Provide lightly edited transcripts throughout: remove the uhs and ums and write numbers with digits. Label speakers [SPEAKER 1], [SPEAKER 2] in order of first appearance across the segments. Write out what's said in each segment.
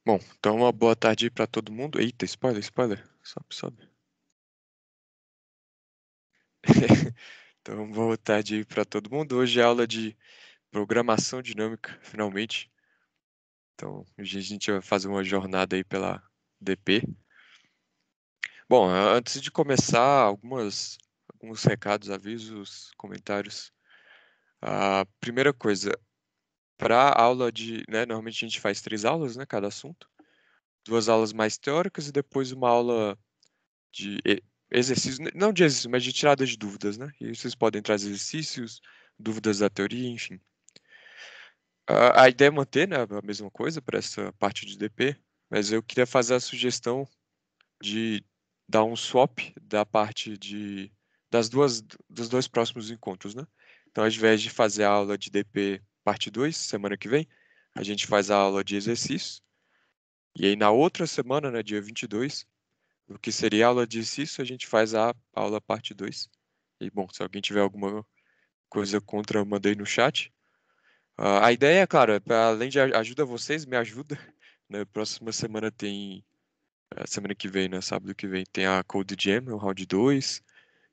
[SPEAKER 1] Bom, então uma boa tarde aí pra todo mundo. Eita, spoiler, spoiler. Sobe, sobe. Então, boa tarde aí pra todo mundo. Hoje é aula de programação dinâmica, finalmente. Então, hoje a gente vai fazer uma jornada aí pela DP. Bom, antes de começar, alguns recados, avisos, comentários. A primeira coisa, para aula normalmente a gente faz 3 aulas, né, cada assunto. 2 aulas mais teóricas e depois uma aula de exercícios, não de exercício, mas de tirada de dúvidas, né? E vocês podem trazer exercícios, dúvidas da teoria, enfim. A ideia é manter, né, a mesma coisa para essa parte de DP, mas eu queria fazer a sugestão de dar um swap da parte dos dois próximos encontros, né? Então, ao invés de fazer a aula de DP parte 2 semana que vem, a gente faz a aula de exercícios. E aí, na outra semana, né, dia 22, o que seria aula de exercício, a gente faz a aula parte 2. E, bom, se alguém tiver alguma coisa contra, eu mandei no chat. A ideia, é, claro, além de ajuda vocês, me ajuda. Né? Próxima semana tem, semana que vem, né? Sábado que vem, tem a Code Jam, o round 2.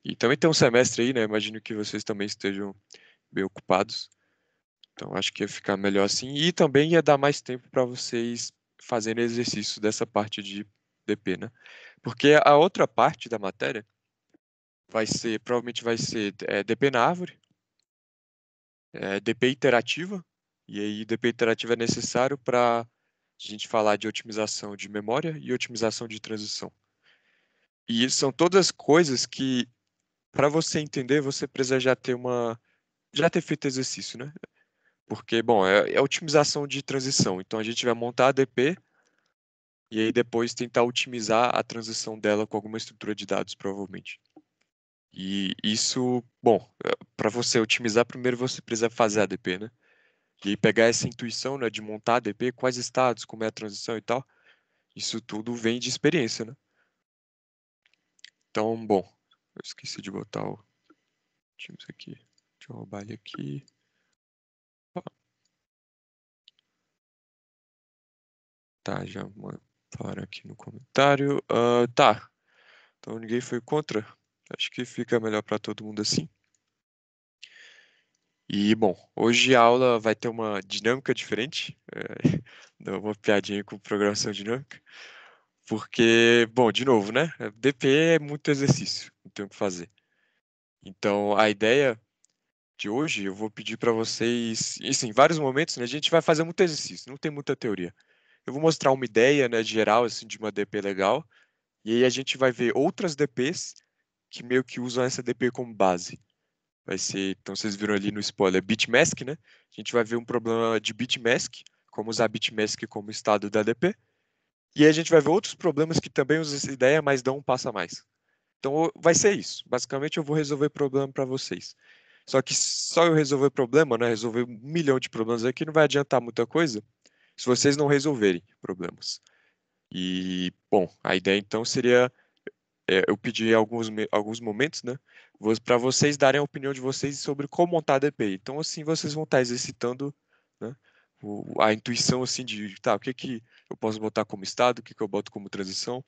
[SPEAKER 1] E também tem um semestre aí, né? Imagino que vocês também estejam bem ocupados. Então, acho que ia ficar melhor assim. E também ia dar mais tempo para vocês fazerem exercício dessa parte de DP, né? Porque a outra parte da matéria provavelmente vai ser DP na árvore, DP iterativa, e aí DP iterativa é necessário para a gente falar de otimização de memória e otimização de transição. E isso são todas coisas que, para você entender, você precisa já ter feito exercício, né? Porque, bom, é otimização de transição. Então a gente vai montar a DP e aí depois tentar otimizar a transição dela com alguma estrutura de dados, provavelmente. E isso, bom, para você otimizar, primeiro você precisa fazer a DP, né? E aí pegar essa intuição, né, de montar a DP, quais estados, como é a transição e tal, isso tudo vem de experiência, né? Então, bom, eu esqueci de botar o Teams aqui. Deixa eu roubar ele aqui. Ah, tá, falaram aqui no comentário. Tá, então ninguém foi contra. Acho que fica melhor para todo mundo assim. E, bom, hoje a aula vai ter uma dinâmica diferente. Dá uma piadinha com programação dinâmica. Porque, bom, de novo, né? DP é muito exercício, não tem o que fazer. Então, a ideia de hoje, eu vou pedir para vocês, assim, em vários momentos, né, a gente vai fazer muito exercício, não tem muita teoria. Eu vou mostrar uma ideia, né, geral, assim, de uma DP legal, e aí a gente vai ver outras DPs que meio que usam essa DP como base. Vai ser, então vocês viram ali no spoiler, bitmask, né? A gente vai ver um problema de bitmask, como usar bitmask como estado da DP, e aí a gente vai ver outros problemas que também usam essa ideia, mas dão um passo a mais. Então vai ser isso. Basicamente eu vou resolver problema para vocês. Só que só eu resolver problema, né? Resolver 1 milhão de problemas aqui não vai adiantar muita coisa se vocês não resolverem problemas. E, bom, a ideia então seria eu pedir alguns momentos, né? Para vocês darem a opinião de vocês sobre como montar a DPI. Então, assim, vocês vão estar exercitando, né? A intuição, assim, de, tá, o que que eu posso botar como estado, o que que eu boto como transição.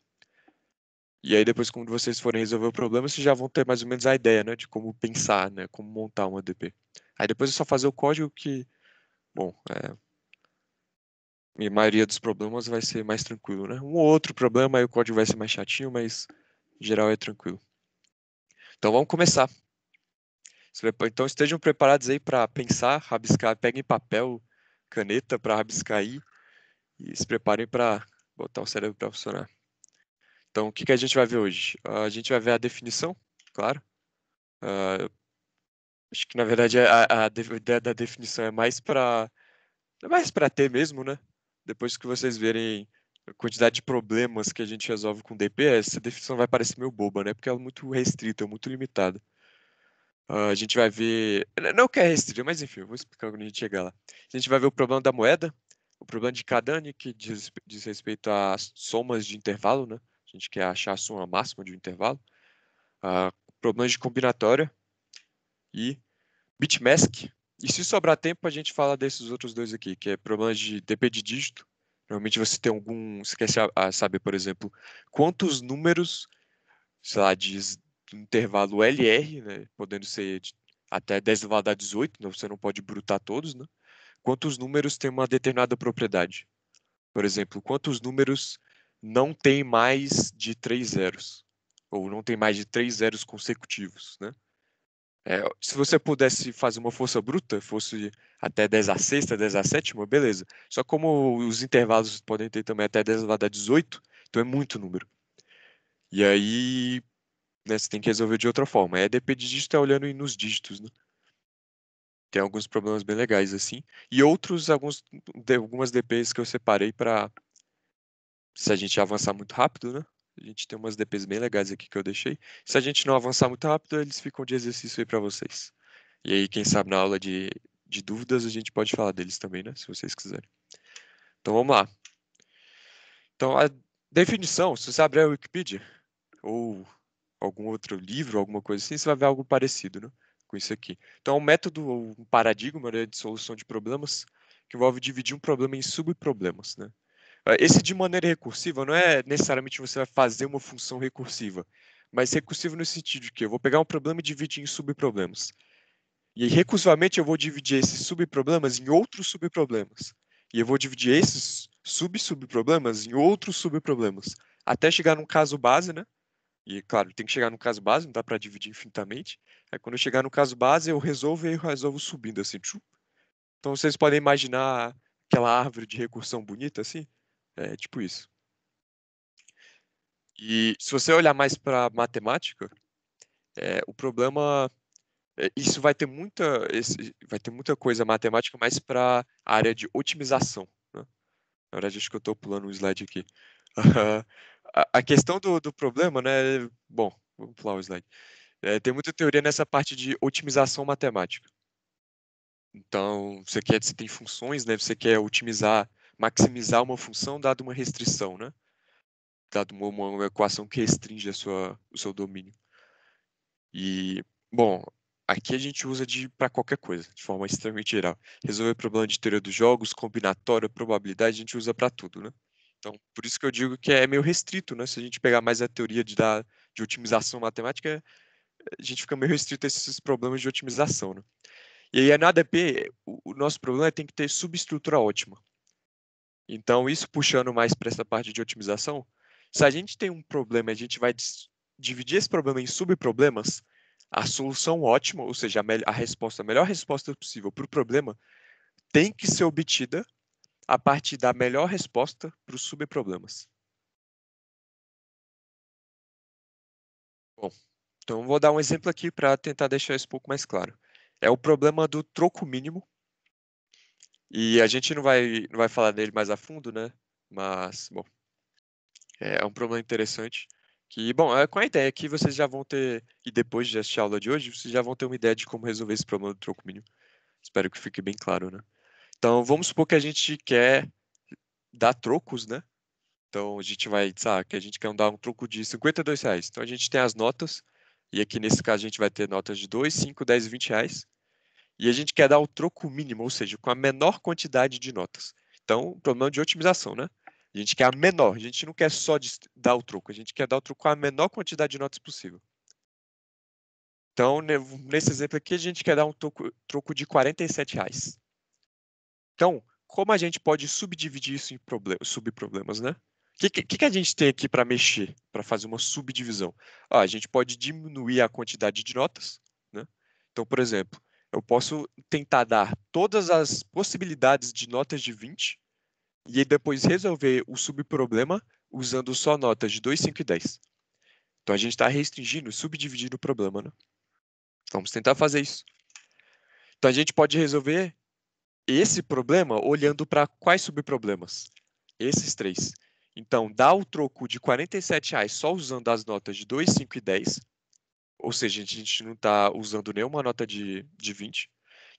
[SPEAKER 1] E aí depois, quando vocês forem resolver o problema, vocês já vão ter mais ou menos a ideia, né, de como pensar, né, como montar uma DP. Aí depois é só fazer o código que, bom, a maioria dos problemas vai ser mais tranquilo, né? Um ou outro problema, aí o código vai ser mais chatinho, mas em geral é tranquilo. Então vamos começar. Então estejam preparados aí para pensar, rabiscar, peguem papel, caneta para rabiscar aí e se preparem para botar o cérebro para funcionar. Então, o que que a gente vai ver hoje? A gente vai ver a definição, claro. Ah, Acho que na verdade ideia da definição é mais para ter mesmo, né? Depois que vocês verem a quantidade de problemas que a gente resolve com DP, essa definição vai parecer meio boba, né? Porque ela é muito restrita, muito limitada. A gente vai ver, não que é restrita, mas enfim, eu vou explicar quando a gente chegar lá. A gente vai ver o problema da moeda, o problema de Kadani, que diz respeito às somas de intervalo, né? A gente quer achar a soma máxima de um intervalo. Problemas de combinatória e bitmask. E se sobrar tempo, a gente fala desses outros dois aqui, que é problemas de DP de dígito Normalmente você tem você quer saber, por exemplo, quantos números, sei lá, do intervalo LR, né, podendo ser até 10 elevado a 18, né, você não pode brutar todos, né? Quantos números têm uma determinada propriedade? Por exemplo, quantos números não têm mais de 3 zeros? Ou não tem mais de 3 zeros consecutivos, né? Se você pudesse fazer uma força bruta, fosse até 10 a sexta, 10 a sétima, beleza. Só como os intervalos podem ter também até 10 elevado a 18, então é muito número. E aí, né, você tem que resolver de outra forma. A EDP de dígito é olhando nos dígitos, né? Tem alguns problemas bem legais assim. E algumas DPs que eu separei para se a gente avançar muito rápido, né? A gente tem umas DPs bem legais aqui que eu deixei. Se a gente não avançar muito rápido, eles ficam de exercício aí para vocês. E aí, quem sabe na aula de dúvidas, a gente pode falar deles também, né? Se vocês quiserem. Então vamos lá. Então, a definição, se você abrir a Wikipedia ou algum outro livro, alguma coisa assim, você vai ver algo parecido, né? Com isso aqui. Então, é um método, ou um paradigma, né, de solução de problemas que envolve dividir um problema em subproblemas, né? Esse de maneira recursiva não é necessariamente você vai fazer uma função recursiva, mas recursivo no sentido de que eu vou pegar um problema e dividir em subproblemas. E aí, recursivamente, eu vou dividir esses subproblemas em outros subproblemas. E eu vou dividir esses sub-subproblemas em outros subproblemas. Até chegar num caso base, né? E, claro, tem que chegar no caso base, não dá para dividir infinitamente. Aí, quando eu chegar no caso base, eu resolvo e eu resolvo subindo, assim. Então, vocês podem imaginar aquela árvore de recursão bonita, assim? É tipo isso. E se você olhar mais para matemática, o problema isso vai ter muita coisa matemática mais para a área de otimização, né? Na verdade, acho que eu estou pulando um slide aqui. A questão do problema, né? Bom, vamos pular o slide. Tem muita teoria nessa parte de otimização matemática. Então, você tem funções, né? Você quer otimizar, maximizar uma função dada uma restrição, né? Dado uma equação que restringe o seu domínio. E, bom, aqui a gente usa para qualquer coisa, de forma extremamente geral. Resolver problema de teoria dos jogos, combinatória, probabilidade, a gente usa para tudo, né? Então, por isso que eu digo que é meio restrito, né? Se a gente pegar mais a teoria de otimização matemática, a gente fica meio restrito a esses problemas de otimização, né? E aí, na ADP, o nosso problema é tem que ter subestrutura ótima. Então, isso puxando mais para essa parte de otimização, se a gente tem um problema e a gente vai dividir esse problema em subproblemas, a solução ótima, ou seja, a melhor resposta possível para o problema, tem que ser obtida a partir da melhor resposta para os subproblemas. Bom, então vou dar um exemplo aqui para tentar deixar isso um pouco mais claro. É o problema do troco mínimo, e a gente não vai falar dele mais a fundo, né? Mas, bom, é um problema interessante. Que, bom, com a ideia que vocês já vão ter, e depois de assistir a aula de hoje, vocês já vão ter uma ideia de como resolver esse problema do troco mínimo. Espero que fique bem claro, né? Então, vamos supor que a gente quer dar trocos, né? Então, a gente vai, sabe, que a gente quer dar um troco de R$ 52. Então, a gente tem as notas, e aqui nesse caso a gente vai ter notas de 2, 5, 10 e R$ 20. E a gente quer dar o troco mínimo, ou seja, com a menor quantidade de notas. Então, problema de otimização, né? A gente quer a menor, a gente não quer só dar o troco, a gente quer dar o troco com a menor quantidade de notas possível. Então, nesse exemplo aqui, a gente quer dar um troco de R$ 47. Então, como a gente pode subdividir isso em subproblemas, né? O que a gente tem aqui para mexer, para fazer uma subdivisão? A gente pode diminuir a quantidade de notas, né? Então, por exemplo, eu posso tentar dar todas as possibilidades de notas de 20 e aí depois resolver o subproblema usando só notas de 2, 5 e 10. Então, a gente está restringindo, subdividindo o problema, né? Vamos tentar fazer isso. Então, a gente pode resolver esse problema olhando para quais subproblemas? Esses três. Então, dá o troco de R$ 47 só usando as notas de 2, 5 e 10. Ou seja, a gente não está usando nenhuma nota de 20.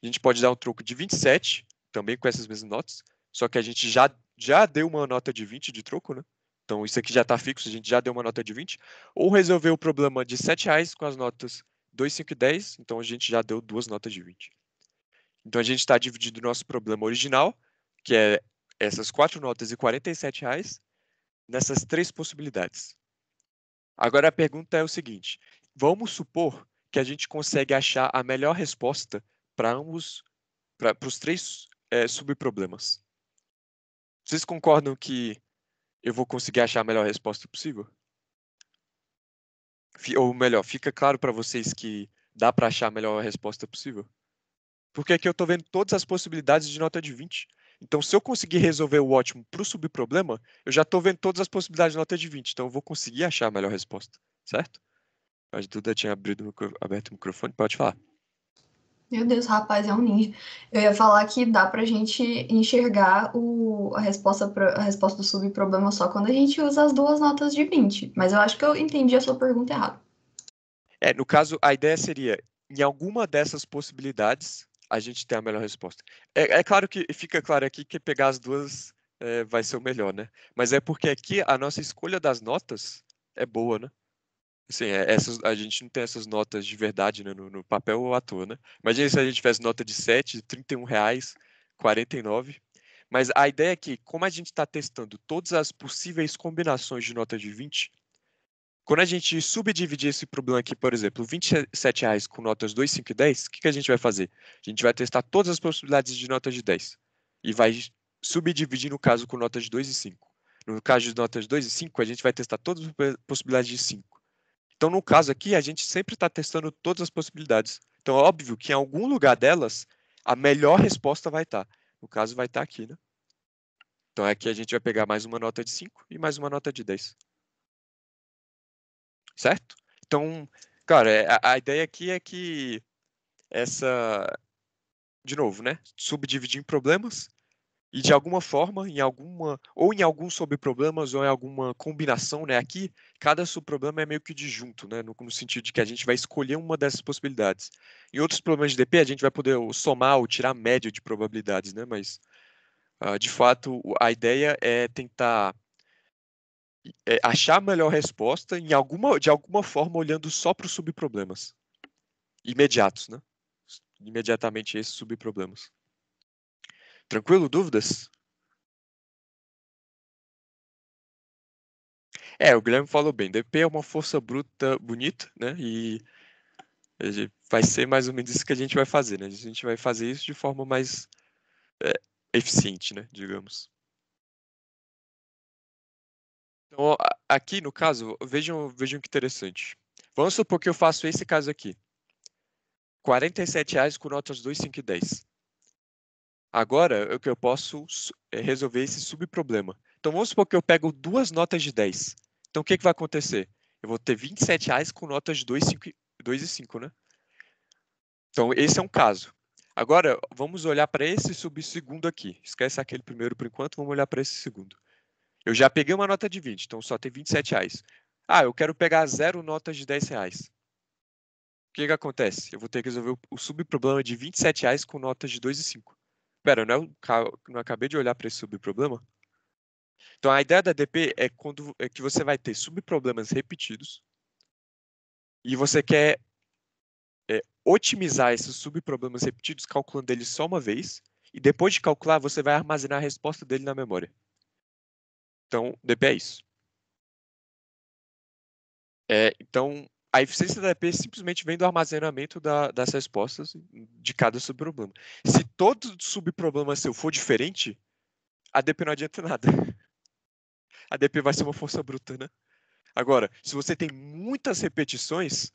[SPEAKER 1] A gente pode dar um troco de 27, também com essas mesmas notas. Só que a gente já deu uma nota de 20 de troco, né? Então, isso aqui já está fixo, a gente já deu uma nota de 20. Ou resolver o problema de R$ 7 com as notas 2, 5 e 10. Então, a gente já deu duas notas de 20. Então a gente está dividindo o nosso problema original, que é essas 4 notas e R$ 47 nessas 3 possibilidades. Agora a pergunta é o seguinte: vamos supor que a gente consegue achar a melhor resposta para os 3 subproblemas. Vocês concordam que eu vou conseguir achar a melhor resposta possível? Ou melhor, fica claro para vocês que dá para achar a melhor resposta possível? Porque aqui eu estou vendo todas as possibilidades de nota de 20. Então, se eu conseguir resolver o ótimo para o subproblema, eu já estou vendo todas as possibilidades de nota de 20. Então, eu vou conseguir achar a melhor resposta, certo? A Duda tinha aberto o microfone, pode falar.
[SPEAKER 2] Meu Deus, rapaz, é um ninja. Eu ia falar que dá pra gente enxergar a resposta do subproblema só quando a gente usa as duas notas de 20. Mas eu acho que eu entendi a sua pergunta errada.
[SPEAKER 1] No caso, a ideia seria, em alguma dessas possibilidades, a gente tem a melhor resposta. É claro que fica claro aqui que pegar as duas vai ser o melhor, né? Mas é porque aqui a nossa escolha das notas é boa, né? Assim, a gente não tem essas notas de verdade, né, no papel ou à toa, né? Imagina se a gente tivesse nota de 7, R$ 31, 49. Mas a ideia é que, como a gente está testando todas as possíveis combinações de nota de 20, quando a gente subdividir esse problema aqui, por exemplo, R$ 27 com notas 2, 5 e 10, o que a gente vai fazer? A gente vai testar todas as possibilidades de notas de 10 e vai subdividir no caso com notas de 2 e 5. No caso de notas de 2 e 5, a gente vai testar todas as possibilidades de 5. Então, no caso aqui, a gente sempre está testando todas as possibilidades. Então, é óbvio que em algum lugar delas, a melhor resposta vai estar. No caso, vai estar aqui, né? Então, aqui a gente vai pegar mais uma nota de 5 e mais uma nota de 10. Certo? Então, cara, a ideia aqui é que essa, de novo, né? Subdividir em problemas e de alguma forma, ou em alguns subproblemas ou em alguma combinação, né? Aqui, cada subproblema é meio que disjunto, né? No sentido de que a gente vai escolher uma dessas possibilidades. Em outros problemas de DP, a gente vai poder somar ou tirar a média de probabilidades, né? Mas, de fato, a ideia é tentar achar a melhor resposta de alguma forma olhando só para os subproblemas imediatos, né? Imediatamente esses subproblemas. Tranquilo? Dúvidas? O Guilherme falou bem. DP é uma força bruta bonita, né? E vai ser mais ou menos isso que a gente vai fazer, né? A gente vai fazer isso de forma mais é, eficiente, né? Digamos. Então, aqui no caso, vejam que interessante. Vamos supor que eu faço esse caso aqui. R$ 47 com notas 2, 5 e 10. Agora, eu posso resolver esse subproblema. Então, vamos supor que eu pego duas notas de 10. Então, o que vai acontecer? Eu vou ter R$ 27 com notas de 2, 5, 2 e 5, né? Então, esse é um caso. Agora, vamos olhar para esse subsegundo aqui. Esquece aquele primeiro por enquanto, vamos olhar para esse segundo. Eu já peguei uma nota de 20, então só tem R$ 27. Eu quero pegar 0 notas de R$ 10. O que acontece? Eu vou ter que resolver o subproblema de R$ 27 com notas de 2 e 5. Pera, não acabei de olhar para esse subproblema? Então, a ideia da DP é que você vai ter subproblemas repetidos e você quer otimizar esses subproblemas repetidos calculando eles só uma vez e depois de calcular, você vai armazenar a resposta dele na memória. Então, DP é isso. Então, a eficiência da DP simplesmente vem do armazenamento das respostas de cada subproblema. Se todo subproblema seu for diferente, a DP não adianta nada. A DP vai ser uma força bruta, né? Agora, se você tem muitas repetições,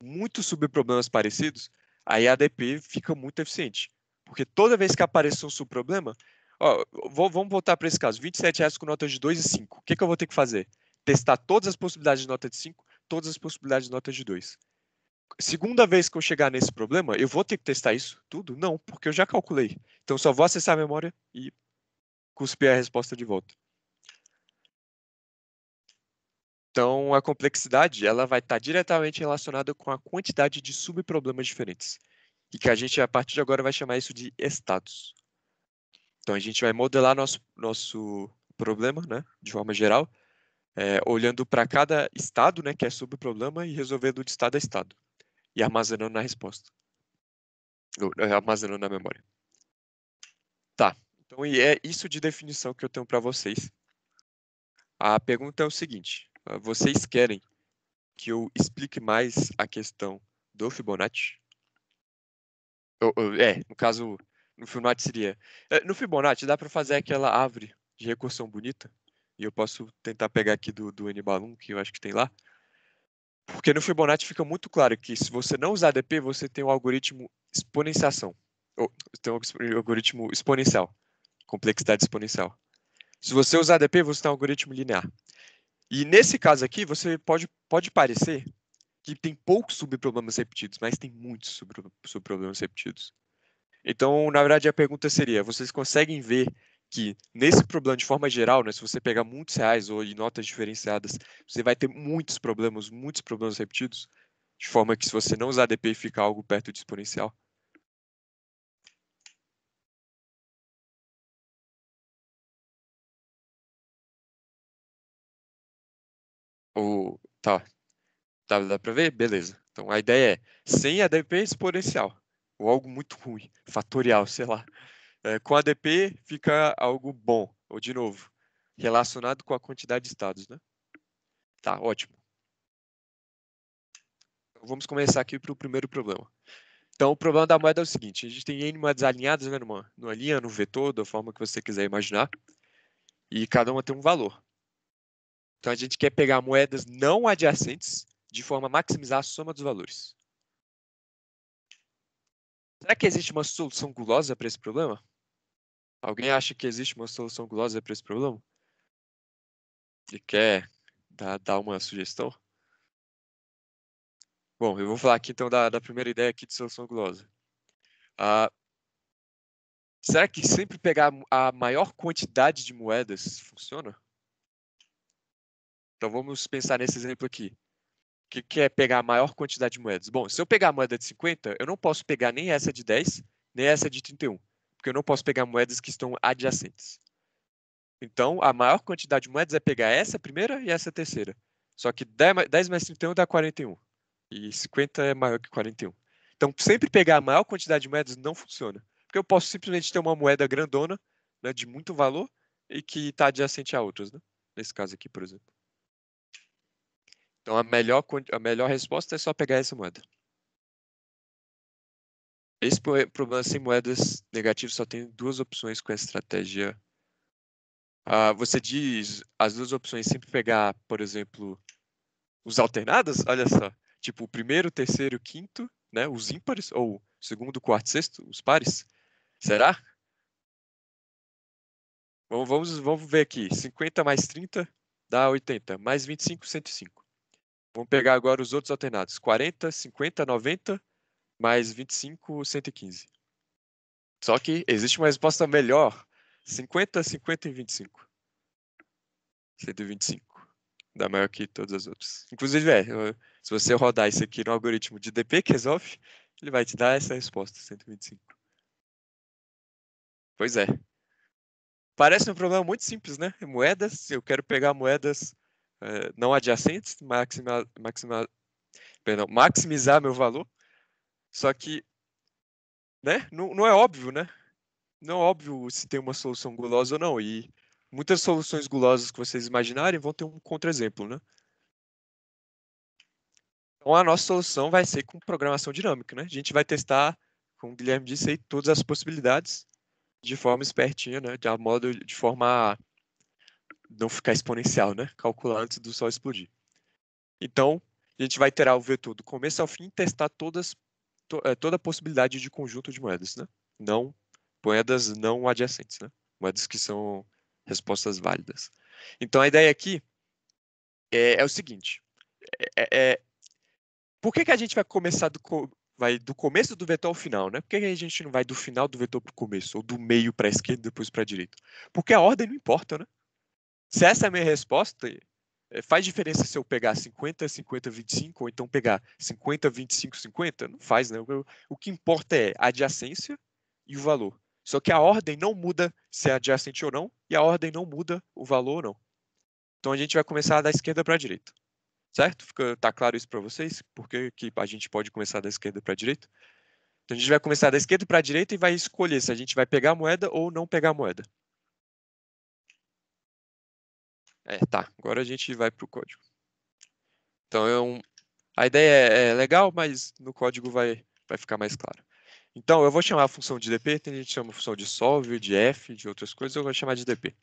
[SPEAKER 1] muitos subproblemas parecidos, aí a ADP fica muito eficiente. Porque toda vez que aparecer um subproblema, vamos voltar para esse caso, R$ 27 com notas de 2 e 5. O que eu vou ter que fazer? Testar todas as possibilidades de nota de 5, todas as possibilidades de nota de 2. Segunda vez que eu chegar nesse problema, eu vou ter que testar isso tudo? Não, porque eu já calculei. Então só vou acessar a memória e cuspir a resposta de volta. Então, a complexidade ela vai estar diretamente relacionada com a quantidade de subproblemas diferentes. E que a gente, a partir de agora, vai chamar isso de estados. Então, a gente vai modelar nosso problema, né, de forma geral, olhando para cada estado, né, que é subproblema, e resolvendo de estado a estado. E armazenando na resposta. Ou, armazenando na memória. Tá. Então, Então, e é isso de definição que eu tenho para vocês. A pergunta é o seguinte: vocês querem que eu explique mais a questão do Fibonacci? No caso, no Fibonacci seria. No Fibonacci dá para fazer aquela árvore de recursão bonita. E eu posso tentar pegar aqui do N-Balloon, que eu acho que tem lá. Porque no Fibonacci fica muito claro que se você não usar DP, você tem um algoritmo exponenciação. Ou tem um algoritmo exponencial. Complexidade exponencial. Se você usar DP, você tem um algoritmo linear. E nesse caso aqui, você pode parecer que tem poucos subproblemas repetidos, mas tem muitos subproblemas repetidos. Então, na verdade, a pergunta seria: vocês conseguem ver que nesse problema, de forma geral, né, se você pegar muitos reais ou em notas diferenciadas, você vai ter muitos problemas repetidos, de forma que se você não usar DP, fica algo perto de exponencial? Ou dá para ver? Beleza. Então a ideia é sem ADP exponencial, ou algo muito ruim, fatorial, sei lá. Com ADP fica algo bom, ou de novo, relacionado com a quantidade de estados, né? Tá, ótimo. Então, vamos começar aqui para o primeiro problema. Então, o problema da moeda é o seguinte: a gente tem N moedas alinhadas, né, numa linha, num vetor, da forma que você quiser imaginar, e cada uma tem um valor. Então, a gente quer pegar moedas não adjacentes de forma a maximizar a soma dos valores. Será que existe uma solução gulosa para esse problema? Alguém acha que existe uma solução gulosa para esse problema? E quer dar uma sugestão? Bom, eu vou falar aqui então da primeira ideia aqui de solução gulosa. Ah, será que sempre pegar a maior quantidade de moedas funciona? Então vamos pensar nesse exemplo aqui. O que é pegar a maior quantidade de moedas? Bom, se eu pegar a moeda de 50, eu não posso pegar nem essa de 10, nem essa de 31, porque eu não posso pegar moedas que estão adjacentes. Então, a maior quantidade de moedas é pegar essa primeira e essa terceira. Só que 10 mais 31 dá 41. E 50 é maior que 41. Então, sempre pegar a maior quantidade de moedas não funciona. Porque eu posso simplesmente ter uma moeda grandona, né, de muito valor, e que está adjacente a outras, né? Nesse caso aqui, por exemplo. Então, a melhor resposta é só pegar essa moeda. Esse problema sem moedas negativas só tem duas opções com essa estratégia. Você diz as duas opções sempre pegar, por exemplo, os alternados? Olha só. Tipo, o primeiro, terceiro, quinto, né? Os ímpares, ou segundo, quarto, sexto, os pares. Será? Vamos ver aqui. 50 mais 30 dá 80. Mais 25, 105. Vamos pegar agora os outros alternados. 40, 50, 90, mais 25, 115. Só que existe uma resposta melhor. 50, 50 e 25. 125. Dá maior que todas as outras. Inclusive, se você rodar isso aqui no algoritmo de DP que resolve, ele vai te dar essa resposta, 125. Pois é. Parece um problema muito simples, né? Moedas, eu quero pegar moedas não adjacentes, maximizar meu valor. Só que, né? Não é óbvio, né? Não é óbvio se tem uma solução gulosa ou não. E muitas soluções gulosas que vocês imaginarem vão ter um contra-exemplo, né? Então a nossa solução vai ser com programação dinâmica, né? A gente vai testar, como o Guilherme disse aí, todas as possibilidades de forma espertinha, né? De forma a não ficar exponencial, né? Calcular antes do sol explodir. Então, a gente vai ter o vetor do começo ao fim e testar toda a possibilidade de conjunto de moedas, né? Não moedas não adjacentes, né? Moedas que são respostas válidas. Então a ideia aqui é o seguinte: é, é, por que a gente vai começar do começo do vetor ao final, né? Por que a gente não vai do final do vetor para o começo, ou do meio para a esquerda e depois para a direita? Porque a ordem não importa, né? Se essa é a minha resposta, faz diferença se eu pegar 50, 50, 25, ou então pegar 50, 25, 50? Não faz, né? O que importa é a adjacência e o valor. Só que a ordem não muda se é adjacente ou não, e a ordem não muda o valor ou não. Então a gente vai começar da esquerda para a direita. Certo? Tá claro isso para vocês? Por que a gente pode começar da esquerda para a direita? Então a gente vai começar da esquerda para a direita e vai escolher se a gente vai pegar a moeda ou não pegar a moeda. Tá. Agora a gente vai para o código. Então a ideia é legal, mas no código vai ficar mais claro. Então eu vou chamar a função de DP, tem gente que chama a função de solve, de f, de outras coisas, eu vou chamar de DP.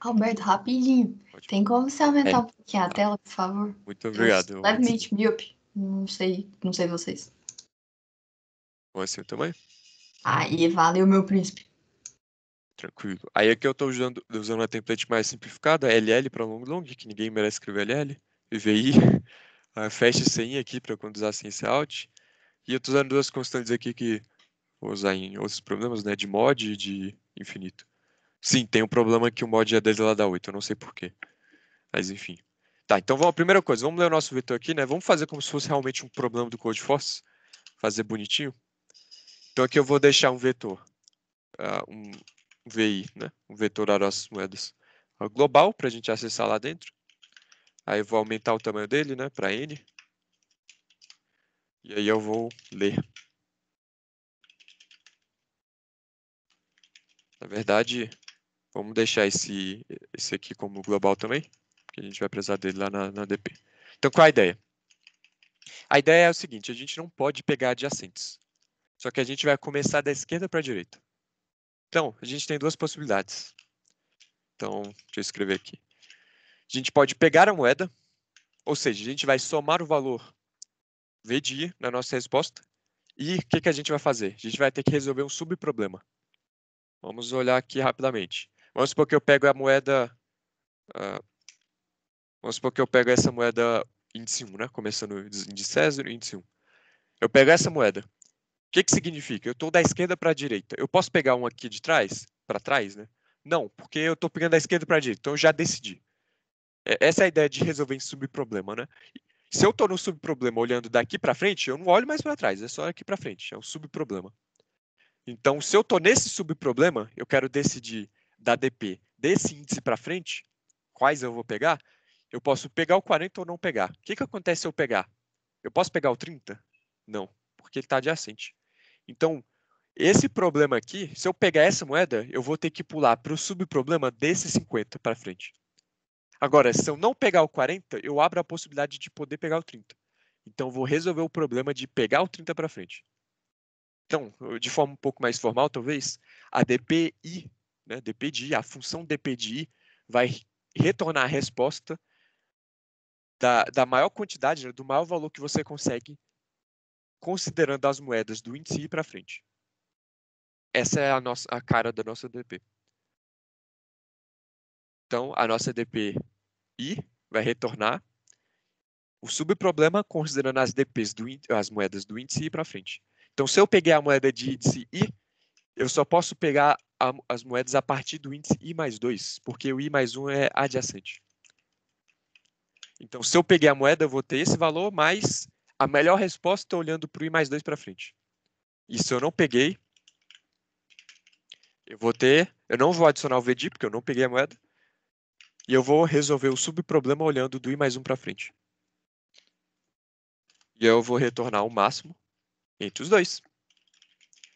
[SPEAKER 2] Alberto, rapidinho.
[SPEAKER 1] Pode
[SPEAKER 2] Tem como você aumentar um pouquinho a
[SPEAKER 1] tá.
[SPEAKER 2] tela, por favor?
[SPEAKER 1] Muito
[SPEAKER 2] Eu
[SPEAKER 1] obrigado.
[SPEAKER 2] sou
[SPEAKER 1] Eu aumento sim.
[SPEAKER 2] levemente míope. Não sei vocês.
[SPEAKER 1] Bom, assim o tamanho?
[SPEAKER 2] Aí, valeu, meu príncipe.
[SPEAKER 1] Tranquilo. Aí aqui eu estou usando uma template mais simplificada, LL para long long, que ninguém merece escrever LL. VI, fast CIN aqui para quando usar ciência out. E eu estou usando duas constantes aqui que vou usar em outros problemas, né? De mod e de infinito. Sim, tem um problema que o mod é 10 elevado a 8, eu não sei porquê. Mas enfim. Tá, então vamos, a primeira coisa, vamos ler o nosso vetor aqui, né? Vamos fazer como se fosse realmente um problema do Codeforce. Fazer bonitinho. Então aqui eu vou deixar um vetor, um VI, né? Um vetor das nossas moedas global para a gente acessar lá dentro. Aí eu vou aumentar o tamanho dele, né? Para N. E aí eu vou ler. Na verdade, vamos deixar esse aqui como global também, porque a gente vai precisar dele lá na DP. Então qual é a ideia? A ideia é o seguinte, a gente não pode pegar adjacentes. Só que a gente vai começar da esquerda para a direita. Então, a gente tem duas possibilidades. Então, deixa eu escrever aqui. A gente pode pegar a moeda, ou seja, a gente vai somar o valor V de I na nossa resposta. E o que a gente vai fazer? A gente vai ter que resolver um subproblema. Vamos olhar aqui rapidamente. Vamos supor que eu pego a moeda... vamos supor que eu pego essa moeda índice 1, né? Começando índice César e índice 1. Eu pego essa moeda. O que significa? Eu estou da esquerda para a direita. Eu posso pegar um aqui de trás, para trás, né? Não, porque eu estou pegando da esquerda para a direita. Então eu já decidi. Essa é a ideia de resolver esse subproblema, né? Se eu estou no subproblema olhando daqui para frente, eu não olho mais para trás, é só aqui para frente, é um subproblema. Então, se eu estou nesse subproblema, eu quero decidir da DP desse índice para frente, quais eu vou pegar, eu posso pegar o 40 ou não pegar. O que acontece se eu pegar? Eu posso pegar o 30? Não, porque ele está adjacente. Então, esse problema aqui, se eu pegar essa moeda, eu vou ter que pular para o subproblema desse 50 para frente. Agora, se eu não pegar o 40, eu abro a possibilidade de poder pegar o 30. Então, eu vou resolver o problema de pegar o 30 para frente. Então, de forma um pouco mais formal, talvez, a DPI, né, DP de I, a função DP de I, vai retornar a resposta da maior quantidade, né, do maior valor que você consegue, considerando as moedas do índice I para frente. Essa é a cara da nossa DP. Então, a nossa DPI vai retornar o subproblema considerando as DPs as moedas do índice I para frente. Então, se eu peguei a moeda de índice I, eu só posso pegar as moedas a partir do índice I mais 2, porque o I mais 1 é adjacente. Então, se eu peguei a moeda, eu vou ter esse valor, mais a melhor resposta olhando para o I mais 2 para frente. E se eu não peguei, eu não vou adicionar o VD, porque eu não peguei a moeda, e eu vou resolver o subproblema olhando do I mais 1 para frente. E eu vou retornar o máximo entre os dois.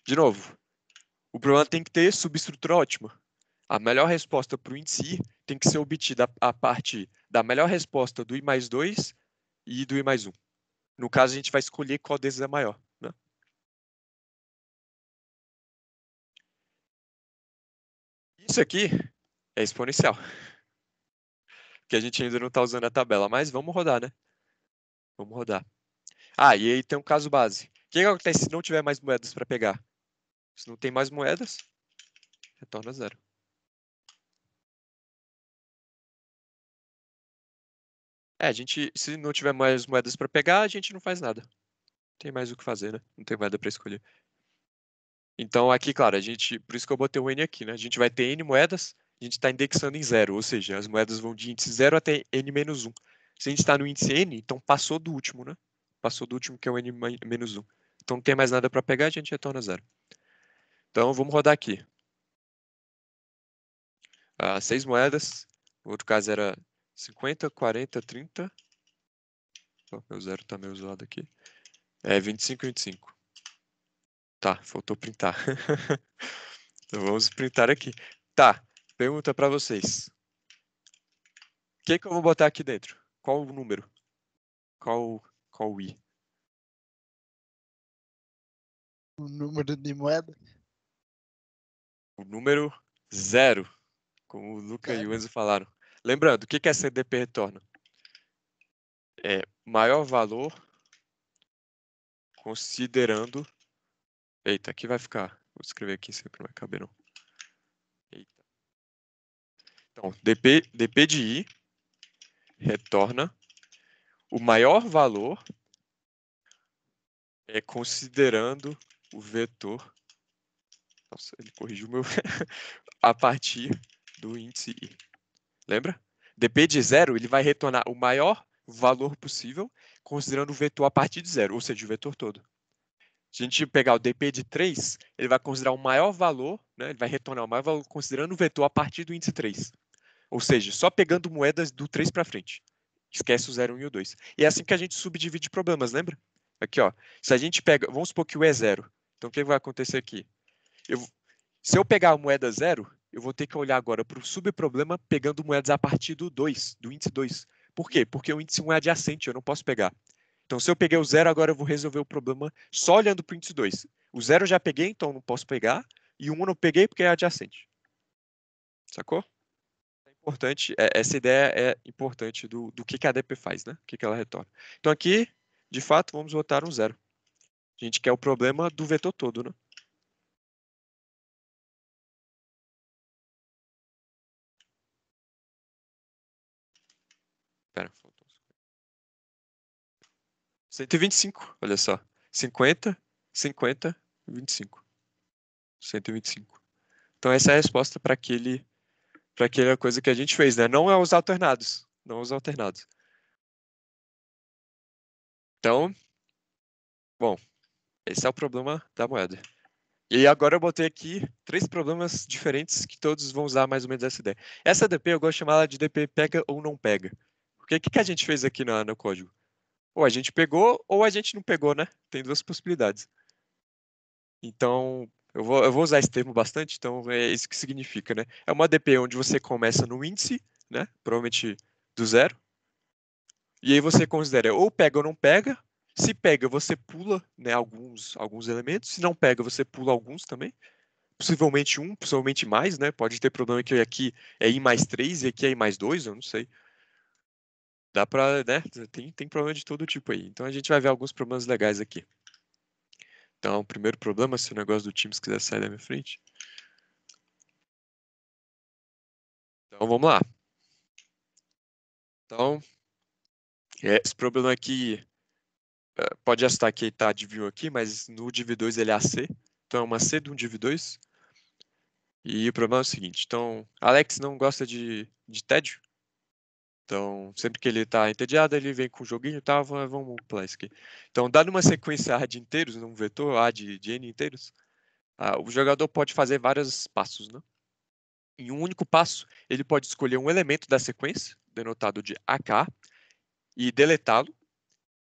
[SPEAKER 1] De novo, o problema tem que ter subestrutura ótima. A melhor resposta para o índice I tem que ser obtida a partir da melhor resposta do I mais 2 e do I mais 1. No caso, a gente vai escolher qual desses é maior. Né? Isso aqui é exponencial, que a gente ainda não está usando a tabela, mas vamos rodar, né? Vamos rodar. E aí tem um caso base. O que acontece se não tiver mais moedas para pegar? Se não tem mais moedas, retorna zero. Se não tiver mais moedas para pegar, a gente não faz nada. Não tem mais o que fazer, né? Não tem moeda para escolher. Então aqui, claro, por isso que eu botei o N aqui, né? A gente vai ter N moedas, a gente está indexando em zero, ou seja, as moedas vão de índice 0 até N menos 1. Se a gente está no índice N, então passou do último, né? Passou do último que é o N menos 1. Então não tem mais nada para pegar, a gente retorna zero. Então vamos rodar aqui. 6 moedas, no outro caso era 50, 40, 30. Meu zero está meio zoado aqui. 25 e 25. Tá, faltou printar. Então vamos printar aqui. Tá, pergunta para vocês. O que eu vou botar aqui dentro? Qual o número? Qual o i?
[SPEAKER 3] O número de moeda?
[SPEAKER 1] O número 0, como o Luca e o Enzo falaram. Lembrando, o que a CDP retorna? É maior valor considerando... Eita, aqui vai ficar. Vou escrever aqui, sempre não vai caber não. Eita. Então, dp de i retorna o maior valor considerando o vetor. Nossa, ele corrigiu meu. A partir do índice i. Lembra? dp de 0, ele vai retornar o maior valor possível, considerando o vetor a partir de 0, ou seja, o vetor todo. Se a gente pegar o dp de 3, ele vai considerar o maior valor, né? Ele vai retornar o maior valor considerando o vetor a partir do índice 3. Ou seja, só pegando moedas do 3 para frente. Esquece o 0, 1 e o 2. E é assim que a gente subdivide problemas, lembra? Aqui, ó. Se a gente pega, vamos supor que o e é 0. Então, o que vai acontecer aqui? Se eu pegar a moeda 0, eu vou ter que olhar agora para o subproblema pegando moedas a partir do 2, do índice 2. Por quê? Porque o índice 1 é adjacente, eu não posso pegar. Então, se eu peguei o 0, agora eu vou resolver o problema só olhando para o índice 2. O 0 eu já peguei, então não posso pegar. E o 1 eu não peguei porque é adjacente. Sacou? Importante, essa ideia é importante do que a ADP faz, né? O que ela retorna. Então aqui, de fato, vamos botar um 0. A gente quer o problema do vetor todo, né? Pera, faltou 125, olha só. 50, 50, 25. 125. Então essa é a resposta para aquela coisa que a gente fez, né? Não é os alternados. Não os alternados. Então, bom, esse é o problema da moeda. E agora eu botei aqui 3 problemas diferentes que todos vão usar mais ou menos essa ideia. Essa DP eu gosto de chamar ela de DP pega ou não pega. Porque o que a gente fez aqui no código? Ou a gente pegou ou a gente não pegou, né? Tem duas possibilidades. Então, eu vou usar esse termo bastante, então é isso que significa, né? É uma DP onde você começa no índice, né? Provavelmente do 0. E aí você considera ou pega ou não pega. Se pega, você pula, né, alguns elementos. Se não pega, você pula alguns também. Possivelmente um, possivelmente mais, né? Pode ter problema que aqui é I mais 3 e aqui é I mais 2, eu não sei. Dá pra, né? Tem problema de todo tipo aí. Então a gente vai ver alguns problemas legais aqui. Então, o primeiro problema, se o negócio do Teams quiser sair da minha frente. Então, vamos lá. Então, esse problema aqui, pode assustar que tá div 1 aqui, mas no div 2 ele é AC. Então, é uma C de um div 2. E o problema é o seguinte. Então, Alex não gosta de tédio. Então, sempre que ele está entediado, ele vem com o joguinho e tal, vamos pular isso aqui. Então, dado uma sequência A de inteiros, num vetor A de N inteiros, o jogador pode fazer vários passos, né? Em um único passo, ele pode escolher um elemento da sequência, denotado de AK, e deletá-lo,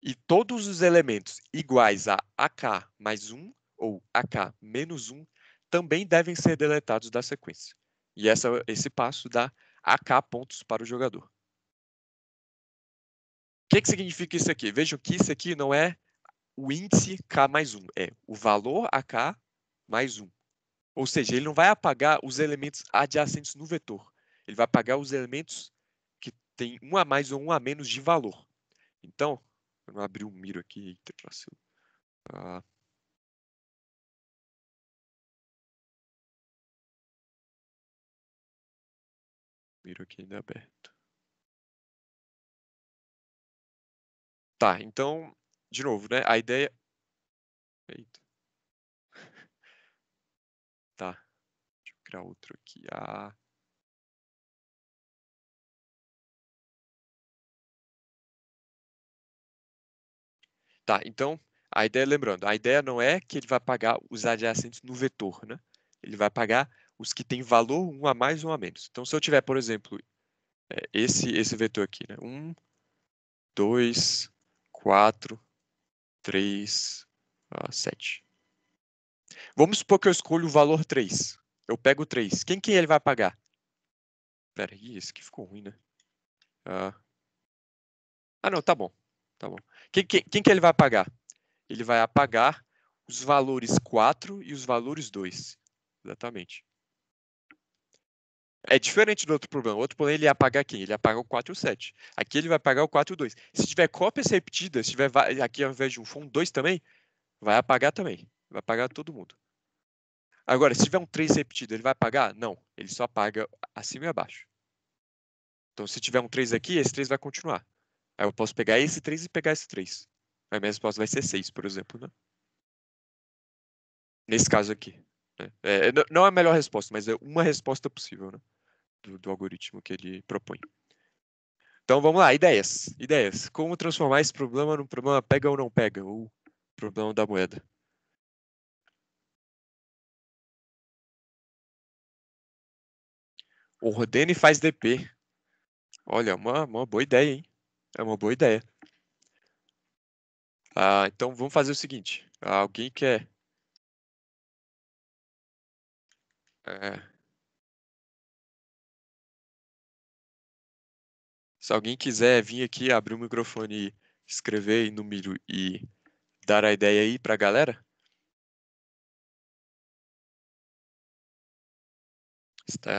[SPEAKER 1] e todos os elementos iguais a AK mais 1 ou AK menos 1 também devem ser deletados da sequência. E esse passo dá AK pontos para o jogador. O que significa isso aqui? Vejam que isso aqui não é o índice K mais 1, é o valor AK mais 1. Ou seja, ele não vai apagar os elementos adjacentes no vetor. Ele vai apagar os elementos que tem um a mais ou um a menos de valor. Então, eu não abri o miro aqui. Eita, vacilo. Miro aqui ainda aberto. Tá, então, de novo, né? A ideia... Eita. Tá, deixa eu criar outro aqui. Tá, então, a ideia, lembrando, a ideia não é que ele vai pagar os adjacentes no vetor, né? Ele vai pagar os que têm valor um a mais ou um a menos. Então, se eu tiver, por exemplo, esse vetor aqui, né? 1, 2, 4, 3, 7. Vamos supor que eu escolho o valor 3. Eu pego 3. Quem que ele vai pagar? Pera aí, esse aqui ficou ruim, né? Não, tá bom. Tá bom. Quem que ele vai pagar? Ele vai apagar os valores 4 e os valores 2. Exatamente. É diferente do outro problema. O outro problema ele ia apagar quem? Ele ia apagar o 4 e o 7. Aqui ele vai apagar o 4 e o 2. Se tiver cópias repetidas, se tiver aqui ao invés de um for um 2 também, vai apagar também. Vai apagar todo mundo. Agora, se tiver um 3 repetido, ele vai apagar? Não. Ele só apaga acima e abaixo. Então, se tiver um 3 aqui, esse 3 vai continuar. Aí eu posso pegar esse 3 e pegar esse 3. Aí minha resposta vai ser 6, por exemplo, né? Nesse caso aqui. Né? Não é a melhor resposta, mas é uma resposta possível, né? Do algoritmo que ele propõe. Então vamos lá, ideias. Ideias. Como transformar esse problema num problema pega ou não pega? Ou problema da moeda. Ordena e faz DP. Olha, uma boa ideia, hein? É uma boa ideia. Então vamos fazer o seguinte. Alguém quer... Se alguém quiser vir aqui, abrir o microfone, escrever em número e dar a ideia aí pra galera.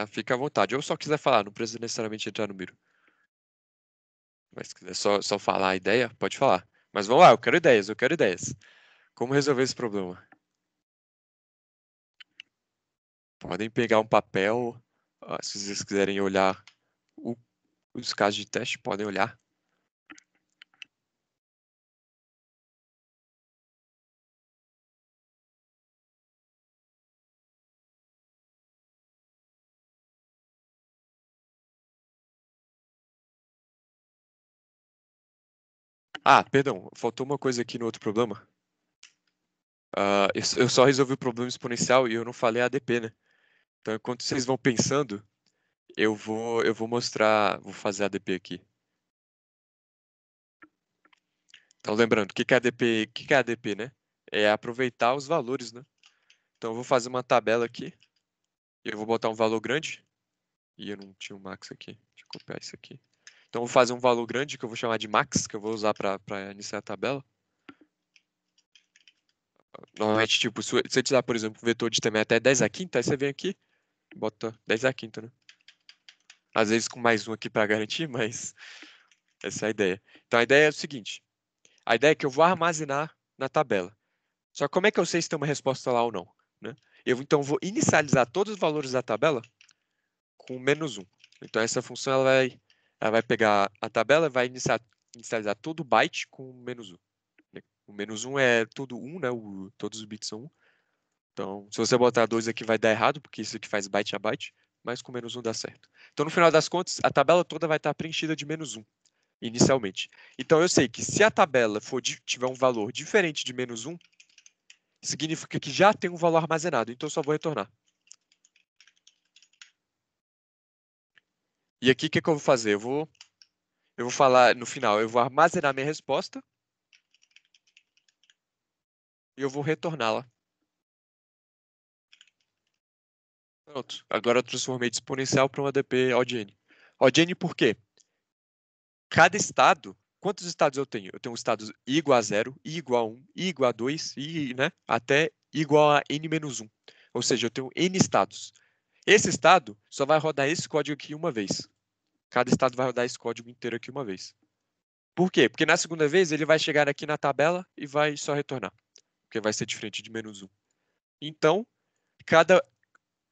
[SPEAKER 1] Fica à vontade. Ou só quiser falar, não precisa necessariamente entrar no miro. Mas se quiser só falar a ideia, pode falar. Mas vamos lá, eu quero ideias. Como resolver esse problema? Podem pegar um papel, se vocês quiserem olhar os casos de teste, podem olhar. Perdão, faltou uma coisa aqui no outro problema. Eu só resolvi o problema exponencial e eu não falei ADP, né? Então, enquanto vocês vão pensando, eu vou mostrar, vou fazer ADP aqui. Então, lembrando, o que é ADP? O que é ADP, né? É aproveitar os valores, né? Então, eu vou fazer uma tabela aqui. E eu vou botar um valor grande. E eu não tinha um max aqui. Deixa eu copiar isso aqui. Então, eu vou fazer um valor grande que eu vou chamar de max, que eu vou usar para iniciar a tabela. Normalmente, tipo, se você utilizar, por exemplo, um vetor de também até 10 à quinta, aí você vem aqui e bota 10 à quinta, né? Às vezes com mais um aqui para garantir, mas essa é a ideia. Então, a ideia é o seguinte. A ideia é que eu vou armazenar na tabela. Só que como é que eu sei se tem uma resposta lá ou não? Né? Eu então vou inicializar todos os valores da tabela com -1. Então essa função ela vai pegar a tabela e vai inicializar todo byte com -1. O -1 é tudo 1, né? Todos os bits são 1. Então, se você botar 2 aqui vai dar errado, porque isso aqui faz byte a byte, mas com -1 dá certo. Então, no final das contas, a tabela toda vai estar preenchida de -1, inicialmente. Então, eu sei que se a tabela tiver um valor diferente de -1, significa que já tem um valor armazenado, então eu só vou retornar. E aqui, o que eu vou fazer? Eu vou falar no final, eu vou armazenar minha resposta e eu vou retorná-la. Pronto. Agora eu transformei de exponencial para um ADP ODN. ODN por quê? Cada estado, quantos estados eu tenho? Eu tenho estados I igual a 0, I igual a 1, I igual a 2, I, né, até I igual a N-1. Ou seja, eu tenho N estados. Esse estado só vai rodar esse código aqui uma vez. Cada estado vai rodar esse código inteiro aqui uma vez. Por quê? Porque na segunda vez ele vai chegar aqui na tabela e vai só retornar. Porque vai ser diferente de -1. Então,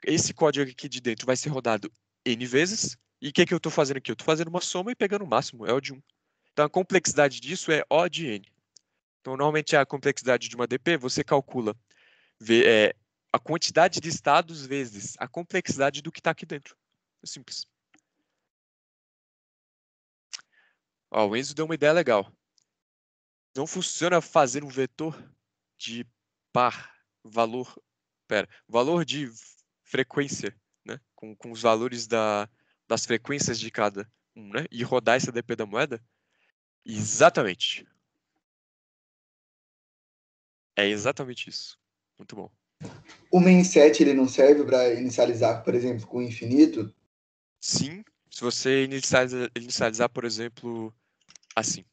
[SPEAKER 1] esse código aqui de dentro vai ser rodado N vezes. E o que eu estou fazendo aqui? Eu estou fazendo uma soma e pegando o máximo, é o de 1. Então, a complexidade disso é O de N. Então, normalmente, a complexidade de uma DP, você calcula a quantidade de estados vezes a complexidade do que está aqui dentro. É simples. O Enzo deu uma ideia legal. Não funciona fazer um vetor de valor de frequência, né? Com os valores das frequências de cada um, né? E rodar esse ADP da moeda? Exatamente. É exatamente isso. Muito bom.
[SPEAKER 4] O main set ele não serve para inicializar, por exemplo, com infinito?
[SPEAKER 1] Sim, se você inicializar, por exemplo, assim.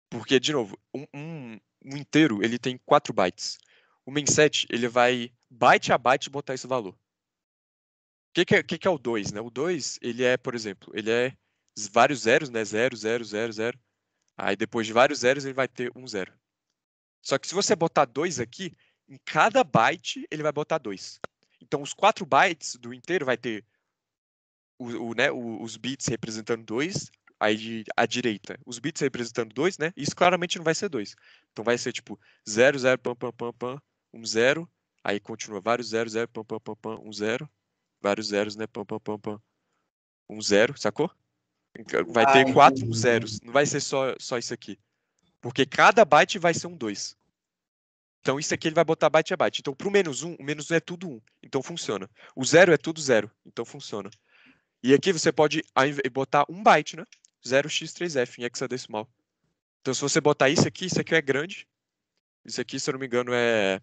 [SPEAKER 1] Porque, de novo, um inteiro ele tem 4 bytes. O main set ele vai byte a byte botar esse valor. O que é o 2, né? O 2, ele é, por exemplo, ele é vários zeros, né? 0, 0, 0, 0. Aí depois de vários zeros ele vai ter um zero. Só que se você botar 2 aqui, em cada byte ele vai botar 2. Então os 4 bytes do inteiro vai ter os bits representando 2, aí à direita os bits representando 2, né? Isso claramente não vai ser 2. Então vai ser tipo 0, 0, pam, pam, pam, pam, 1, 0. Aí continua vários 0, 0, pam, pam, pam, pam, 1, 0. Vários zeros, né? Pam, pam, pam, pam. 1, 0, sacou? Vai ter 4
[SPEAKER 4] entendi.
[SPEAKER 1] zeros. Não vai ser só isso aqui. Porque cada byte vai ser um 2. Então isso aqui ele vai botar byte a byte. Então pro menos 1, o menos 1 é tudo 1. Então funciona. O 0 é tudo 0. Então funciona. E aqui você pode botar um byte, né? 0x3f em hexadecimal. Então se você botar isso aqui é grande. Isso aqui, se eu não me engano, é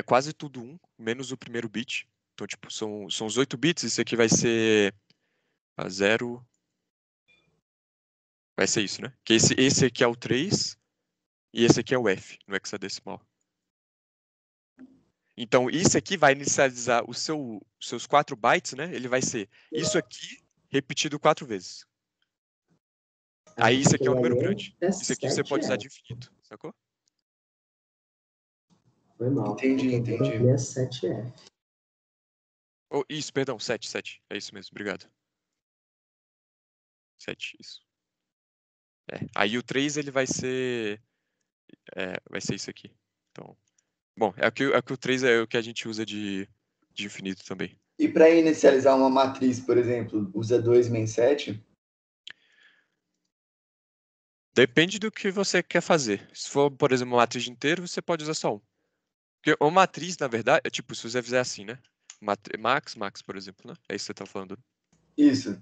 [SPEAKER 1] quase tudo 1, menos o primeiro bit. Então, tipo, são os 8 bits. Isso aqui vai ser a 0. Vai ser isso, né? Que esse aqui é o 3 e esse aqui é o f no hexadecimal. Então, isso aqui vai inicializar seus 4 bytes, né? Ele vai ser isso aqui repetido 4 vezes. Aí isso aqui é um número grande. Isso aqui você pode usar de infinito, sacou?
[SPEAKER 5] Foi mal.
[SPEAKER 4] Entendi.
[SPEAKER 5] É 7F.
[SPEAKER 1] Oh, isso, perdão, 7, 7. É isso mesmo, obrigado. 7, isso. Aí o 3 ele vai ser isso aqui. Então, bom, é que o 3 é o que a gente usa de infinito também.
[SPEAKER 4] E para inicializar uma matriz, por exemplo, usa 2 main set?
[SPEAKER 1] Depende do que você quer fazer. Se for, por exemplo, uma matriz de inteiro, você pode usar só um. Porque uma matriz, na verdade, é tipo, se você fizer assim, né? Max, por exemplo, né? É isso que você tá falando.
[SPEAKER 4] Isso.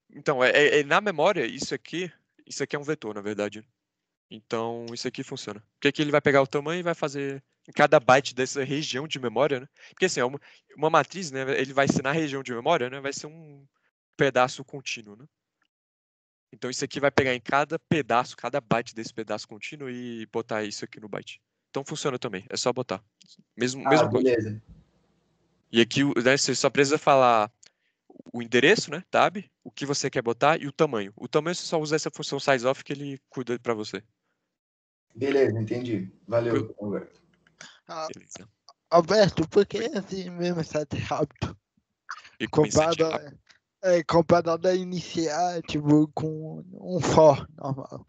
[SPEAKER 1] Então, na memória, isso aqui é um vetor, na verdade. Então, isso aqui funciona. Porque aqui ele vai pegar o tamanho e vai fazer em cada byte dessa região de memória, né? Porque assim, uma matriz, né? Ele vai ser na região de memória, né? Vai ser um pedaço contínuo, né? Então, isso aqui vai pegar em cada pedaço, cada byte desse pedaço contínuo e botar isso aqui no byte. Então, funciona também. É só botar. Mesmo código.
[SPEAKER 4] Beleza.
[SPEAKER 1] E aqui, né, você só precisa falar o endereço, né? Tab, o que você quer botar e o tamanho. O tamanho você só usa essa função sizeOf que ele cuida pra você.
[SPEAKER 4] Beleza, entendi. Valeu, Alberto.
[SPEAKER 1] Beleza.
[SPEAKER 3] Alberto, por que assim mesmo set rápido?
[SPEAKER 1] E com
[SPEAKER 3] Comparado a iniciar, tipo, com um for normal.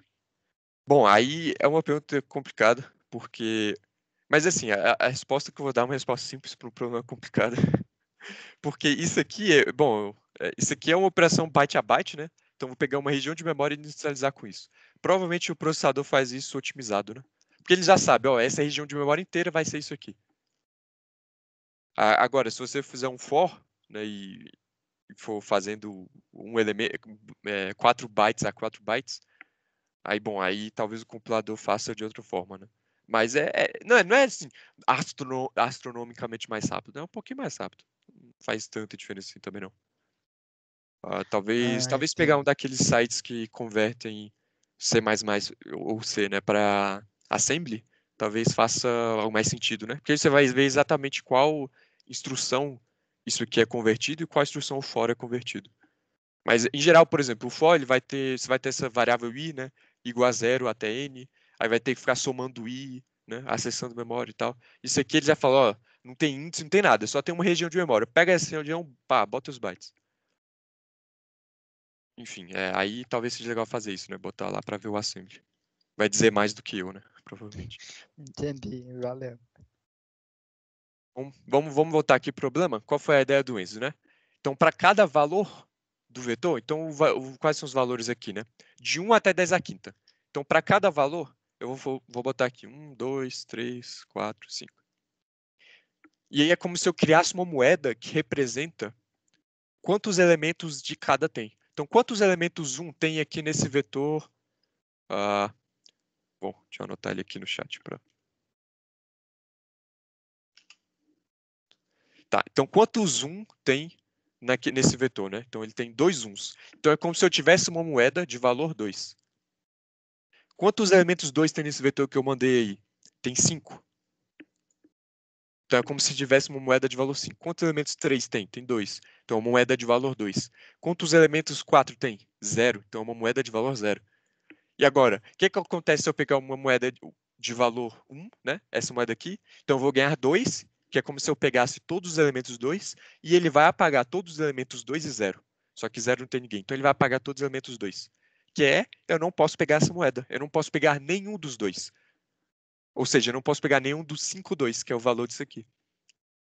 [SPEAKER 1] Bom, aí é uma pergunta complicada, porque. Mas assim, a resposta que eu vou dar é uma resposta simples para um problema complicado. Porque isso aqui isso aqui é uma operação byte a byte, né? Então eu vou pegar uma região de memória e inicializar com isso. Provavelmente o processador faz isso otimizado, né? Porque ele já sabe, ó, essa região de memória inteira vai ser isso aqui. Agora, se você fizer um for, né, e for fazendo um elemento, 4 bytes a 4 bytes, aí talvez o compilador faça de outra forma, né? Mas não é assim, astronomicamente mais rápido, é um pouquinho mais rápido. Não faz tanta diferença assim também não. Talvez pegar um daqueles sites que convertem C++ ou C, né, para assembly, talvez faça mais sentido, né? Porque aí você vai ver exatamente qual instrução isso aqui é convertido e qual instrução o for é convertido. Mas em geral, por exemplo, o for você vai ter essa variável i, né, igual a 0 até n, aí vai ter que ficar somando i, né, acessando memória e tal. Isso aqui ele já falou, ó, não tem índice, não tem nada, só tem uma região de memória. Pega essa região, pá, bota os bytes. Enfim, aí talvez seja legal fazer isso, né? Botar lá para ver o assembly. Vai dizer mais do que eu, né? Provavelmente.
[SPEAKER 3] Entendi, valeu.
[SPEAKER 1] Vamos voltar aqui pro problema. Qual foi a ideia do Enzo, né? Então, para cada valor do vetor, então quais são os valores aqui, né? De 1 até 10 a quinta. Então, para cada valor, eu vou botar aqui 1, 2, 3, 4, 5. E aí é como se eu criasse uma moeda que representa quantos elementos de cada tem. Então, quantos elementos 1 tem aqui nesse vetor? Bom, deixa eu anotar ele aqui no chat para Tá, então quantos 1 tem nesse vetor, né? Então ele tem 2 1s. Então é como se eu tivesse uma moeda de valor 2. Quantos elementos 2 tem nesse vetor que eu mandei aí? Tem 5. Então é como se tivesse uma moeda de valor 5. Quantos elementos 3 tem? Tem 2. Então é uma moeda de valor 2. Quantos elementos 4 tem? 0. Então é uma moeda de valor 0. E agora, o que acontece se eu pegar uma moeda de valor 1, né? Essa moeda aqui. Então eu vou ganhar 2, que é como se eu pegasse todos os elementos 2, e ele vai apagar todos os elementos 2 e 0. Só que 0 não tem ninguém. Então ele vai apagar todos os elementos 2. Que é, eu não posso pegar essa moeda. Eu não posso pegar nenhum dos 2. Ou seja, eu não posso pegar nenhum dos 5, 2, que é o valor disso aqui.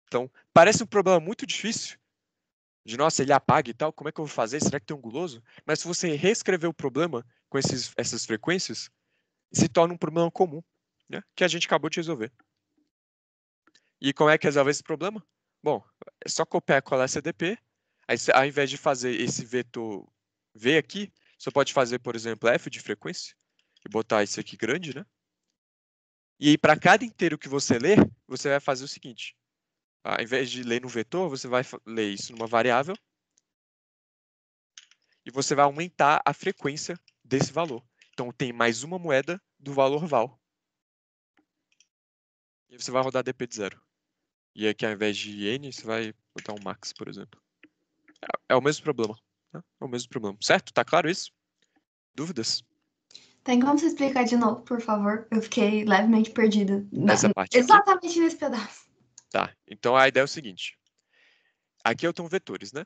[SPEAKER 1] Então, parece um problema muito difícil. De, nossa, ele apaga e tal, como é que eu vou fazer? Será que tem um guloso? Mas se você reescrever o problema com essas frequências, se torna um problema comum, né? Que a gente acabou de resolver. E como é que resolve esse problema? Bom, é só copiar e colar CDP. Aí, ao invés de fazer esse vetor V aqui, você pode fazer, por exemplo, F de frequência e botar isso aqui grande, né? E aí, para cada inteiro que você ler, você vai fazer o seguinte. Ao invés de ler no vetor, você vai ler isso numa variável e você vai aumentar a frequência desse valor. Então, tem mais uma moeda do valor val. E você vai rodar DP de 0. E aqui, ao invés de n, você vai botar um max, por exemplo. É o mesmo problema. Né? É o mesmo problema. Certo? Tá claro isso? Dúvidas?
[SPEAKER 2] Tem como você explicar de novo, por favor? Eu fiquei levemente perdida.
[SPEAKER 1] Nessa parte aqui?
[SPEAKER 2] Exatamente nesse pedaço.
[SPEAKER 1] Tá. Então, a ideia é o seguinte. Aqui eu tenho vetores, né? O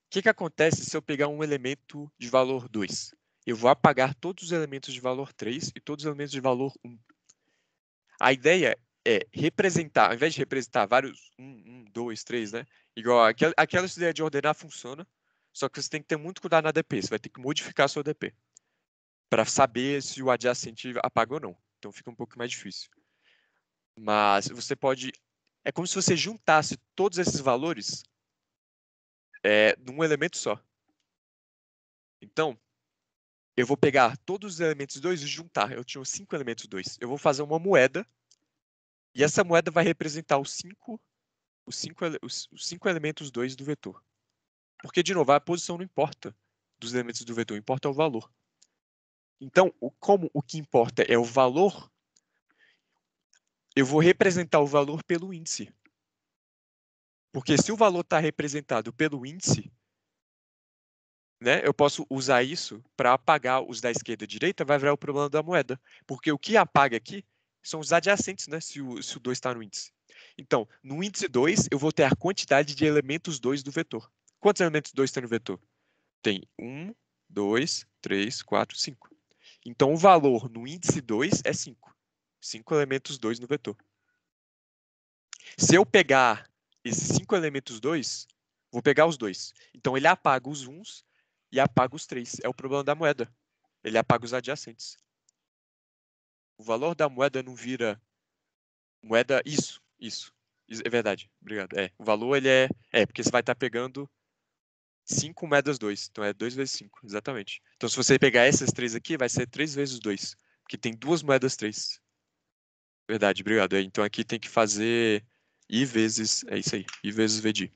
[SPEAKER 1] que acontece se eu pegar um elemento de valor 2? Eu vou apagar todos os elementos de valor 3 e todos os elementos de valor 1. A ideia é representar, ao invés de representar vários 1, 2, 3, né? Igual aquela ideia de ordenar funciona, só que você tem que ter muito cuidado na DP. Você vai ter que modificar a sua DP para saber se o adjacente apaga ou não. Então fica um pouco mais difícil. Mas você pode... É como se você juntasse todos esses valores num elemento só. Então, eu vou pegar todos os elementos 2 e juntar. Eu tinha 5 elementos 2. Eu vou fazer uma moeda. E essa moeda vai representar os cinco elementos 2 do vetor. Porque, de novo, a posição não importa dos elementos do vetor, importa o valor. Então, como o que importa é o valor, eu vou representar o valor pelo índice. Porque se o valor está representado pelo índice, né, eu posso usar isso para apagar os da esquerda e direita, vai virar o problema da moeda. Porque o que apaga aqui são os adjacentes, né, se o 2 está no índice. Então, no índice 2, eu vou ter a quantidade de elementos 2 do vetor. Quantos elementos 2 tem no vetor? Tem 1, 2, 3, 4, 5. Então, o valor no índice 2 é 5. 5 elementos 2 no vetor. Se eu pegar esses 5 elementos 2, vou pegar os 2. Então, ele apaga os 1s e apaga os 3. É o problema da moeda. Ele apaga os adjacentes. O valor da moeda não vira moeda... Isso. É verdade. Obrigado. O valor, ele porque você vai estar pegando 5 moedas 2. Então, é 2 vezes 5. Exatamente. Então, se você pegar essas 3 aqui, vai ser 3 vezes 2. Porque tem 2 moedas 3. Verdade, obrigado. Então, aqui tem que fazer I vezes... É isso aí. I vezes VD.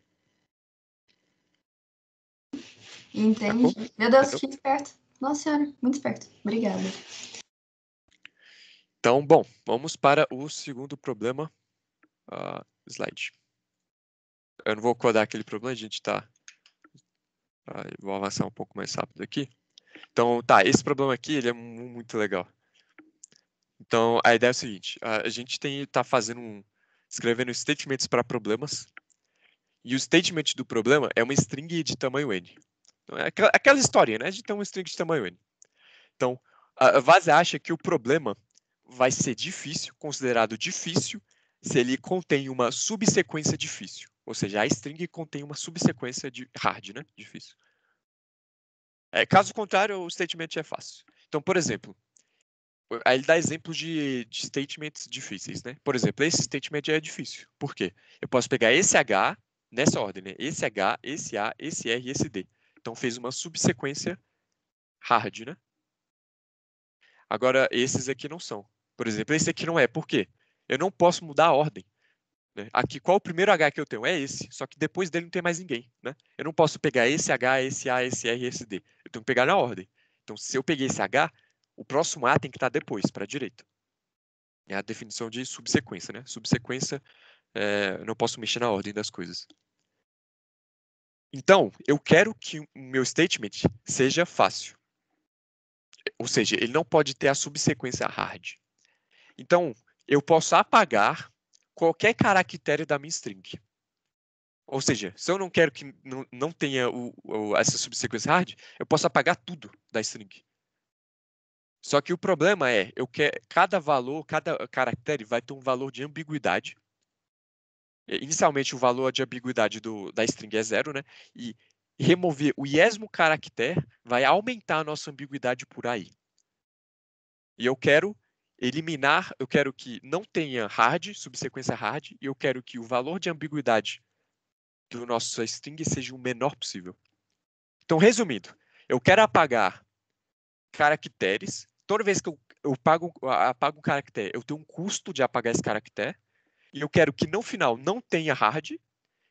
[SPEAKER 2] Entendi.
[SPEAKER 1] Sacou?
[SPEAKER 2] Meu Deus,
[SPEAKER 1] Entendeu?
[SPEAKER 2] que esperto. Nossa senhora, muito esperto. Obrigada.
[SPEAKER 1] Então, bom, vamos para o segundo problema. Slide. Eu não vou codar aquele problema, a gente tá... vou avançar um pouco mais rápido aqui. Então, tá, esse problema aqui, ele é muito legal. Então, a ideia é o seguinte, a gente tá escrevendo statements para problemas, e o statement do problema é uma string de tamanho n. Então, é aquela historinha, né, de ter uma string de tamanho n. Então, a Vaz acha que o problema vai ser difícil, considerado difícil, se ele contém uma subsequência difícil. Ou seja, a string contém uma subsequência de hard, né? Difícil. Caso contrário, o statement é fácil. Então, por exemplo, aí ele dá exemplos de statements difíceis, né? Por exemplo, esse statement é difícil. Por quê? Eu posso pegar esse H, nessa ordem, né? Esse H, esse A, esse R e esse D. Então, fez uma subsequência hard, né? Agora, esses aqui não são. Por exemplo, esse aqui não é. Por quê? Eu não posso mudar a ordem. né? Aqui, qual o primeiro H que eu tenho? É esse, só que depois dele não tem mais ninguém, né? Eu não posso pegar esse H, esse A, esse R e esse D. Eu tenho que pegar na ordem. Então, se eu peguei esse H, o próximo A tem que estar depois, para a direita. É a definição de subsequência, né? Subsequência, eu não posso mexer na ordem das coisas. Então, eu quero que o meu statement seja fácil. Ou seja, ele não pode ter a subsequência hard. Então, eu posso apagar qualquer caractere da minha string. Ou seja, se eu não quero que não tenha essa subsequência hard, eu posso apagar tudo da string. Só que o problema é, cada valor, cada caractere vai ter um valor de ambiguidade. Inicialmente, o valor de ambiguidade da string é 0, né? E remover o iésimo caractere vai aumentar a nossa ambiguidade por aí. E eu quero eliminar, eu quero que não tenha hard, subsequência hard, e eu quero que o valor de ambiguidade do nosso string seja o menor possível. Então, resumindo, eu quero apagar caracteres. Toda vez que eu apago um caractere, eu tenho um custo de apagar esse caractere. E eu quero que no final não tenha hard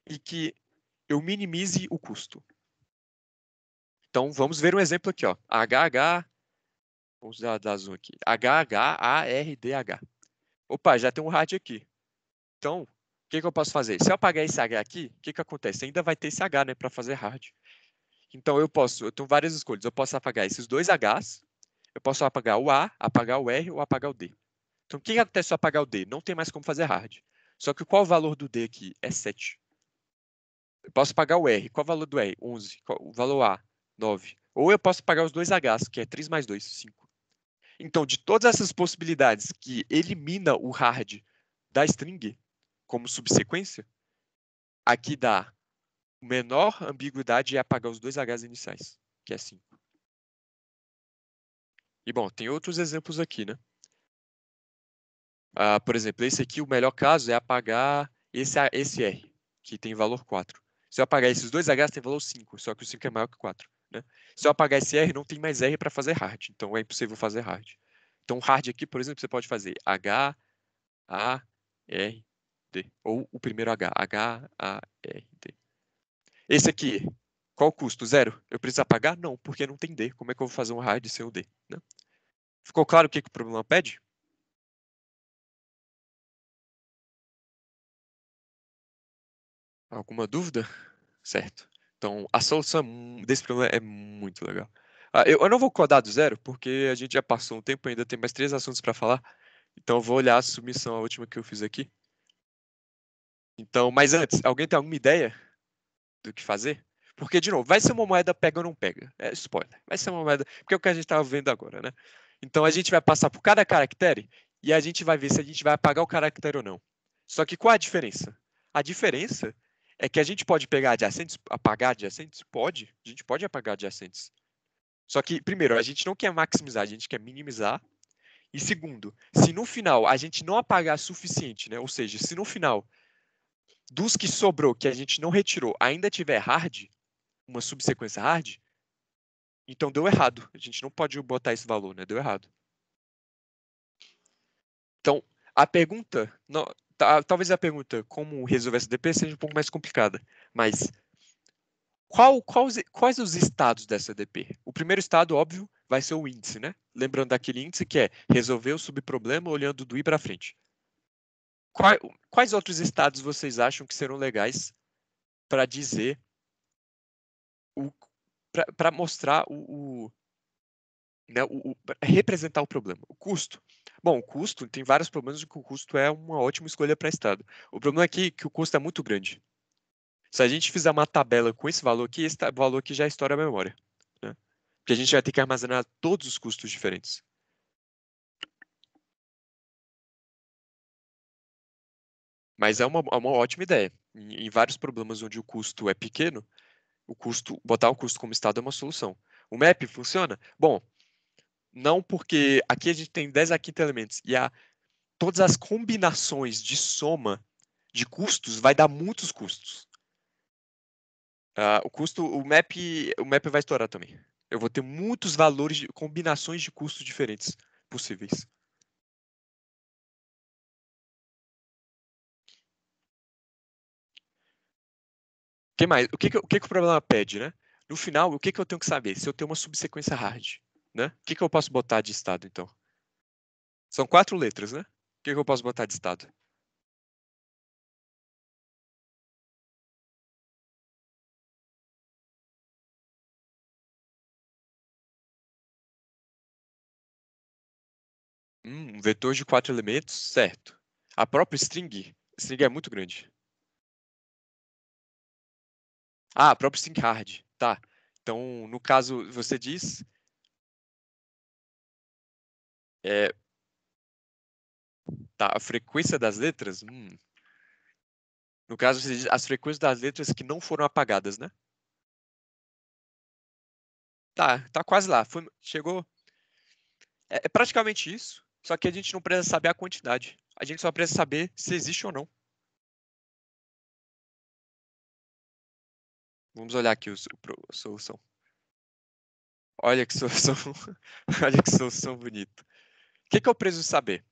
[SPEAKER 1] e que eu minimize o custo. Então, vamos ver um exemplo aqui, ó. Vamos dar zoom aqui. HHARDH. Opa, já tem um hard aqui. Então, o que eu posso fazer? Se eu apagar esse H aqui, o que acontece? Ainda vai ter esse H, né, para fazer hard. Então, eu tenho várias escolhas. Eu posso apagar esses dois Hs, eu posso apagar o A, apagar o R ou apagar o D. Então, o que acontece se eu apagar o D? Não tem mais como fazer hard. Só que qual o valor do D aqui? É 7. Eu posso apagar o R. Qual o valor do R? 11. O valor A? 9. Ou eu posso apagar os dois Hs, que é 3 mais 2, 5. Então, de todas essas possibilidades que elimina o hard da string como subsequência, aqui dá menor ambiguidade é apagar os dois Hs iniciais, que é 5. E, bom, tem outros exemplos aqui, né? Por exemplo, esse aqui, o melhor caso é apagar esse R, que tem valor 4. Se eu apagar esses dois Hs, tem valor 5, só que o 5 é maior que 4. Né? Se eu apagar esse R, não tem mais R para fazer hard, então é impossível fazer hard. Então, hard aqui, por exemplo, você pode fazer H, A, R, D. Ou o primeiro H, H, A, R, D. Esse aqui, qual o custo? 0. Eu preciso apagar? Não, porque não tem D. Como é que eu vou fazer um hard sem o D? Né? Ficou claro o que o problema pede? Alguma dúvida? Certo. Então, a solução desse problema é muito legal. Eu não vou codar do zero, porque a gente já passou um tempo, ainda tem mais 3 assuntos para falar. Então, eu vou olhar a submissão, a última que eu fiz aqui. Então, mas antes, alguém tem alguma ideia do que fazer? Porque, de novo, vai ser uma moeda pega ou não pega. É spoiler. Vai ser uma moeda. Porque é o que a gente estava vendo agora, né? Então, a gente vai passar por cada caractere e a gente vai ver se a gente vai apagar o caractere ou não. Só que qual a diferença? A diferença é que a gente pode pegar adjacentes, apagar adjacentes? Pode. A gente pode apagar adjacentes. Só que, primeiro, a gente não quer maximizar, a gente quer minimizar. E segundo, se no final a gente não apagar suficiente, né? Ou seja, se no final dos que sobrou, que a gente não retirou, ainda tiver hard, uma subsequência hard, então deu errado. A gente não pode botar esse valor, né? Deu errado. Então, a pergunta, talvez a pergunta como resolver essa DP seja um pouco mais complicada, mas quais os estados dessa DP? O primeiro estado, óbvio, vai ser o índice, né? Lembrando daquele índice que é resolver o subproblema olhando do i para frente. Quais outros estados vocês acham que serão legais para dizer, para mostrar né, representar o problema? O custo. Bom, o custo, tem vários problemas de que o custo é uma ótima escolha para estado. O problema é que o custo é muito grande. Se a gente fizer uma tabela com esse valor aqui já estoura a memória. Né? Porque a gente vai ter que armazenar todos os custos diferentes. Mas é uma ótima ideia. Em vários problemas onde o custo é pequeno, botar o custo como estado é uma solução. O map funciona? Bom, não, porque aqui a gente tem 10 a quinta elementos e todas as combinações de soma de custos vai dar muitos custos. O map vai estourar também. Eu vou ter muitos valores, combinações de custos diferentes possíveis. que mais? O que o problema pede, né? No final, o que eu tenho que saber? Se eu tenho uma subsequência hard, né? O que eu posso botar de estado, então? São 4 letras, né? O que eu posso botar de estado? Um vetor de 4 elementos, certo. A própria string é muito grande. Ah, a própria string hard, tá. Então, no caso, você diz... tá, a frequência das letras? No caso, você diz as frequências das letras que não foram apagadas, né? Tá quase lá. Chegou... É praticamente isso, só que a gente não precisa saber a quantidade. A gente só precisa saber se existe ou não. Vamos olhar aqui a solução. Olha que solução, olha que solução bonita. O que eu preciso saber?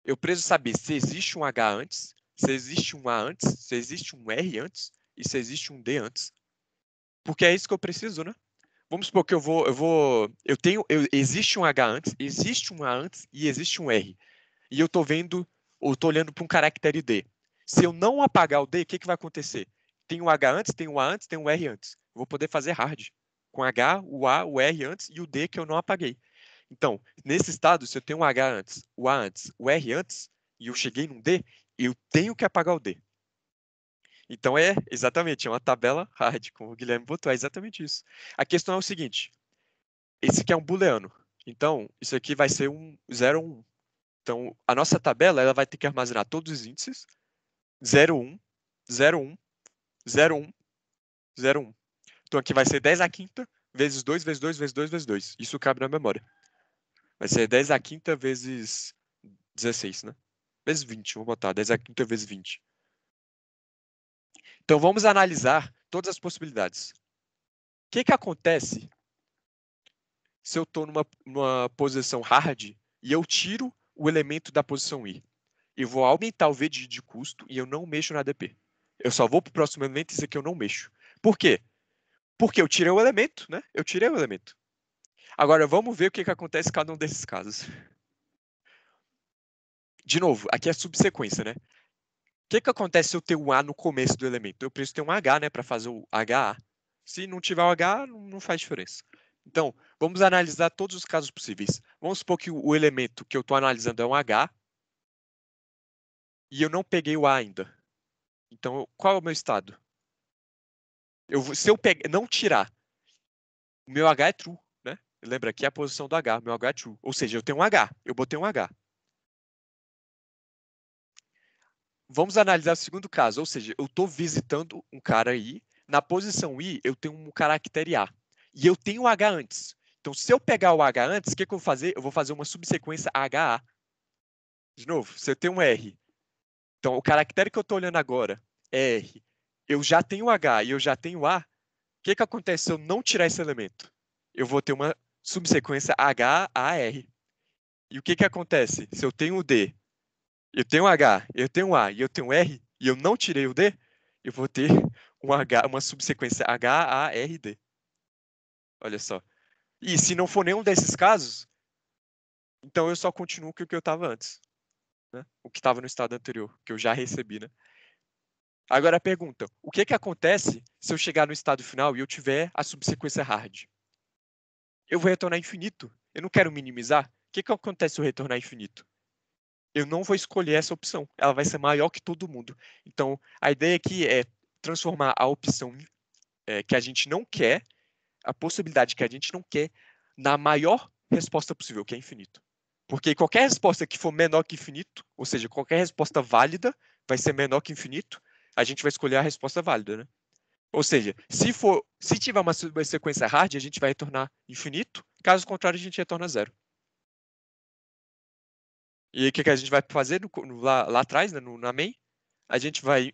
[SPEAKER 1] Eu preciso saber se existe um H antes, se existe um A antes, se existe um R antes e se existe um D antes. Porque é isso que eu preciso, né? Vamos supor que existe um H antes, existe um A antes e existe um R. E eu tô olhando para um caractere D. Se eu não apagar o D, o que vai acontecer? Tem um H antes, tem um A antes, tem um R antes. Eu vou poder fazer hard. Com H, o A, o R antes e o D que eu não apaguei. Então, nesse estado, se eu tenho um H antes, o A antes, o R antes, e eu cheguei num D, eu tenho que apagar o D. Então exatamente, é uma tabela hard, como o Guilherme botou, é exatamente isso. A questão é o seguinte, esse aqui é um booleano, então isso aqui vai ser um 0 ou 1. Então, a nossa tabela ela vai ter que armazenar todos os índices 0, 1, 0, 1, 0, 1, 0, 1. Então, aqui vai ser 10 à quinta vezes 2, vezes 2, vezes 2, vezes 2. Isso cabe na memória. Vai ser 10 à quinta vezes 16, né? Vezes 20, vou botar 10 à quinta vezes 20. Então, vamos analisar todas as possibilidades. O que acontece se eu estou numa posição hard e eu tiro o elemento da posição i? Eu vou aumentar o V de custo e eu não mexo na ADP. Eu só vou para o próximo elemento e isso aqui eu não mexo. Por quê? Porque eu tirei o elemento, né? Eu tirei o elemento. Agora, vamos ver o que acontece em cada um desses casos. De novo, aqui é subsequência, né? O que acontece se eu ter um A no começo do elemento? Eu preciso ter um H, né? Para fazer o HA. Se não tiver o H, não faz diferença. Então, vamos analisar todos os casos possíveis. Vamos supor que o elemento que eu estou analisando é um H e eu não peguei o A ainda. Então, qual é o meu estado? Se eu não tirar, o meu H é true, né? Lembra aqui a posição do H, meu H é true. Ou seja, eu tenho um H, eu botei um H. Vamos analisar o segundo caso, ou seja, eu estou visitando um cara aí, na posição I eu tenho um caractere A, e eu tenho um H antes. Então, se eu pegar o H antes, o que eu vou fazer? Eu vou fazer uma subsequência HA. De novo, se eu tenho um R, então o caractere que eu estou olhando agora é R, eu já tenho H e eu já tenho A, o que acontece se eu não tirar esse elemento? Eu vou ter uma subsequência HAR. E o que acontece se eu tenho o D, eu tenho um H, eu tenho um A e eu tenho um R, e eu não tirei o D, eu vou ter uma subsequência HARD. Olha só. E se não for nenhum desses casos, então eu só continuo com o que eu estava antes. Né? O que estava no estado anterior, que eu já recebi, né? Agora a pergunta, o que acontece se eu chegar no estado final e eu tiver a subsequência hard? Eu vou retornar infinito. Eu não quero minimizar. O que acontece se eu retornar infinito? Eu não vou escolher essa opção. Ela vai ser maior que todo mundo. Então, a ideia aqui é transformar a opção que a gente não quer, a possibilidade que a gente não quer, na maior resposta possível, que é infinito. Porque qualquer resposta que for menor que infinito, ou seja, qualquer resposta válida vai ser menor que infinito, a gente vai escolher a resposta válida, né? Ou seja, se tiver uma sequência hard, a gente vai retornar infinito, caso contrário, a gente retorna zero. E aí, o que a gente vai fazer lá atrás, né, na main? A gente vai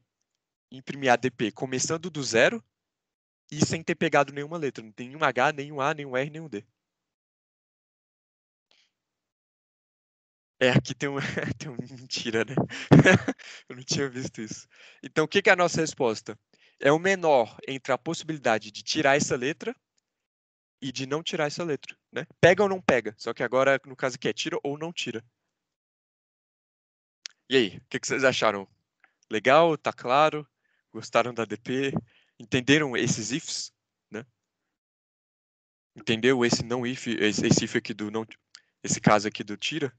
[SPEAKER 1] imprimir ADP começando do zero e sem ter pegado nenhuma letra. Não tem nenhum H, nenhum A, nenhum R, nenhum D. Aqui tem tem uma mentira, né? Eu não tinha visto isso. Então, o que é a nossa resposta? é o menor entre a possibilidade de tirar essa letra e de não tirar essa letra, né? Pega ou não pega? Só que agora, no caso aqui, é tira ou não tira. E aí, o que vocês acharam? Legal? Tá claro? Gostaram da DP? Entenderam esses ifs, né? Entendeu esse não if, esse if aqui do não, esse caso aqui do tira?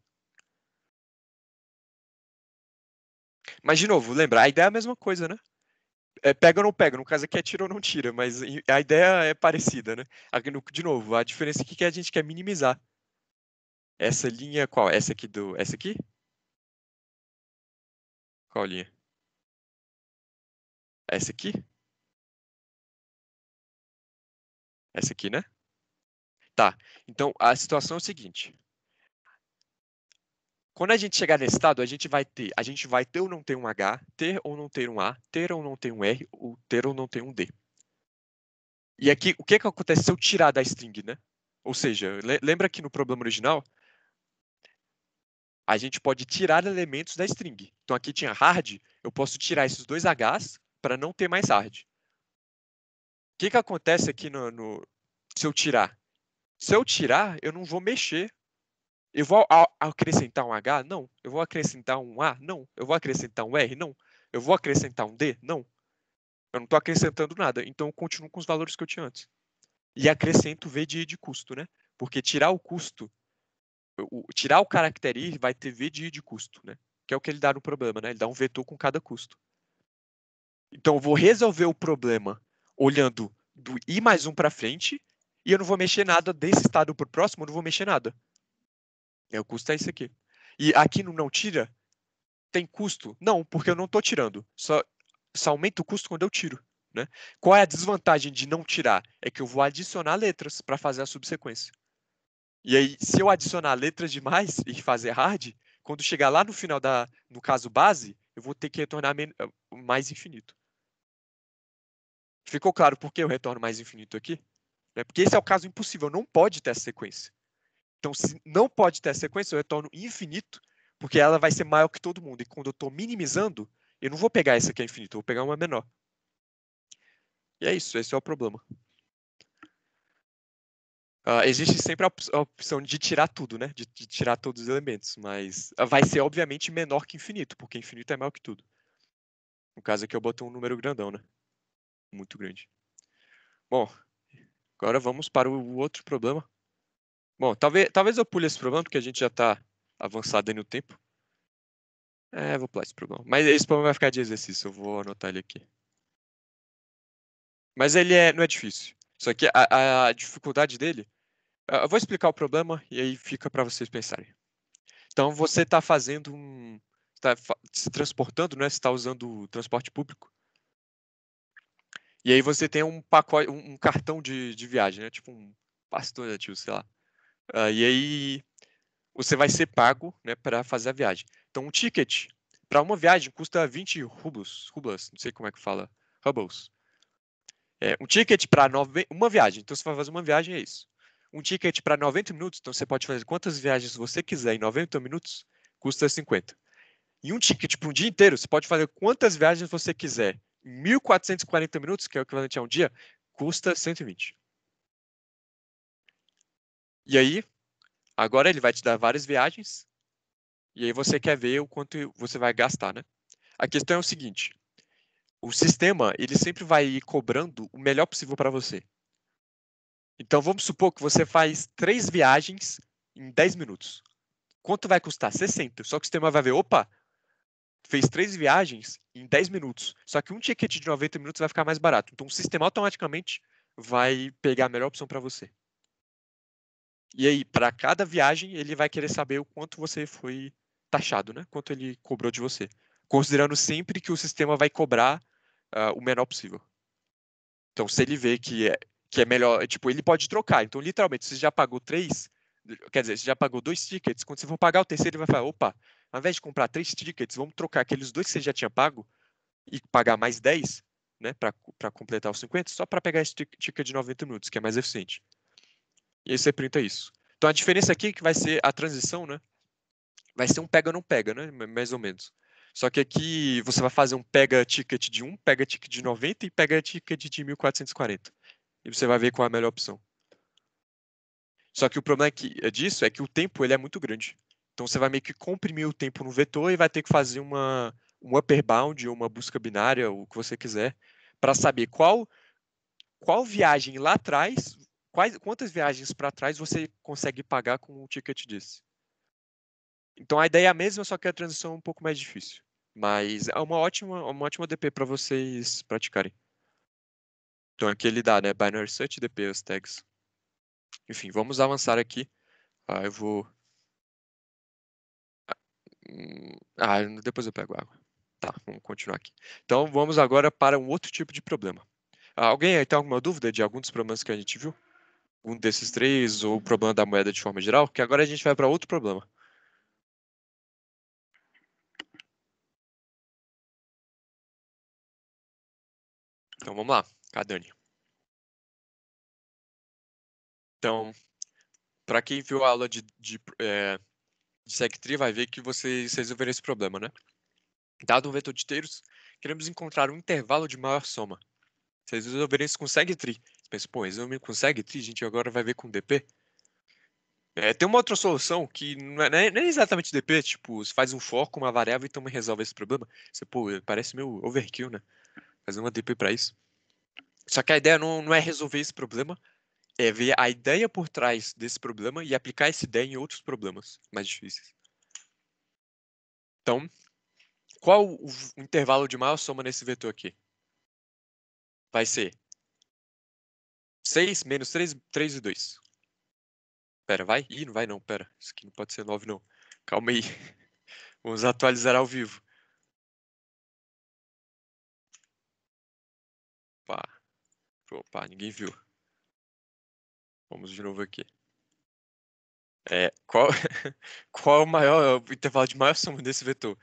[SPEAKER 1] Mas de novo, lembra, a ideia é a mesma coisa, né? Pega ou não pega, no caso aqui é tira ou não tira, mas a ideia é parecida, né? Aqui de novo, a diferença aqui é que a gente quer minimizar. Essa linha qual? Essa aqui do, essa aqui? Qual linha? Essa aqui? Essa aqui, né? Tá. Então, a situação é o seguinte. Quando a gente chegar nesse estado, a gente vai ter ou não ter um H, ter ou não ter um A, ter ou não ter um R, ou ter ou não ter um D. E aqui, o que acontece se eu tirar da string, né? Ou seja, lembra que no problema original, a gente pode tirar elementos da string. Então aqui tinha hard, eu posso tirar esses dois Hs para não ter mais hard. O que acontece aqui se eu tirar? Se eu tirar, eu não vou mexer. Eu vou acrescentar um H? Não. Eu vou acrescentar um A? Não. Eu vou acrescentar um R? Não. Eu vou acrescentar um D? Não. Eu não estou acrescentando nada. Então eu continuo com os valores que eu tinha antes. E acrescento V de custo, né? Porque tirar o custo, tirar o caractere I vai ter V de custo, né? Que é o que ele dá no problema, né? Ele dá um vetor com cada custo. Então eu vou resolver o problema olhando do I mais 1 para frente e eu não vou mexer nada desse estado para o próximo, eu não vou mexer nada. O custo é isso aqui. E aqui no não tira, tem custo? Não, porque eu não estou tirando. Só aumenta o custo quando eu tiro. Né? Qual é a desvantagem de não tirar? É que eu vou adicionar letras para fazer a subsequência. E aí, se eu adicionar letras demais e fazer hard, quando chegar lá no final no caso base, eu vou ter que retornar mais infinito. Ficou claro por que eu retorno mais infinito aqui? Porque esse é o caso impossível, não pode ter essa sequência. Então, se não pode ter essa sequência, eu retorno infinito, porque ela vai ser maior que todo mundo. E quando eu estou minimizando, eu não vou pegar essa que é infinito, eu vou pegar uma menor. E é isso, esse é o problema. Existe sempre a opção de tirar tudo, né? De tirar todos os elementos, mas vai ser, obviamente, menor que infinito, porque infinito é maior que tudo. No caso aqui, eu boto um número grandão, né? Muito grande. Bom, agora vamos para o outro problema. Bom, talvez eu pule esse problema, porque a gente já está avançado aí no tempo. Vou pular esse problema. Mas esse problema vai ficar de exercício, eu vou anotar ele aqui. Mas ele não é difícil. Só que a dificuldade dele... Eu vou explicar o problema e aí fica para vocês pensarem. Então, você está fazendo está se transportando, né? Você está usando o transporte público. E aí você tem um pacote, um cartão de viagem, né? Tipo um passe estudantil, sei lá. E aí você vai ser pago, né, para fazer a viagem. Então, um ticket para uma viagem custa 20 rublos, não sei como é que fala, rubles. Um ticket para uma viagem, então você vai fazer uma viagem, é isso. Um ticket para 90 minutos, então você pode fazer quantas viagens você quiser em 90 minutos, custa 50. E um ticket para um dia inteiro, você pode fazer quantas viagens você quiser em 1.440 minutos, que é o equivalente a um dia, custa 120. E aí, agora ele vai te dar várias viagens, e aí você quer ver o quanto você vai gastar, né? A questão é o seguinte, o sistema, ele sempre vai ir cobrando o melhor possível para você. Então, vamos supor que você faz 3 viagens em 10 minutos. Quanto vai custar? 60. Só que o sistema vai ver, opa, fez 3 viagens em 10 minutos. Só que um ticket de 90 minutos vai ficar mais barato. Então, o sistema automaticamente vai pegar a melhor opção para você. E aí, para cada viagem, ele vai querer saber o quanto você foi taxado, né? Quanto ele cobrou de você. Considerando sempre que o sistema vai cobrar o menor possível. Então, se ele vê que é melhor, tipo, ele pode trocar. Então, literalmente, se você já pagou 3, quer dizer, você já pagou 2 tickets, quando você for pagar o terceiro, ele vai falar, opa, ao invés de comprar 3 tickets, vamos trocar aqueles 2 que você já tinha pago e pagar mais 10, né, para completar os 50, só para pegar esse ticket de 90 minutos, que é mais eficiente. E aí você printa isso. Então, a diferença aqui é que vai ser a transição, né, vai ser um pega ou não pega, né, mais ou menos. Só que aqui você vai fazer um pega ticket de 1, pega ticket de 90 e pega ticket de 1440. E você vai ver qual é a melhor opção. Só que o problema disso é que o tempo ele é muito grande. Então você vai meio que comprimir o tempo no vetor e vai ter que fazer um upper bound ou uma busca binária, ou o que você quiser, para saber qual viagem lá atrás, quantas viagens para trás você consegue pagar com um ticket desse. Então a ideia é a mesma, só que a transição é um pouco mais difícil. Mas é uma ótima DP para vocês praticarem. Então aqui ele dá, né? Binary Search DP, os tags. Enfim, vamos avançar aqui. Eu vou... depois eu pego água. Tá, vamos continuar aqui. Então vamos agora para um outro tipo de problema. Alguém aí tem alguma dúvida de algum dos problemas que a gente viu? Um desses três, ou o problema da moeda de forma geral? Que agora a gente vai para outro problema. Então vamos lá, Dani. Então, para quem viu a aula de SegTree, vai ver que vocês resolveram esse problema, né? Dado um vetor de terços, queremos encontrar um intervalo de maior soma. Vocês resolverem isso com SegTree. Você pensa, pô, resolver com SegTree, a gente agora vai ver com DP. Tem uma outra solução que não é nem exatamente DP, tipo, você faz um for com uma variável e também resolve esse problema. Você, pô, parece meio overkill, né? Fazer uma DP para isso. Só que a ideia não é resolver esse problema, é ver a ideia por trás desse problema e aplicar essa ideia em outros problemas mais difíceis. Então, qual o intervalo de maior soma nesse vetor aqui? Vai ser 6 menos 3 e 2. Pera, vai? Ih, não vai não, pera. Isso aqui não pode ser 9 não. Calma aí. Vamos atualizar ao vivo. Opa, ninguém viu. Vamos de novo aqui. Qual o intervalo de maior soma desse vetor?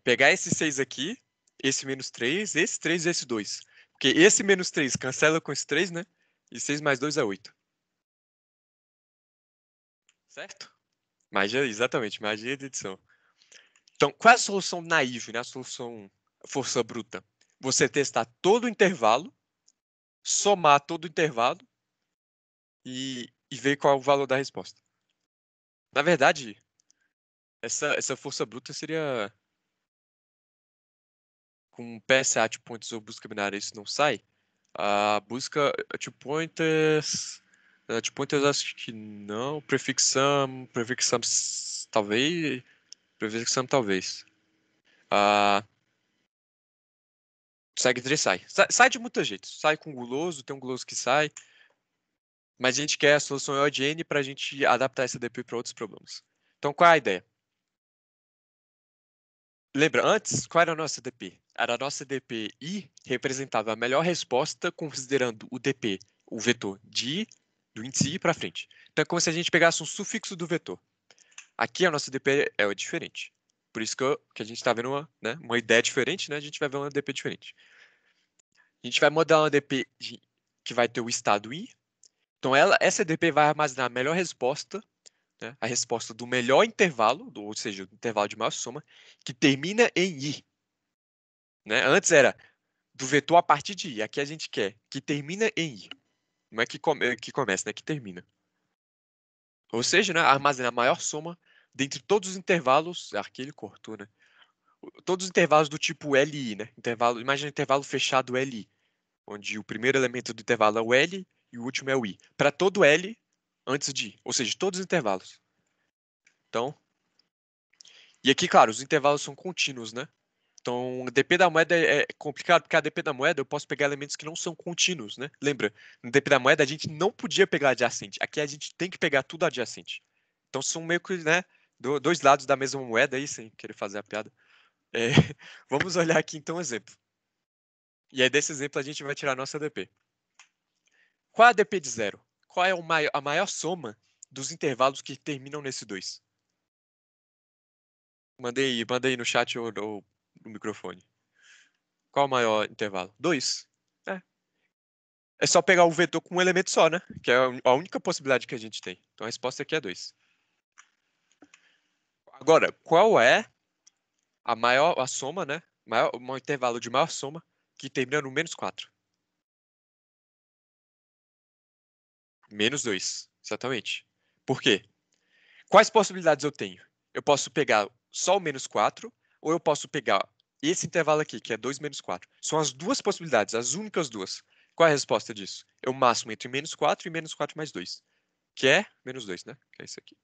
[SPEAKER 1] Pegar esse 6 aqui, esse menos 3, esse 3 e esse 2. Porque esse menos 3 cancela com esse 3, né? E 6 mais 2 é 8. Certo? Exatamente, magia de edição. Então, qual é a solução naive, né? A solução força bruta? Você testar todo o intervalo, somar todo o intervalo e ver qual é o valor da resposta. Na verdade, essa força bruta seria com PSA tipo pointers ou busca binária, isso não sai. A busca tipo pointers acho que não. Prefix sum talvez. Prefix sum talvez. SegTree sai. Sai de muitos jeitos. Sai com guloso, tem um guloso que sai. Mas a gente quer a solução EODN para a gente adaptar essa DP para outros problemas. Então, qual é a ideia? Lembra, antes, qual era a nossa DP? Era a nossa DP I representava a melhor resposta considerando o DP, o vetor de I, do índice I para frente. Então, é como se a gente pegasse um sufixo do vetor. Aqui a nossa DP é diferente. Por isso que a gente está vendo uma ideia diferente, né? A gente vai ver uma DP diferente. A gente vai modelar uma DP que vai ter o estado I. Então, essa DP vai armazenar a melhor resposta, né, a resposta do melhor intervalo, ou seja, do intervalo de maior soma, que termina em I. Né? Antes era do vetor a partir de I. Aqui a gente quer que termina em I. Não é que começa, né? Que termina. Ou seja, né, armazenar a maior soma dentre todos os intervalos. Aqui ele cortou, né? Todos os intervalos do tipo LI, né? Imagina um intervalo fechado LI, onde o primeiro elemento do intervalo é o L e o último é o I. Para todo L antes de I. Ou seja, todos os intervalos. Então, e aqui, claro, os intervalos são contínuos, né? Então, o DP da moeda é complicado, porque a DP da moeda eu posso pegar elementos que não são contínuos, né? Lembra, no DP da moeda a gente não podia pegar adjacente. Aqui a gente tem que pegar tudo adjacente. Então, são meio que, né, dois lados da mesma moeda aí, sem querer fazer a piada. Vamos olhar aqui, então, um exemplo. E aí, desse exemplo, a gente vai tirar a nossa DP. Qual é a DP de zero? Qual é a maior soma dos intervalos que terminam nesse 2? Mandei aí no chat ou no microfone. Qual é o maior intervalo? 2. É só pegar o vetor com um elemento só, né? Que é a única possibilidade que a gente tem. Então a resposta aqui é 2. Agora, qual é a soma, né? Um intervalo de maior soma que termina no menos 4. Menos 2, exatamente. Por quê? Quais possibilidades eu tenho? Eu posso pegar só o menos 4, ou eu posso pegar esse intervalo aqui, que é 2 menos 4. São as duas possibilidades, as únicas duas. Qual é a resposta disso? É o máximo entre menos 4 e menos 4 mais 2. Que é menos 2, né? Que é isso aqui.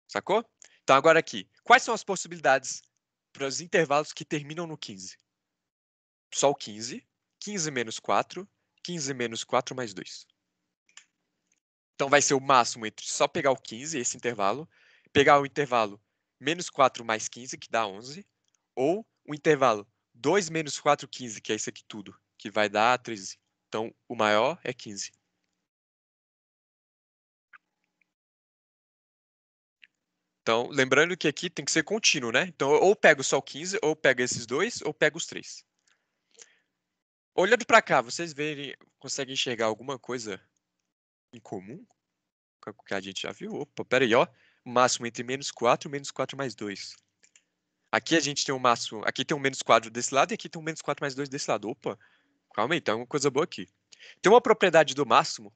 [SPEAKER 1] Sacou? Então agora aqui, quais são as possibilidades para os intervalos que terminam no 15? Só o 15, 15 menos 4, 15 menos 4 mais 2. Então vai ser o máximo entre só pegar o 15, esse intervalo, pegar o intervalo menos 4 mais 15, que dá 11, ou o intervalo 2 menos 4, 15, que é isso aqui tudo, que vai dar 13. Então o maior é 15. Então, lembrando que aqui tem que ser contínuo, né? Então, ou pego só o 15, ou pego esses dois, ou pego os três. Olhando para cá, vocês conseguem enxergar alguma coisa em comum com o que a gente já viu? Opa, peraí, ó. O máximo entre menos 4 e menos 4 mais 2. Aqui a gente tem o máximo. Aqui tem um menos 4 desse lado e aqui tem um menos 4 mais 2 desse lado. Opa, calma aí, tem uma coisa boa aqui. Tem uma propriedade do máximo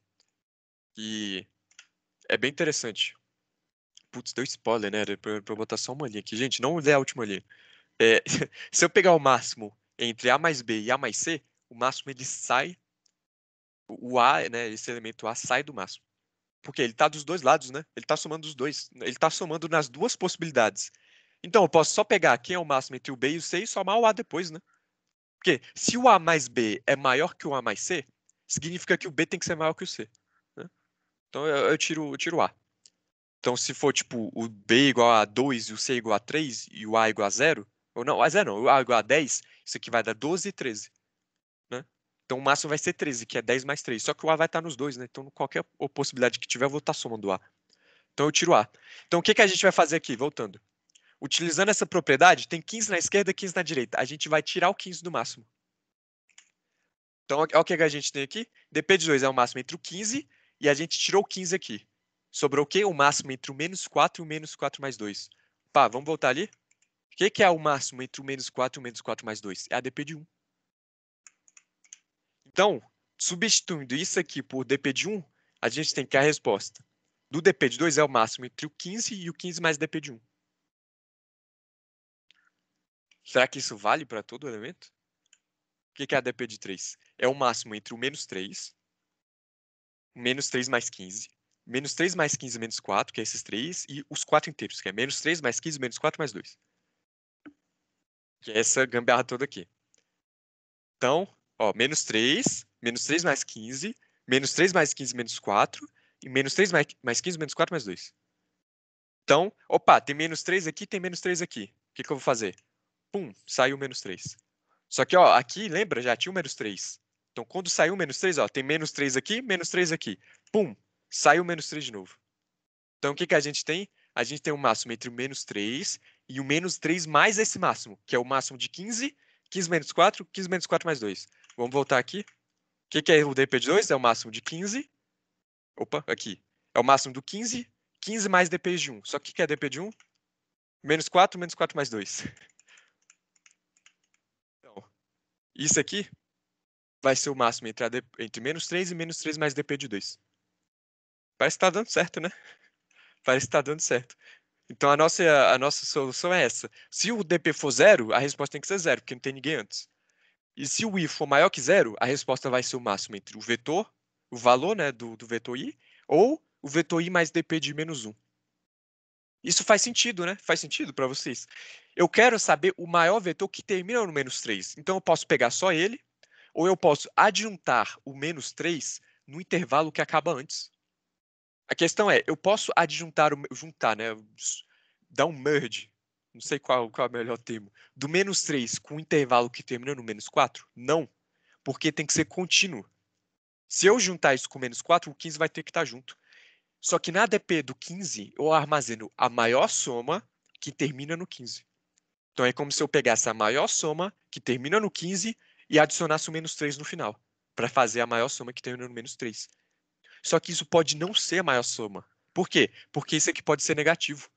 [SPEAKER 1] que é bem interessante. Putz, deu spoiler, né? Era pra eu botar só uma linha aqui. Gente, não lê a última linha. Se eu pegar o máximo entre A mais B e A mais C, o máximo ele sai. O A, né? Esse elemento A sai do máximo. Porque ele tá dos dois lados, né? Ele tá somando os dois. Ele tá somando nas duas possibilidades. Então, eu posso só pegar quem é o máximo entre o B e o C e somar o A depois, né? Porque se o A mais B é maior que o A mais C, significa que o B tem que ser maior que o C. Né? Então, eu tiro o A. Então, se for, tipo, o B igual a 2 e o C igual a 3 e o A igual a 0, ou não, a 0 não, o A igual a 10, isso aqui vai dar 12 e 13. Né? Então, o máximo vai ser 13, que é 10 mais 3. Só que o A vai estar nos dois, né? Então, qualquer possibilidade que tiver, eu vou estar somando o A. Então, eu tiro o A. Então, o que a gente vai fazer aqui? Voltando. Utilizando essa propriedade, tem 15 na esquerda e 15 na direita. A gente vai tirar o 15 do máximo. Então, olha o que a gente tem aqui. dp de 2 é o máximo entre o 15 e a gente tirou o 15 aqui. Sobrou o quê? O máximo entre o menos 4 e o menos 4 mais 2. Pá, vamos voltar ali? O que é o máximo entre o menos 4 e o menos 4 mais 2? É a dp de 1. Então, substituindo isso aqui por dp de 1, a gente tem que a resposta do dp de 2 é o máximo entre o 15 e o 15 mais dp de 1. Será que isso vale para todo elemento? O que é a dp de 3? É o máximo entre o menos 3, menos 3 mais 15, menos 3 mais 15 menos 4, que é esses 3, e os 4 inteiros, que é menos 3 mais 15 menos 4 mais 2. Que é essa gambiarra toda aqui. Então, ó, menos 3 mais 15, menos 3 mais 15 menos 4, e menos 3 mais 15 menos 4 mais 2. Então, opa, tem menos 3 aqui, tem menos 3 aqui. O que eu vou fazer? Pum, saiu menos 3. Só que, ó, aqui, lembra, já tinha o menos 3. Então, quando saiu menos 3, ó, tem menos 3 aqui, menos 3 aqui. Pum, saiu menos 3 de novo. Então, o que a gente tem? A gente tem um máximo entre o menos 3 e o menos 3 mais esse máximo, que é o máximo de 15, 15 menos 4, 15 menos 4 mais 2. Vamos voltar aqui. O que é o dp de 2? É o máximo de 15. Opa, aqui. É o máximo do 15, 15 mais dp de 1. Só que o que é dp de 1? Menos 4 mais 2. Então, isso aqui vai ser o máximo entre menos 3 e menos 3 mais dp de 2. Parece que tá dando certo, né? Parece que tá dando certo. Então a nossa solução é essa. Se o dp for 0, a resposta tem que ser 0, porque não tem ninguém antes. E se o i for maior que 0, a resposta vai ser o máximo entre o vetor, o valor, né, do vetor i, ou o vetor i mais dp de menos 1. Isso faz sentido, né? Faz sentido para vocês? Eu quero saber o maior vetor que termina no menos 3. Então eu posso pegar só ele, ou eu posso adjuntar o menos 3 no intervalo que acaba antes. A questão é, eu posso juntar, né? Dar um merge, não sei qual é o melhor termo, do menos 3 com o intervalo que termina no menos 4? Não, porque tem que ser contínuo. Se eu juntar isso com o menos 4, o 15 vai ter que estar junto. Só que na ADP do 15, eu armazeno a maior soma que termina no 15. Então é como se eu pegasse a maior soma que termina no 15 e adicionasse o menos 3 no final, para fazer a maior soma que termina no menos 3. Só que isso pode não ser a maior soma. Por quê? Porque isso aqui pode ser negativo.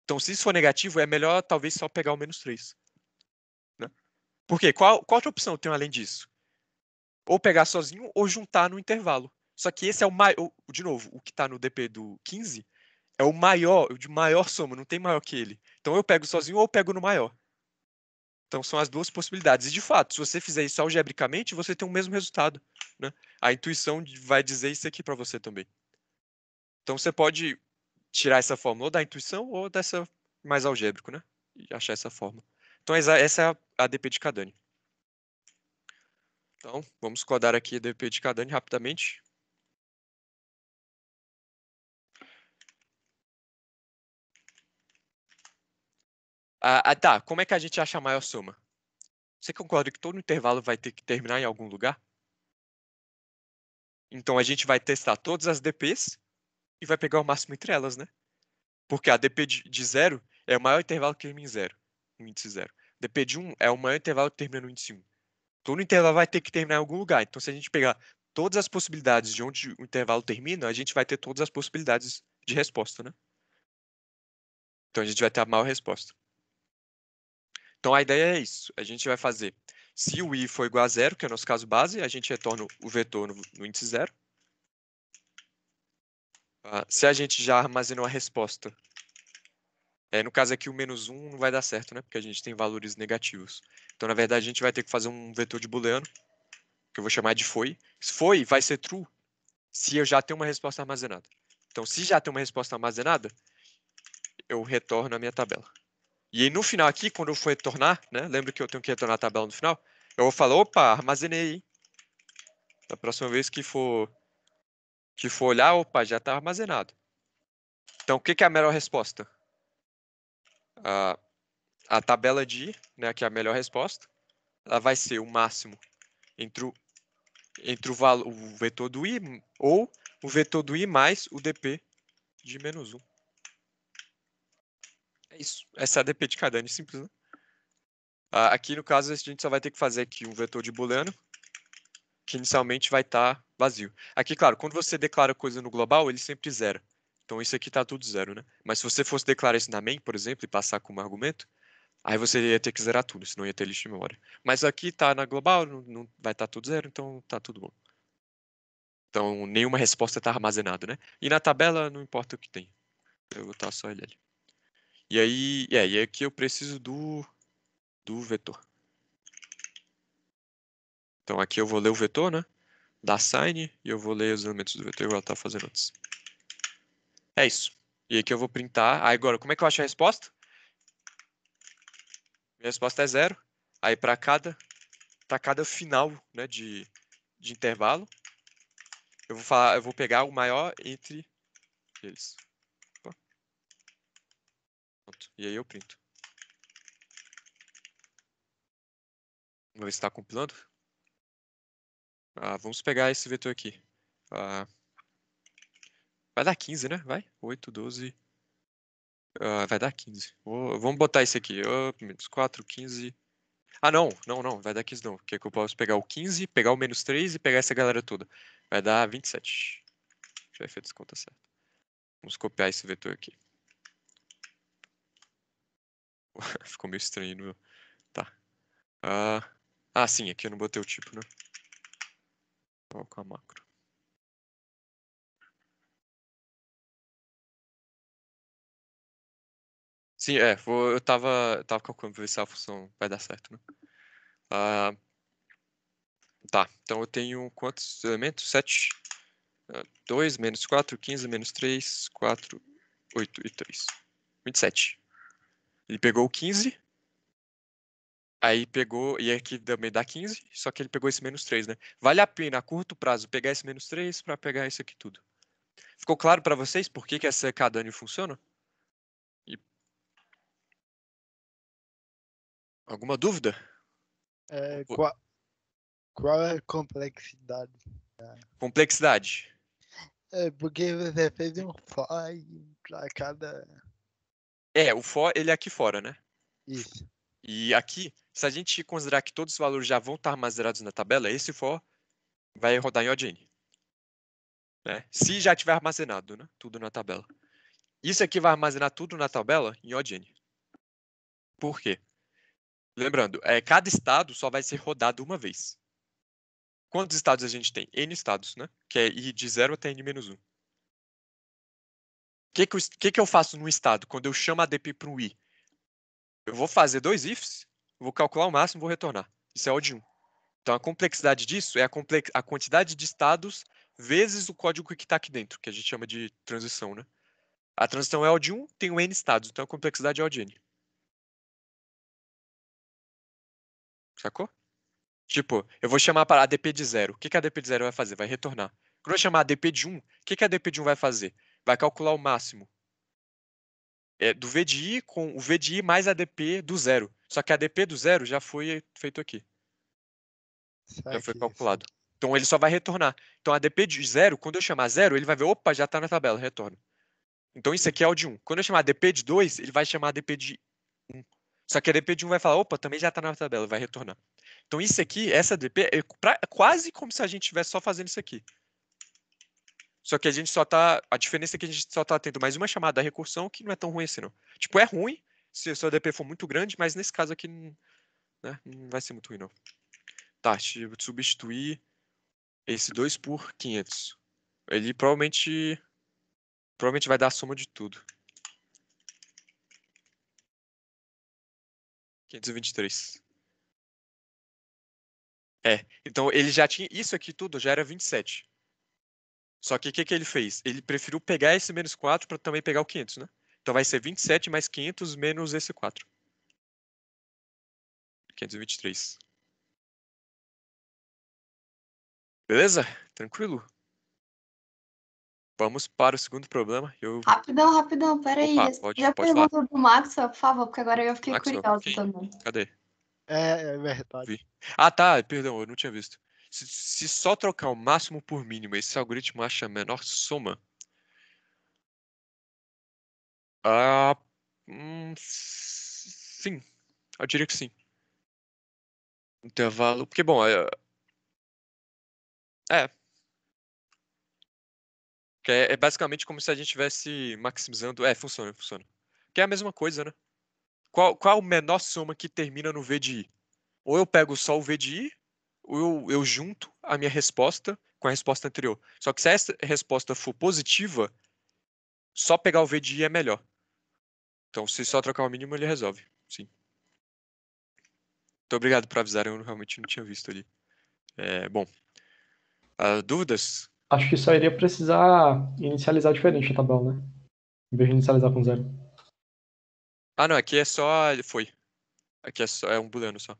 [SPEAKER 1] Então, se isso for negativo, é melhor talvez só pegar o menos 3. Né? Por quê? Qual outra opção eu tenho além disso? Ou pegar sozinho ou juntar no intervalo. Só que esse é o maior. De novo, o que está no DP do 15 é o maior, o de maior soma, não tem maior que ele. Então eu pego sozinho ou eu pego no maior. Então são as duas possibilidades. E de fato, se você fizer isso algebricamente, você tem o mesmo resultado. Né? A intuição vai dizer isso aqui para você também. Então você pode tirar essa fórmula ou da intuição ou dessa mais algébrico, né? E achar essa fórmula. Então essa é a ADP de Kadani. Então, vamos codar aqui a ADP de Kadani rapidamente. Tá, como é que a gente acha a maior soma? Você concorda que todo intervalo vai ter que terminar em algum lugar? Então a gente vai testar todas as DPs e vai pegar o máximo entre elas, né? Porque a DP de 0 é o maior intervalo que termina em 0, no índice 0. DP de 1 é o maior intervalo que termina no índice 1. Todo intervalo vai ter que terminar em algum lugar. Então, se a gente pegar todas as possibilidades de onde o intervalo termina, a gente vai ter todas as possibilidades de resposta, né? Então, a gente vai ter a maior resposta. Então, a ideia é isso. A gente vai fazer, se o i for igual a 0, que é o nosso caso base, a gente retorna o vetor no índice 0. Se a gente já armazenou a resposta, no caso aqui o menos 1 não vai dar certo, né? Porque a gente tem valores negativos. Então, na verdade, a gente vai ter que fazer um vetor de booleano, que eu vou chamar de foi. Se foi, vai ser true se eu já tenho uma resposta armazenada. Então, se já tem uma resposta armazenada, eu retorno a minha tabela. E aí, no final aqui, quando eu for retornar, né? Lembra que eu tenho que retornar a tabela no final? Eu vou falar, opa, armazenei, hein? Da próxima vez que for olhar, opa, já está armazenado. Então, o que é a melhor resposta? A tabela de i, né, que é a melhor resposta, ela vai ser o máximo entre o vetor do i ou o vetor do i mais o dp de menos 1. É isso. Essa é a dp de Kadani, simples, né? Aqui, no caso, a gente só vai ter que fazer aqui um vetor de booleano, que inicialmente vai estar vazio. Aqui, claro, quando você declara coisa no global, ele sempre zera. Então, isso aqui está tudo zero, né? Mas se você fosse declarar isso na main, por exemplo, e passar como argumento, aí você ia ter que zerar tudo, senão ia ter lixo de memória. Mas aqui está na global, não vai estar tudo zero, então está tudo bom. Então, nenhuma resposta está armazenada, né? E na tabela, não importa o que tem. Eu vou botar só ele ali. E aí, e aqui eu preciso do vetor. Então, aqui eu vou ler o vetor, né? Da sign, e eu vou ler os elementos do vetor igual eu estava fazendo antes. É isso. E aqui eu vou printar. Aí agora, como é que eu acho a resposta? Minha resposta é 0. Aí para cada final, né, de intervalo, eu vou pegar o maior entre eles. Opa. Pronto. E aí eu printo. Vamos ver se está compilando. Vamos pegar esse vetor aqui. Vai dar 15, né? Vai. 8, 12. Vai dar 15. Vamos botar esse aqui. Menos 4, 15. Não. Vai dar 15 não. Porque eu posso pegar o 15, pegar o menos 3 e pegar essa galera toda. Vai dar 27. Já feito essa conta certa. Vamos copiar esse vetor aqui. Ficou meio estranho. No... Tá. Sim. Aqui eu não botei o tipo, né? Vou colocar a macro. Sim, eu tava calculando pra ver se a função vai dar certo, né? Tá, então eu tenho quantos elementos? 7. 2, menos 4, 15, menos 3, 4, 8 e 3. 27. Ele pegou o 15. Aí pegou, e aqui também dá 15, só que ele pegou esse menos 3, né? Vale a pena, a curto prazo, pegar esse menos 3 para pegar isso aqui tudo. Ficou claro para vocês por que essa Kadani funciona? Alguma dúvida?
[SPEAKER 3] Qual é a complexidade?
[SPEAKER 1] Complexidade.
[SPEAKER 3] Porque você fez um for para cada...
[SPEAKER 1] O for, ele é aqui fora, né?
[SPEAKER 3] Isso.
[SPEAKER 1] E aqui, se a gente considerar que todos os valores já vão estar armazenados na tabela, esse for vai rodar em ODN. Né? Se já tiver armazenado, né? Tudo na tabela. Isso aqui vai armazenar tudo na tabela em ODN. Por quê? Lembrando, cada estado só vai ser rodado uma vez. Quantos estados a gente tem? N estados, né? Que é ir de 0 até N-1. O que eu faço no estado quando eu chamo a ADP para um I? Eu vou fazer 2 ifs, vou calcular o máximo e vou retornar. Isso é O de 1. Então a complexidade disso é a quantidade de estados vezes o código que está aqui dentro, que a gente chama de transição, né? A transição é O de 1, tem N estados, então a complexidade é O de N. Sacou? Tipo, eu vou chamar para ADP de 0. O que a ADP de 0 vai fazer? Vai retornar. Quando eu chamar a ADP de 1, o que a ADP de 1 vai fazer? Vai calcular o máximo do VDI com o VDI mais a ADP do 0. Só que a ADP do 0 já foi feito aqui. Já foi calculado. Então ele só vai retornar. Então a ADP de 0, quando eu chamar 0, ele vai ver, opa, já está na tabela, retorna. Então isso aqui é o de 1. Quando eu chamar ADP de 2, ele vai chamar ADP de 1. Só que a ADP de 1 vai falar, opa, também já está na tabela, vai retornar. Então isso aqui, essa ADP, é quase como se a gente estivesse só fazendo isso aqui. Só que a gente só tá. A diferença é que a gente só tá tendo mais uma chamada da recursão que não é tão ruim assim, não. Tipo, é ruim se a sua ADP for muito grande, mas nesse caso aqui né, não vai ser muito ruim, não. Tá, substituir esse 2 por 500. Ele provavelmente vai dar a soma de tudo. 523. Então ele já tinha. Isso aqui tudo já era 27. Só que o que ele fez? Ele preferiu pegar esse menos 4 para também pegar o 500, né? Então vai ser 27 mais 500 menos esse 4. 523. Beleza? Tranquilo? Vamos para o segundo problema.
[SPEAKER 2] Rapidão, peraí.
[SPEAKER 1] Opa,
[SPEAKER 2] Responde a
[SPEAKER 1] pode falar.
[SPEAKER 2] pergunta do Maxwell, por favor, porque agora eu fiquei
[SPEAKER 1] Maxwell?
[SPEAKER 2] curiosa
[SPEAKER 1] Quem?
[SPEAKER 2] também.
[SPEAKER 1] Cadê?
[SPEAKER 3] É verdade.
[SPEAKER 1] Vi. Ah, tá. Perdão, eu não tinha visto. Se só trocar o máximo por mínimo, esse algoritmo acha a menor soma? Ah, sim. Eu diria que sim. Intervalo. Porque, bom, que é basicamente como se a gente estivesse maximizando. Funciona. Que é a mesma coisa, né? Qual a menor soma que termina no V de I? Ou eu pego só o V de I, ou eu junto a minha resposta com a resposta anterior. Só que se essa resposta for positiva, só pegar o V de I é melhor. Então, se só trocar o mínimo, ele resolve. Sim. Muito obrigado por avisar, eu realmente não tinha visto ali. Bom, dúvidas?
[SPEAKER 6] Acho que só iria precisar inicializar diferente a tabela, né? Em vez de inicializar com 0.
[SPEAKER 1] Ah, não, aqui é só. Foi. Aqui é um booleano só.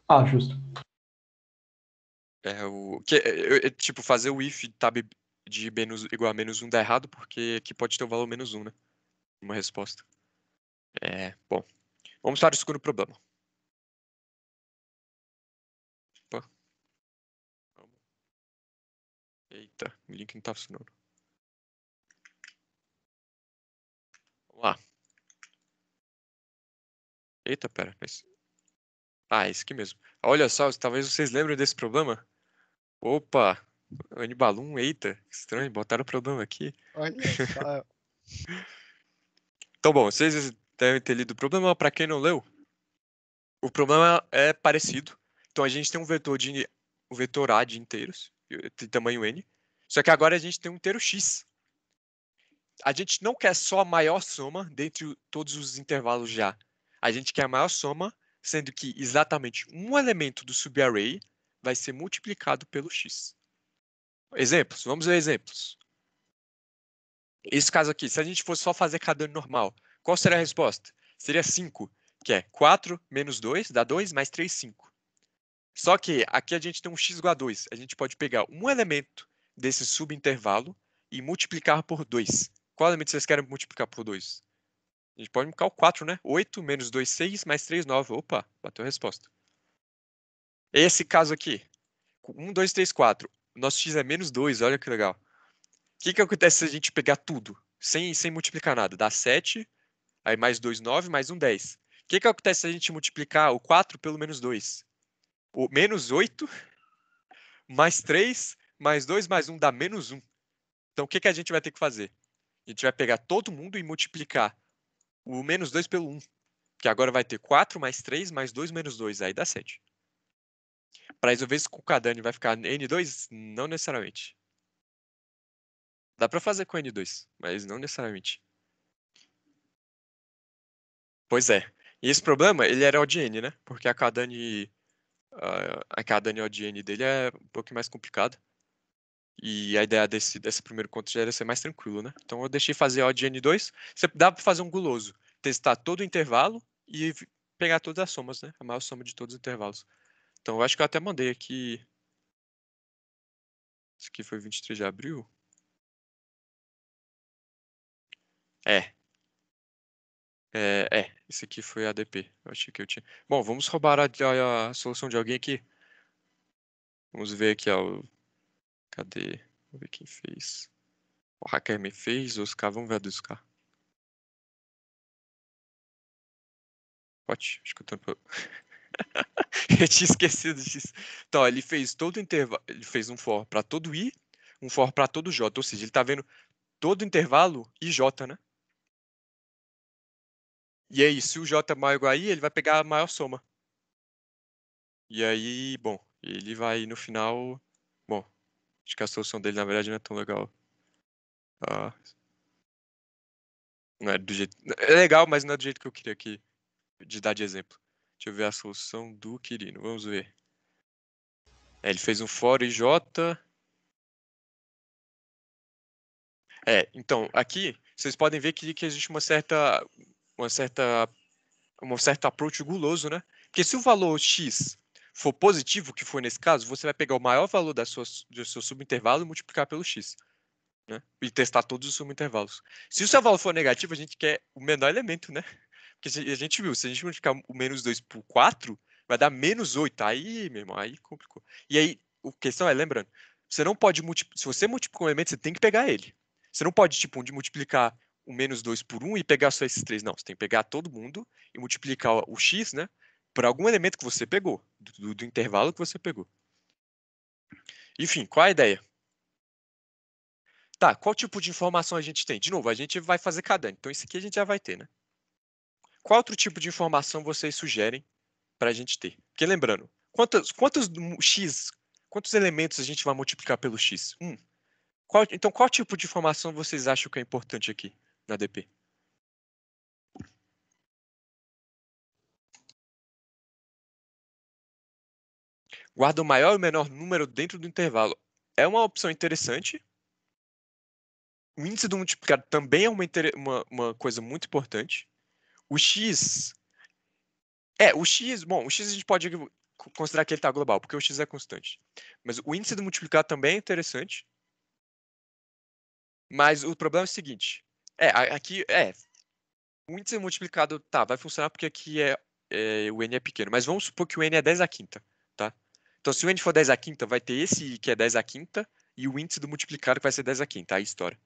[SPEAKER 6] Ah, justo.
[SPEAKER 1] Tipo, fazer o if tab de igual a -1 dá errado, porque aqui pode ter o valor -1, né? Uma resposta. Bom. Vamos para o segundo problema. Opa. Eita, o link não tá funcionando. Vamos lá. Eita, pera. Esse aqui mesmo. Olha só, talvez vocês lembrem desse problema. Opa, Anibalum, eita, estranho, botaram o problema aqui.
[SPEAKER 3] Olha só.
[SPEAKER 1] Então, bom, vocês devem ter lido o problema. Para quem não leu, o problema é parecido. Então, a gente tem um vetor A de inteiros, de tamanho n, só que agora a gente tem um inteiro x. A gente não quer só a maior soma dentre todos os intervalos já. A gente quer a maior soma, sendo que exatamente um elemento do subarray vai ser multiplicado pelo x. Exemplos, vamos ver exemplos. Esse caso aqui, se a gente fosse só fazer cada ano normal, qual seria a resposta? Seria 5, que é 4 menos 2, dá 2, mais 3, 5. Só que aqui a gente tem um x igual a 2. A gente pode pegar um elemento desse subintervalo e multiplicar por 2. Qual elemento vocês querem multiplicar por 2? A gente pode multiplicar o 4, né? 8 menos 2, 6, mais 3, 9. Opa, bateu a resposta. Esse caso aqui, 1, 2, 3, 4. Nosso x é menos 2, olha que legal. O que acontece se a gente pegar tudo, sem multiplicar nada? Dá 7, aí mais 2, 9, mais 1, 10. O que acontece se a gente multiplicar o 4 pelo menos 2? O menos 8, mais 3, mais 2, mais 1 dá menos 1. Então, o que a gente vai ter que fazer? A gente vai pegar todo mundo e multiplicar o menos 2 pelo 1. Que agora vai ter 4 mais 3 mais 2 menos 2. Aí dá 7. Para resolver isso com o Kadani vai ficar N2? Não necessariamente. Dá para fazer com N2, mas não necessariamente. Pois é. E esse problema, ele era ODN, né? Porque a Kadani ODN dele é um pouco mais complicada. E a ideia desse primeiro conto já era ser mais tranquilo, né? Então eu deixei fazer ODN2. Dá para fazer um guloso. Testar todo o intervalo e pegar todas as somas, né? A maior soma de todos os intervalos. Então eu acho que eu até mandei aqui. Isso aqui foi 23 de abril. Esse aqui foi ADP. Eu achei que eu tinha. Bom, vamos roubar a solução de alguém aqui. Vamos ver aqui, ó. Cadê? Vamos ver quem fez. O hacker me fez, Oscar. Vamos ver a do Oscar. Pode? Acho que eu tô. Eu tinha esquecido disso. Então, ele fez todo o intervalo. Ele fez um for para todo I, um for para todo J. Ou seja, ele tá vendo todo o intervalo IJ, né? E aí, se o J é maior ou igual a I, ele vai pegar a maior soma. E aí, bom, ele vai no final. Bom, acho que a solução dele na verdade não é tão legal. Não é do jeito. É legal, mas não é do jeito que eu queria aqui de dar de exemplo. Deixa eu ver a solução do Quirino. Vamos ver. Ele fez um for IJ. Então, aqui vocês podem ver que existe uma certa approach guloso, né? Porque se o valor x for positivo, que foi nesse caso, você vai pegar o maior valor do seu subintervalo e multiplicar pelo x, né? E testar todos os subintervalos. Se o seu valor for negativo, a gente quer o menor elemento, né? Porque a gente viu, se a gente multiplicar o menos 2 por 4, vai dar menos 8. Aí, meu irmão, aí complicou. E aí, a questão é, lembrando, você não pode multiplicar. Se você multiplicar um elemento, você tem que pegar ele. Você não pode, tipo, multiplicar o menos 2 por 1 e pegar só esses 3. Não, você tem que pegar todo mundo e multiplicar o x, né? Por algum elemento que você pegou, do intervalo que você pegou. Enfim, qual a ideia? Tá, qual tipo de informação a gente tem? De novo, a gente vai fazer cadâneo. Então, isso aqui a gente já vai ter, né? Qual outro tipo de informação vocês sugerem para a gente ter? Porque lembrando, quantos elementos a gente vai multiplicar pelo x? Então, qual tipo de informação vocês acham que é importante aqui na DP? Guarda o maior e o menor número dentro do intervalo. É uma opção interessante. O índice do multiplicado também é uma coisa muito importante. O x... Bom, o x a gente pode considerar que ele está global, porque o x é constante. Mas o índice do multiplicado também é interessante. Mas o problema é o seguinte. Aqui, o índice multiplicado, tá, vai funcionar porque aqui o n é pequeno. Mas vamos supor que o n é 10 à quinta, tá? Então, se o n for 10 à quinta, vai ter esse i que é 10 à quinta e o índice do multiplicado que vai ser 10 à quinta. Aí, história.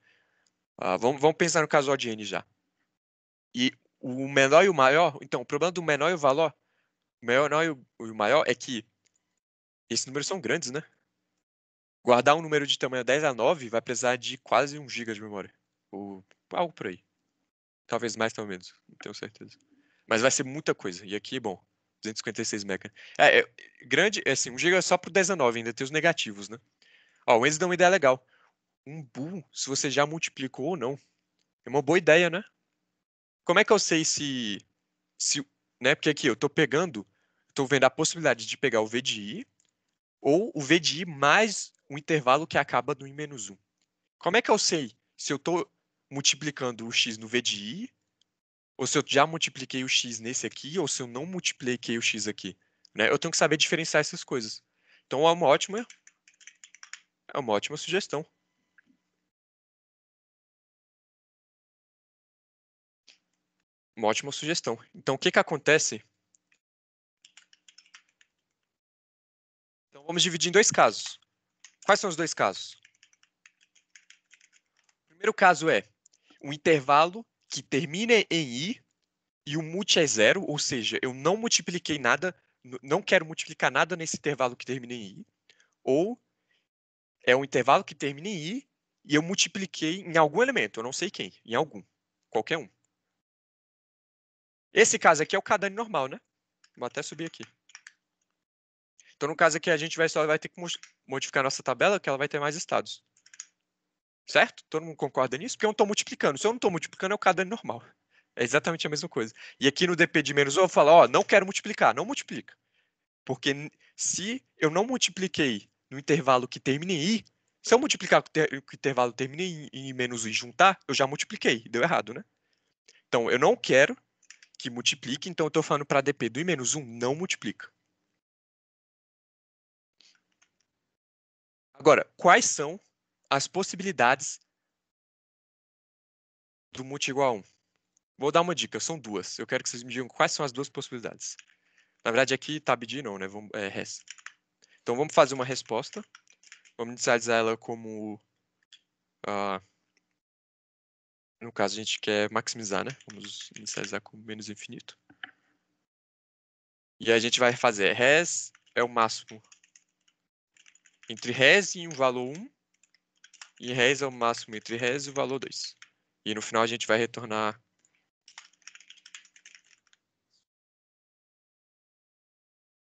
[SPEAKER 1] Vamos pensar no caso de n já. E o menor e o maior... Então, o problema do menor e o valor... O menor e o maior é que esses números são grandes, né? Guardar um número de tamanho 10 a 9 vai precisar de quase 1 GB de memória. Ou algo por aí. Talvez mais, talvez menos. Não tenho certeza. Mas vai ser muita coisa. E aqui, bom, 256 MB. Grande, assim, 1 GB é só pro 10 a 9, ainda tem os negativos, né? Ó, o Enzo dá uma ideia legal. Um bool, se você já multiplicou ou não. É uma boa ideia, né? Como é que eu sei se né? Porque aqui eu tô vendo a possibilidade de pegar o V de I ou o V de I mais o intervalo que acaba no I-1. Como é que eu sei se eu tô multiplicando o X no V de I ou se eu já multipliquei o x nesse aqui, ou se eu não multipliquei o x aqui, né? Eu tenho que saber diferenciar essas coisas. Então é uma ótima sugestão. Uma ótima sugestão. Então o que que acontece? Então vamos dividir em dois casos. Quais são os dois casos? O primeiro caso é um intervalo que termina em i e o multi é zero, ou seja, eu não multipliquei nada, não quero multiplicar nada nesse intervalo que termina em i, ou é um intervalo que termina em i e eu multipliquei em algum elemento, eu não sei quem, em algum, qualquer um. Esse caso aqui é o Cardano normal, né? Vou até subir aqui. Então, no caso aqui, a gente só vai ter que modificar a nossa tabela, que ela vai ter mais estados. Certo? Todo mundo concorda nisso? Porque eu não estou multiplicando. Se eu não estou multiplicando, é o Cardano normal. É exatamente a mesma coisa. E aqui no DP de -1, eu vou falar, ó, não quero multiplicar. Não multiplica. Porque se eu não multipliquei no intervalo que termina em i, se eu multiplicar com o intervalo termina em -1 e juntar, eu já multipliquei. Deu errado, né? Então, eu não quero que multiplique, então eu estou falando para DP do i-1, não multiplica. Agora, quais são as possibilidades do multi igual a 1? Vou dar uma dica, são duas. Eu quero que vocês me digam quais são as duas possibilidades. Na verdade, aqui tab de não, né? Res. Então, vamos fazer uma resposta. Vamos inicializar ela como... no caso, a gente quer maximizar, né? Vamos inicializar como menos infinito. E a gente vai fazer res é o máximo entre res e um valor 1. E res é o máximo entre res e o valor 2. E no final a gente vai retornar...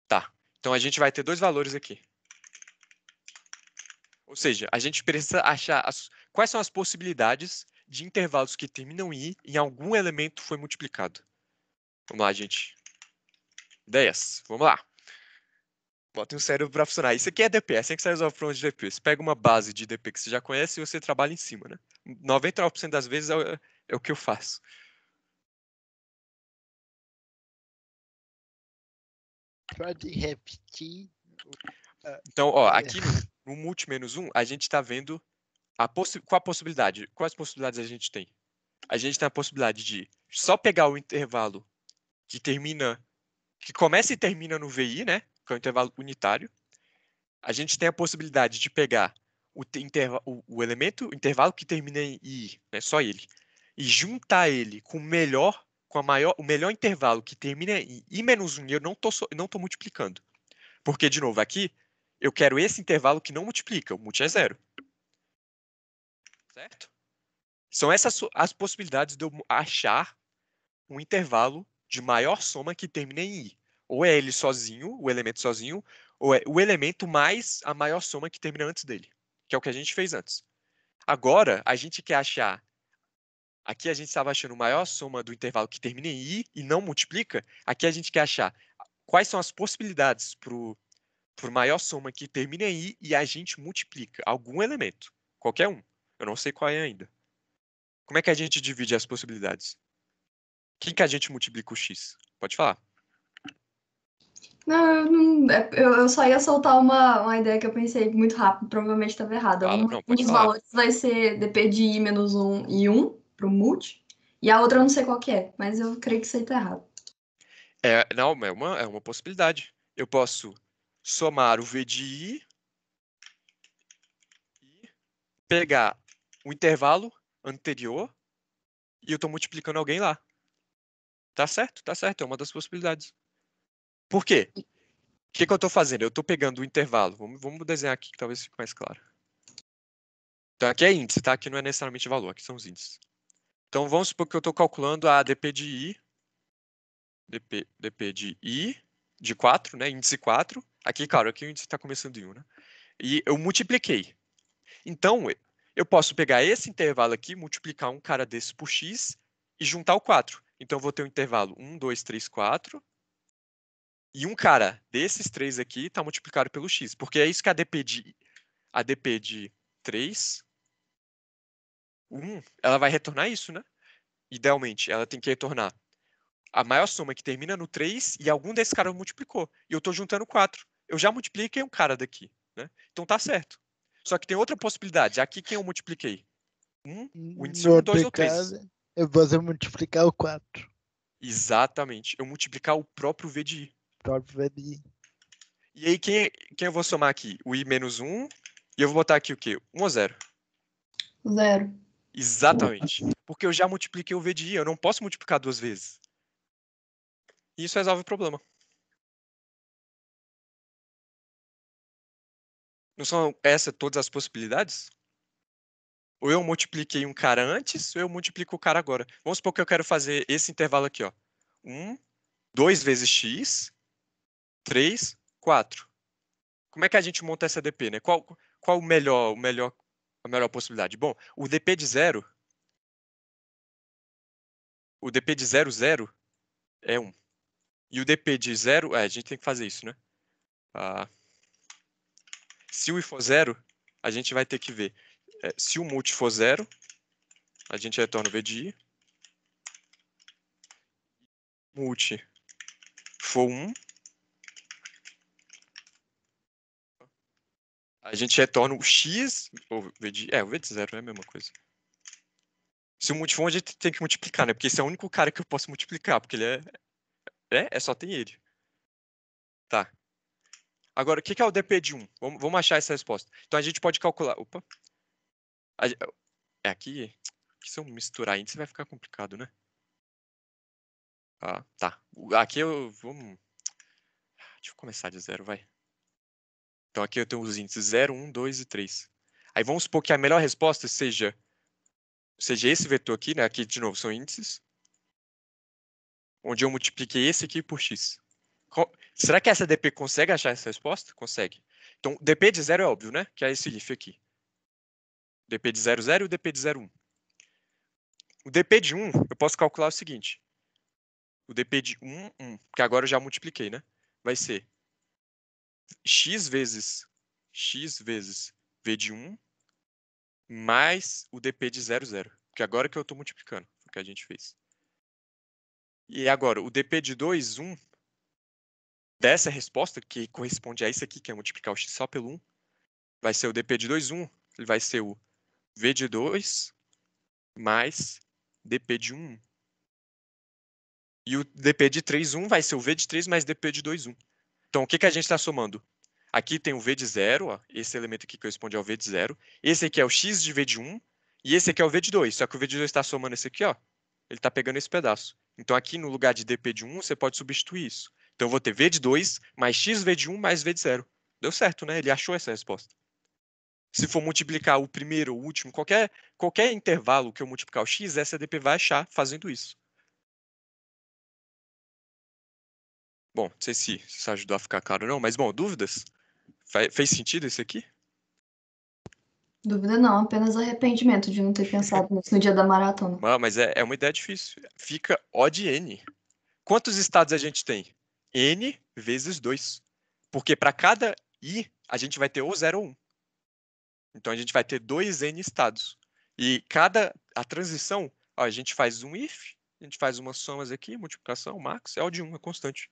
[SPEAKER 1] Tá. Então a gente vai ter dois valores aqui. Ou seja, a gente precisa achar quais são as possibilidades de intervalos que terminam em i em algum elemento foi multiplicado. Vamos lá, gente. 10. Vamos lá. Bota um cérebro para funcionar. Isso aqui é DP, é assim que você resolve problemas de DP. Você pega uma base de DP que você já conhece e você trabalha em cima, né? 99% das vezes é o que eu faço.
[SPEAKER 3] Pode repetir.
[SPEAKER 1] Então, ó, aqui no multi -1, a gente está vendo qual a possibilidade. Quais possibilidades a gente tem? A gente tem a possibilidade de só pegar o intervalo que começa e termina no VI, né? Que é o intervalo unitário. A gente tem a possibilidade de pegar o intervalo que termina em I, né? Só ele, e juntar ele com o melhor intervalo que termina em I-1, e eu não tô multiplicando. Porque, de novo, aqui eu quero esse intervalo que não multiplica, o multi é 0. Certo? São essas as possibilidades de eu achar um intervalo de maior soma que termina em i. Ou é ele sozinho, o elemento sozinho, ou é o elemento mais a maior soma que termina antes dele, que é o que a gente fez antes. Agora, a gente quer achar... Aqui a gente estava achando a maior soma do intervalo que termina em i e não multiplica. Aqui a gente quer achar quais são as possibilidades para maior soma que termina em i e a gente multiplica algum elemento, qualquer um. Eu não sei qual é ainda. Como é que a gente divide as possibilidades? Quem que a gente multiplica o x? Pode falar.
[SPEAKER 2] Não, eu só ia soltar uma ideia que eu pensei muito rápido, provavelmente estava errada.
[SPEAKER 1] Fala,
[SPEAKER 2] Um
[SPEAKER 1] não, pode
[SPEAKER 2] dos
[SPEAKER 1] falar.
[SPEAKER 2] valores vai ser DP de I menos 1 e 1 para o multi, e a outra eu não sei qual que é, mas eu creio que isso aí tá errado.
[SPEAKER 1] Não, é uma possibilidade. Eu posso somar o V de I e pegar o intervalo anterior e eu estou multiplicando alguém lá. Tá certo, é uma das possibilidades. Por quê? O que eu estou fazendo? Eu estou pegando o intervalo. Vamos desenhar aqui que talvez fique mais claro. Então aqui é índice, tá? Aqui não é necessariamente valor, aqui são os índices. Então vamos supor que eu estou calculando a DP de I, DP de I de 4, né? Índice 4. Aqui, claro, aqui o índice está começando em 1, né? E eu multipliquei. Então, eu posso pegar esse intervalo aqui, multiplicar um cara desse por x e juntar o 4. Então, eu vou ter um intervalo 1, 2, 3, 4. E um cara desses três aqui está multiplicado pelo x. Porque é isso que a DP de 3, 1, ela vai retornar isso, né? Idealmente, ela tem que retornar a maior soma que termina no 3 e algum desses caras multiplicou. E eu estou juntando 4. Eu já multipliquei um cara daqui, né? Então tá certo. Só que tem outra possibilidade. Aqui quem eu multipliquei? O índice
[SPEAKER 3] No
[SPEAKER 1] 1, 2 ou
[SPEAKER 3] outro
[SPEAKER 1] 3.
[SPEAKER 3] caso, eu vou multiplicar o 4.
[SPEAKER 1] Exatamente. Eu multiplicar o próprio V de I.
[SPEAKER 3] Próprio VDI.
[SPEAKER 1] E aí quem eu vou somar aqui? O I menos 1. E eu vou botar aqui o quê? 1 ou 0?
[SPEAKER 2] 0.
[SPEAKER 1] Exatamente. Porque eu já multipliquei o V de I. Eu não posso multiplicar duas vezes. E isso resolve o problema. Não são essas todas as possibilidades? Ou eu multipliquei um cara antes, ou eu multiplico o cara agora. Vamos supor que eu quero fazer esse intervalo aqui, ó. 1, 2 vezes x, 3, 4. Como é que a gente monta essa DP, né? Qual a melhor possibilidade? Bom, o DP de 0, o DP de 0, 0 é 1. E o DP de 0, a gente tem que fazer isso, né? Se o i for 0, a gente vai ter que ver. Se o multi for 0, a gente retorna o v de i. Multi for 1, a gente retorna o x, ou v de, o v de 0 é a mesma coisa. Se o multi for 1, a gente tem que multiplicar, né? Porque esse é o único cara que eu posso multiplicar, porque ele só tem ele. Tá. Agora, o que é o DP de 1? Vamos achar essa resposta. Então, a gente pode calcular... Opa. Aqui se eu misturar índice vai ficar complicado, né? Tá. Aqui vamos... Deixa eu começar de 0, vai. Então, aqui eu tenho os índices 0, 1, 2 e 3. Aí, vamos supor que a melhor resposta seja esse vetor aqui, né? Aqui, de novo, são índices. Onde eu multipliquei esse aqui por x. Será que essa DP consegue achar essa resposta? Consegue. Então, DP de 0 é óbvio, né? Que é esse if aqui. DP de 0, 0 e o DP de 0, 1. O DP de 1, eu posso calcular o seguinte. O DP de 1, 1, que agora eu já multipliquei, né? Vai ser x vezes v de 1 mais o DP de 0, 0. Que agora que eu estou multiplicando, o que a gente fez. E agora, o DP de 2, 1, dessa resposta, que corresponde a isso aqui, que é multiplicar o x só pelo 1, vai ser o DP de 2, 1, ele vai ser o v de 2 mais dp de 1. E o dp de 3, 1 vai ser o v de 3 mais dp de 2, 1. Então, o que a gente está somando? Aqui tem o v de 0, ó, esse elemento aqui corresponde ao v de 0. Esse aqui é o x de v de 1. E esse aqui é o v de 2. Só que o v de 2 está somando esse aqui, ó. Ele está pegando esse pedaço. Então, aqui no lugar de dp de 1, você pode substituir isso. Então, eu vou ter v de 2 mais x v de 1 mais v de 0. Deu certo, né? Ele achou essa resposta. Se for multiplicar o primeiro ou o último, qualquer intervalo que eu multiplicar o x, essa dp vai achar fazendo isso. Bom, não sei se isso ajudou a ficar claro ou não, mas, bom, dúvidas? Fez sentido isso aqui?
[SPEAKER 2] Dúvida não, apenas arrependimento de não ter pensado nisso no dia da maratona.
[SPEAKER 1] Mas é uma ideia difícil. Fica O de N. Quantos estados a gente tem? N vezes 2. Porque para cada I, a gente vai ter ou 0 ou 1. Então, a gente vai ter 2N estados. E a transição, ó, a gente faz um if, a gente faz umas somas aqui, multiplicação, max, é O de 1, é constante.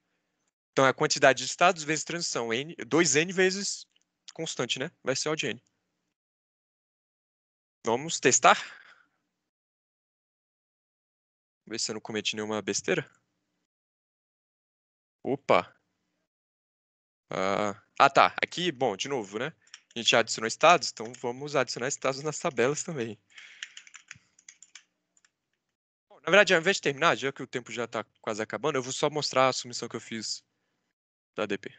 [SPEAKER 1] Então, é a quantidade de estados vezes transição. 2N vezes constante, né? Vai ser O de N. Vamos testar? Ver se eu não cometi nenhuma besteira. Opa! Tá. Aqui, bom, de novo, né? A gente já adicionou estados, então vamos adicionar estados nas tabelas também. Bom, na verdade, ao invés de terminar, já que o tempo já está quase acabando, eu vou só mostrar a submissão que eu fiz da DP.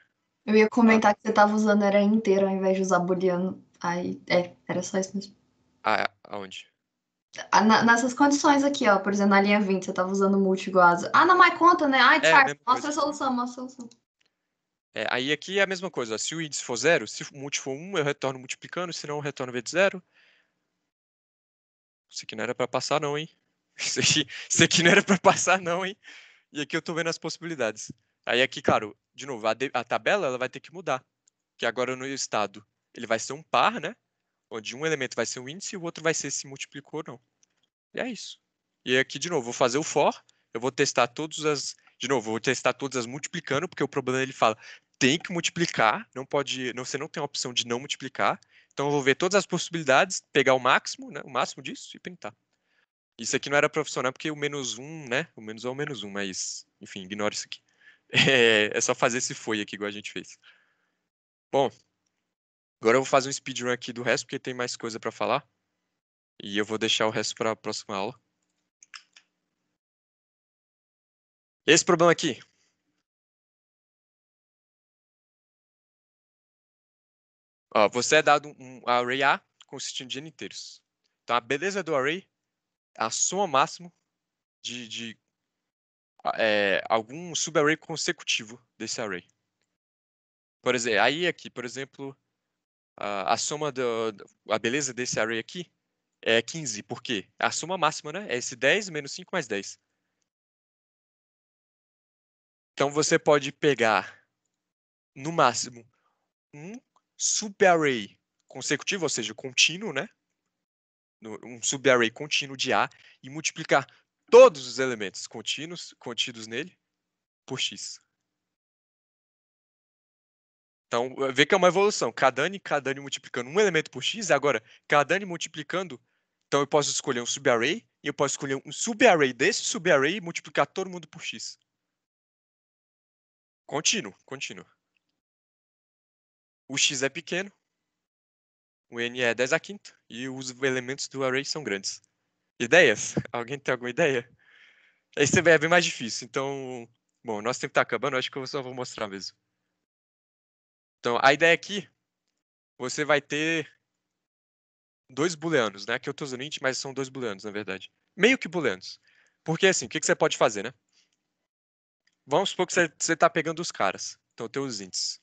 [SPEAKER 2] Eu ia comentar que você estava usando array inteiro ao invés de usar booleano. Aí, era só isso mesmo.
[SPEAKER 1] Aonde?
[SPEAKER 2] Nessas condições aqui, ó, por exemplo, na linha 20, você estava usando multi igual a... não, mas conta, né? Ai, Thiago, mostra a solução, mostra a solução.
[SPEAKER 1] Aí aqui é a mesma coisa. Se o índice for 0, se o multi for 1, eu retorno multiplicando, se não, eu retorno v de 0. Isso aqui não era para passar não, hein? Isso aqui não era para passar não, hein? E aqui eu tô vendo as possibilidades. Aí aqui, claro, de novo, a tabela ela vai ter que mudar. Que agora no estado ele vai ser um par, né? Onde um elemento vai ser um índice e o outro vai ser se multiplicou ou não. E é isso. E aqui, de novo, vou fazer o for. Eu vou testar todas as... De novo, vou testar todas as multiplicando, porque o problema ele fala tem que multiplicar, não pode, você não tem a opção de não multiplicar. Então eu vou ver todas as possibilidades, pegar o máximo, né? O máximo disso e printar. Isso aqui não era para funcionar porque o menos 1, né? O menos é o menos 1, mas, enfim, ignora isso aqui. É só fazer esse foi aqui, igual a gente fez. Bom, agora eu vou fazer um speedrun aqui do resto, porque tem mais coisa para falar. E eu vou deixar o resto para a próxima aula. Esse problema aqui. Ó, você é dado um array A consistindo de n inteiros. Então, a beleza do array é a soma máxima de algum subarray consecutivo desse array. Por exemplo, por exemplo, a soma a beleza desse array aqui é 15. Por quê? A soma máxima, né? É esse 10 menos 5 mais 10. Então, você pode pegar, no máximo, um subarray consecutivo, ou seja, contínuo, né? Um subarray contínuo de A e multiplicar todos os elementos contínuos contidos nele por x. Então, vê que é uma evolução. Cada ano multiplicando um elemento por x. Agora, cada ano multiplicando. Então, eu posso escolher um subarray e eu posso escolher um subarray desse subarray e multiplicar todo mundo por x. Contínuo. O x é pequeno. O n é 10 a quinta. E os elementos do array são grandes. Ideias? Alguém tem alguma ideia? Esse é bem mais difícil. Então, bom, nosso tempo está acabando. Acho que eu só vou mostrar mesmo. Então, a ideia aqui, você vai ter 2 booleanos, né? Aqui eu estou usando int, mas são 2 booleanos, na verdade. Meio que booleanos. Porque assim, o que você pode fazer, né? Vamos supor que você está pegando os caras. Então, tem os ints.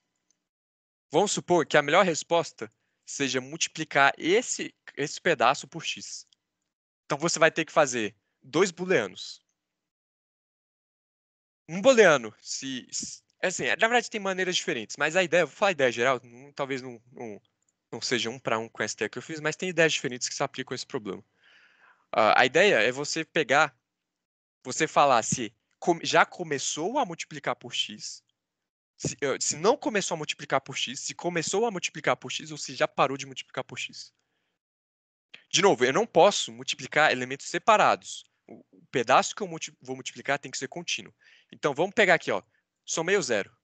[SPEAKER 1] Vamos supor que a melhor resposta seja multiplicar esse pedaço por x. Então, você vai ter que fazer 2 booleanos. Um booleano, assim, na verdade tem maneiras diferentes, mas a ideia, vou falar a ideia geral, talvez não seja um para um com essa ideia que eu fiz, mas tem ideias diferentes que se aplicam a esse problema. A ideia é você pegar, você falar se já começou a multiplicar por x, se não começou a multiplicar por x, se começou a multiplicar por x ou se já parou de multiplicar por x. De novo, eu não posso multiplicar elementos separados. O pedaço que eu vou multiplicar tem que ser contínuo. Então, vamos pegar aqui, ó. Somei o 0.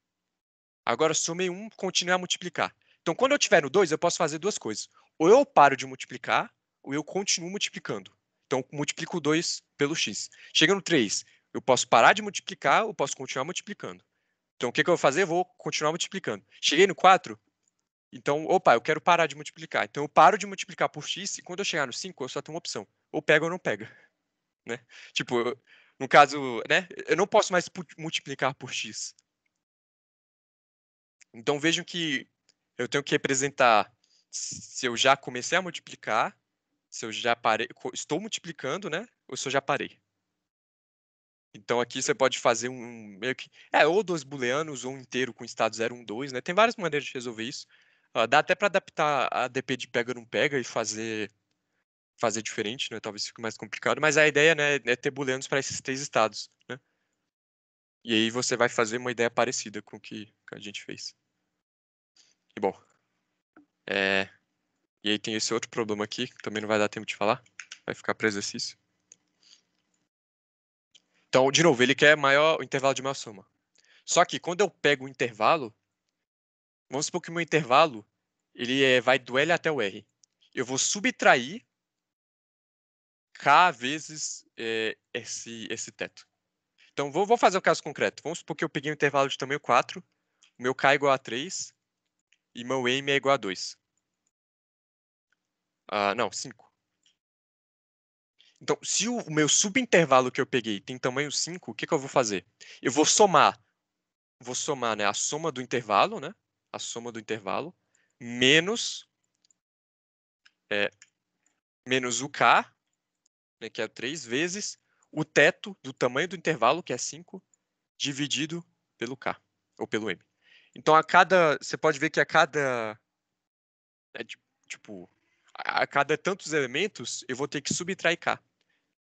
[SPEAKER 1] Agora, somei 1, continuei a multiplicar. Então, quando eu tiver no 2, eu posso fazer duas coisas. Ou eu paro de multiplicar, ou eu continuo multiplicando. Então, multiplico o 2 pelo x. Chegando no 3, eu posso parar de multiplicar, ou posso continuar multiplicando. Então, o que eu vou fazer? Eu vou continuar multiplicando. Cheguei no 4, então, opa, eu quero parar de multiplicar. Então, eu paro de multiplicar por x, e quando eu chegar no 5, eu só tenho uma opção. Ou pega ou não pega. Né? Tipo, no caso, né? Eu não posso mais multiplicar por x. Então, vejam que eu tenho que representar se eu já comecei a multiplicar, se eu já parei, estou multiplicando, né? Ou se eu já parei. Então, aqui você pode fazer meio que... ou 2 booleanos, ou um inteiro com estado 0, 1, 2, né? Tem várias maneiras de resolver isso. Dá até para adaptar a DP de pega ou não pega e fazer diferente, né? Talvez fique mais complicado, mas a ideia, né, é ter booleanos para esses 3 estados, né? E aí você vai fazer uma ideia parecida com o que a gente fez. E bom, e aí tem esse outro problema aqui, que também não vai dar tempo de falar. Vai ficar para exercício. Então, de novo, ele quer o intervalo de maior soma. Só que quando eu pego o intervalo, vamos supor que o meu intervalo ele vai do L até o R. Eu vou subtrair K vezes esse teto. Então, vou fazer o caso concreto. Vamos supor que eu peguei um intervalo de tamanho 4, o meu K é igual a 3 e meu M é igual a 2. Não, 5. Então, se o meu subintervalo que eu peguei tem tamanho 5, o que eu vou fazer? Eu vou somar, né, a soma do intervalo, né? A soma do intervalo, menos o K, né, que é 3, vezes o teto do tamanho do intervalo, que é 5, dividido pelo K, ou pelo M. Então, você pode ver que a cada tantos elementos, eu vou ter que subtrair K.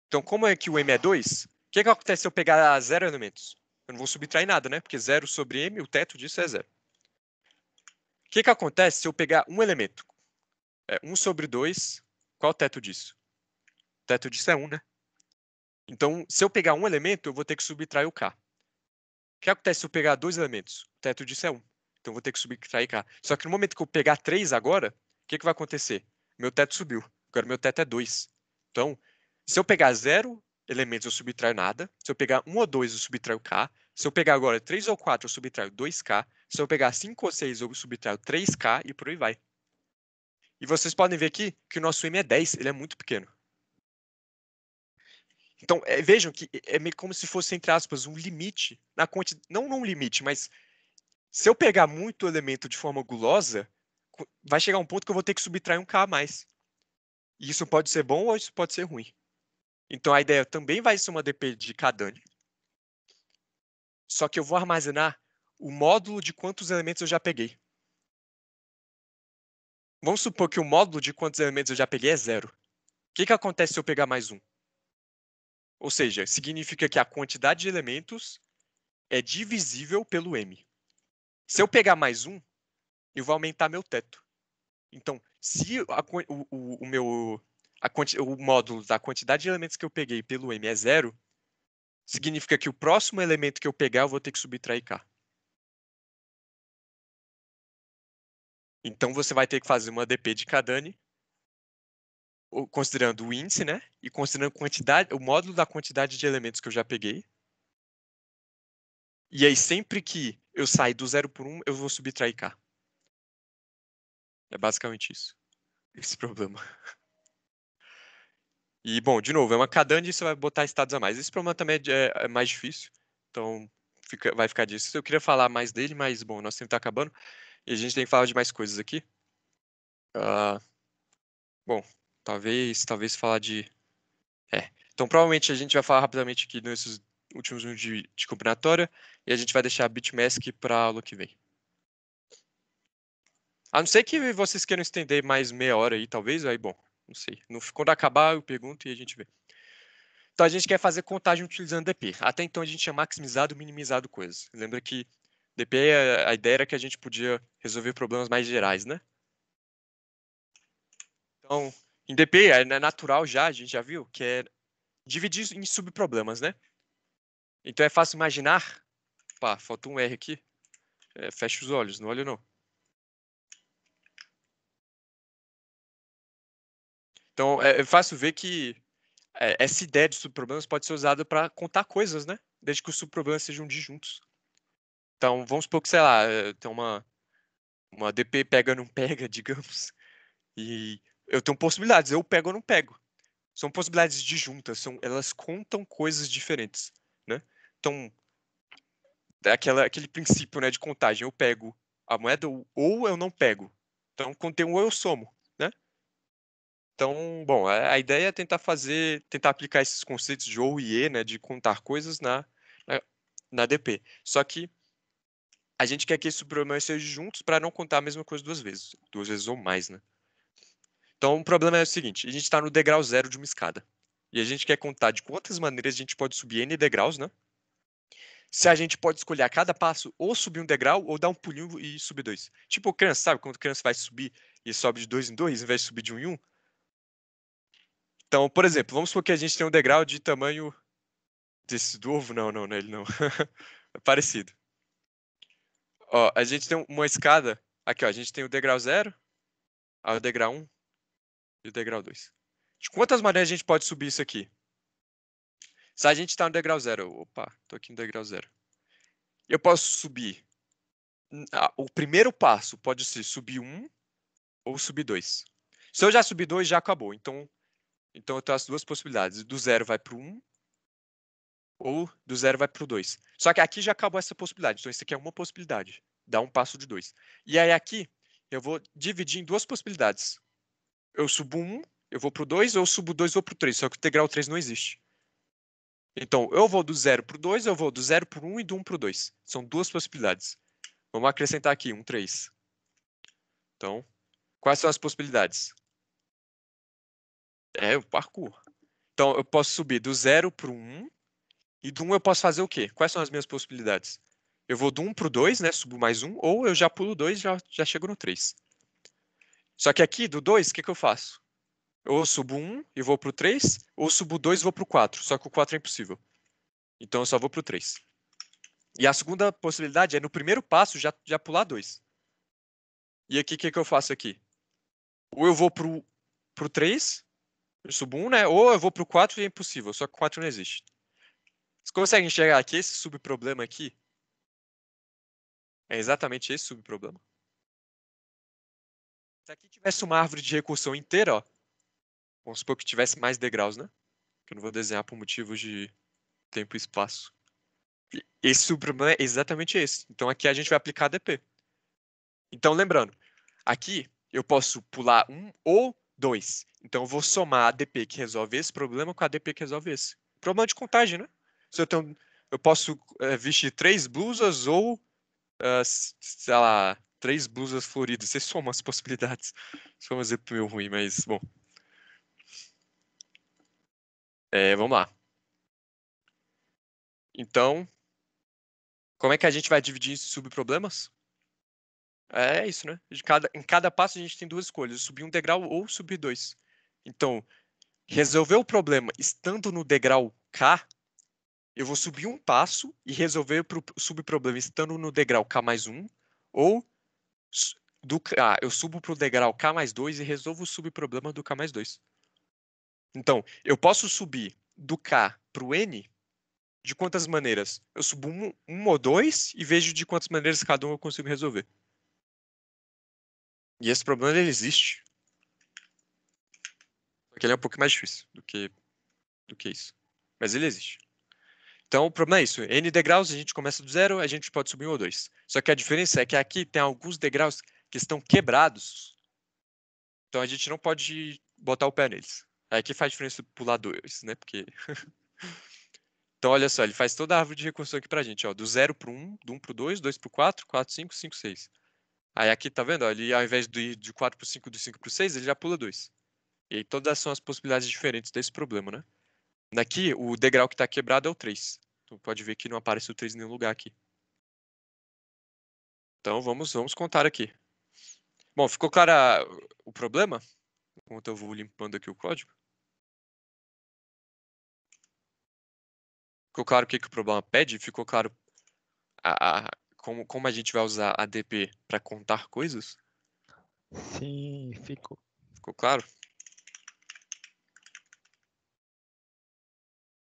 [SPEAKER 1] Então, como é que o M é 2, o que acontece se eu pegar 0 elementos? Eu não vou subtrair nada, né? Porque 0 sobre M, o teto disso é 0. O que acontece se eu pegar um elemento? 1 sobre 2, qual é o teto disso? O teto disso é 1, né? Então, se eu pegar um elemento, eu vou ter que subtrair o K. O que acontece se eu pegar 2 elementos? O teto disso é 1. Então, eu vou ter que subtrair K. Só que no momento que eu pegar 3 agora, o que vai acontecer? Meu teto subiu. Agora, meu teto é 2. Então, se eu pegar 0 elementos, eu subtraio nada. Se eu pegar 1 ou 2, eu subtraio K. Se eu pegar agora 3 ou 4, eu subtraio 2K. Se eu pegar 5 ou 6, eu subtraio 3K e por aí vai. E vocês podem ver aqui que o nosso M é 10, ele é muito pequeno. Então, vejam que é meio como se fosse, entre aspas, um limite na quantidade. Não um limite, mas se eu pegar muito elemento de forma gulosa, vai chegar um ponto que eu vou ter que subtrair um K a mais. E isso pode ser bom ou isso pode ser ruim. Então, a ideia também vai ser uma DP de Kadani. Só que eu vou armazenar o módulo de quantos elementos eu já peguei. Vamos supor que o módulo de quantos elementos eu já peguei é 0. O que acontece se eu pegar mais um? Ou seja, significa que a quantidade de elementos é divisível pelo M. Se eu pegar mais um, eu vou aumentar meu teto. Então, se o módulo da quantidade de elementos que eu peguei pelo M é 0, significa que o próximo elemento que eu pegar eu vou ter que subtrair K. Então, você vai ter que fazer uma DP de Kadani, considerando o índice, né? E considerando o módulo da quantidade de elementos que eu já peguei. E aí, sempre que eu sair do 0 por 1, eu vou subtrair K. É basicamente isso. Esse problema. E, bom, de novo, é uma Kadani e você vai botar estados a mais. Esse problema também é mais difícil. Então, vai ficar disso. Eu queria falar mais dele, mas, bom, nosso tempo está acabando. E a gente tem que falar de mais coisas aqui. Bom, talvez falar de... Então, provavelmente a gente vai falar rapidamente aqui nesses últimos minutos de combinatória. E a gente vai deixar a BitMask para a aula que vem. A não ser que vocês queiram estender mais meia hora aí, talvez. Aí, bom, não sei. Quando acabar, eu pergunto e a gente vê. Então, a gente quer fazer contagem utilizando DP. Até então, a gente tinha maximizado e minimizado coisas. Lembra que DP, a ideia era que a gente podia resolver problemas mais gerais, né? Então, em DP, é natural já, a gente já viu, que é dividir em subproblemas, né? Então, é fácil imaginar... Pá, faltou um R aqui. Fecha os olhos, não olha não. Então, é fácil ver que essa ideia de subproblemas pode ser usada para contar coisas, né? Desde que os subproblemas sejam disjuntos. Então, vamos supor que, sei lá, tem uma DP pega ou não pega, digamos, e eu tenho possibilidades, eu pego ou não pego. São possibilidades disjuntas, elas contam coisas diferentes, né? Então, aquele princípio, né, de contagem, eu pego a moeda ou eu não pego. Então, quando tem um, eu somo, né? Então, bom, a ideia é tentar aplicar esses conceitos de ou e, né, de contar coisas na DP. Só que a gente quer que esses problemas sejam juntos para não contar a mesma coisa duas vezes ou mais, né? Então, o problema é o seguinte, a gente está no degrau 0 de uma escada. E a gente quer contar de quantas maneiras a gente pode subir N degraus, né? Se a gente pode escolher a cada passo ou subir um degrau ou dar um pulinho e subir 2. Tipo criança, sabe? Quando a criança vai subir e sobe de 2 em 2, ao invés de subir de 1 em 1. Então, por exemplo, vamos supor que a gente tem um degrau de tamanho desse do ovo. Não, ele não. É parecido. Ó, a gente tem uma escada. Aqui, ó, a gente tem o degrau 0, o degrau 1 e o degrau 2. De quantas maneiras a gente pode subir isso aqui? Se a gente está no degrau 0, opa, tô aqui no degrau 0. Eu posso subir. O primeiro passo pode ser subir 1 ou subir 2. Se eu já subir 2, já acabou. Então eu tenho as duas possibilidades. Do 0 vai para o 1 ou do 0 vai para o 2. Só que aqui já acabou essa possibilidade. Então isso aqui é uma possibilidade. Dá um passo de 2. E aí aqui eu vou dividir em duas possibilidades. Eu subo 1, eu vou para o 2, ou eu subo 2 e vou para o 3. Só que o degrau 3 não existe. Então, eu vou do 0 para o 2, eu vou do 0 para o 1 e do 1 para o 2. São duas possibilidades. Vamos acrescentar aqui, 3. Então, quais são as possibilidades? É o parkour. Então, eu posso subir do 0 para o 1, e do 1 eu posso fazer o quê? Quais são as minhas possibilidades? Eu vou do 1 para o 2, né? Subo mais 1, ou eu já pulo 2 e já chego no 3. Só que aqui, do 2, o que eu faço? Ou eu subo 1 e vou para o 3, ou eu subo 2 e vou para o 4. Só que o 4 é impossível. Então, eu só vou para o 3. E a segunda possibilidade é, no primeiro passo, já pular 2. E aqui, o que eu faço aqui? Ou eu vou pro 3, eu subo 1, né? Ou eu vou pro 4 e é impossível, só que o 4 não existe. Você consegue enxergar aqui esse subproblema aqui? É exatamente esse subproblema. Se aqui tivesse uma árvore de recursão inteira, ó, vamos supor que tivesse mais degraus, né? Que eu não vou desenhar por motivos de tempo e espaço. E esse o problema é exatamente esse. Então aqui a gente vai aplicar ADP. Então lembrando, aqui eu posso pular um ou dois. Então eu vou somar a ADP que resolve esse problema com a ADP que resolve esse. Problema de contagem, né? Se eu posso vestir 3 blusas ou, sei lá, 3 blusas floridas. Você soma as possibilidades. Isso é um exemplo meio ruim, mas bom. Vamos lá. Então, como é que a gente vai dividir isso em subproblemas? É isso, né? Em cada passo a gente tem duas escolhas, subir um degrau ou subir dois. Então, resolver o problema estando no degrau K, eu vou subir um passo e resolver o subproblema estando no degrau K mais 1, ou do K, eu subo para o degrau K mais 2 e resolvo o subproblema do K mais 2. Então, eu posso subir do K para o N de quantas maneiras? Eu subo um ou dois e vejo de quantas maneiras cada um eu consigo resolver. E esse problema ele existe. Porque ele é um pouco mais difícil do que isso. Mas ele existe. Então, o problema é isso. N degraus, a gente começa do zero, a gente pode subir um ou dois. Só que a diferença é que aqui tem alguns degraus que estão quebrados. Então, a gente não pode botar o pé neles. Aí que faz diferença pular dois, né? Porque... Então, olha só, ele faz toda a árvore de recursão aqui pra gente, ó. Do 0 pro 1, do 1 pro 2, 2 pro 4, 4, 5, 5, 6. Aí aqui, tá vendo? Ó, ele, ao invés de ir de 4 pro 5, do 5 pro 6, ele já pula 2. E aí, todas são as possibilidades diferentes desse problema, né? Daqui, o degrau que está quebrado é o 3. Então, pode ver que não aparece o 3 em nenhum lugar aqui. Então, vamos contar aqui. Bom, ficou claro o problema? Enquanto eu vou limpando aqui o código. Ficou claro o que o problema pede? Ficou claro como a gente vai usar a ADP para contar coisas?
[SPEAKER 3] Sim, ficou.
[SPEAKER 1] Ficou claro?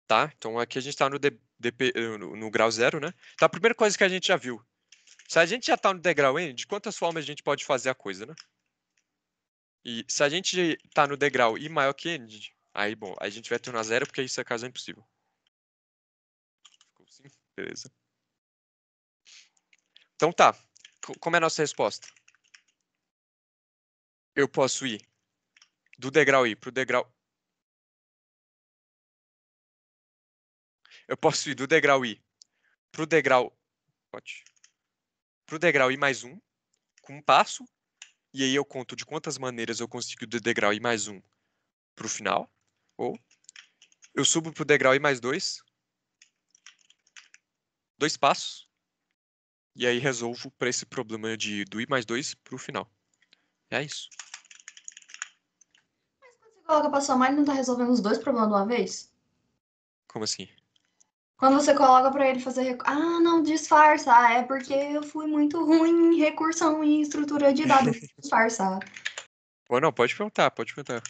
[SPEAKER 1] Tá, então aqui a gente está no grau 0, né? Então, a primeira coisa que a gente já viu. Se a gente já está no degrau N, de quantas formas a gente pode fazer a coisa, né? E se a gente está no degrau I maior que N, aí, bom, a gente vai tornar zero porque isso é caso impossível. Ficou assim? Beleza. Então tá. Como é a nossa resposta? Eu posso ir do degrau I para o degrau... Eu posso ir do degrau I para o degrau... Para o degrau I mais 1, com um passo. E aí eu conto de quantas maneiras eu consigo do degrau I mais 1 para o final. Ou eu subo para o degrau I mais 2. 2 passos. E aí resolvo para esse problema do I mais 2 para o final. É isso.
[SPEAKER 2] Você coloca pra somar, ele não tá resolvendo os dois problemas de uma vez?
[SPEAKER 1] Como assim?
[SPEAKER 2] Quando você coloca pra ele fazer... Ah, não, disfarça. Ah, é porque eu fui muito ruim em recursão e estrutura de dados. Disfarçar.
[SPEAKER 1] Ou não, pode perguntar, pode perguntar.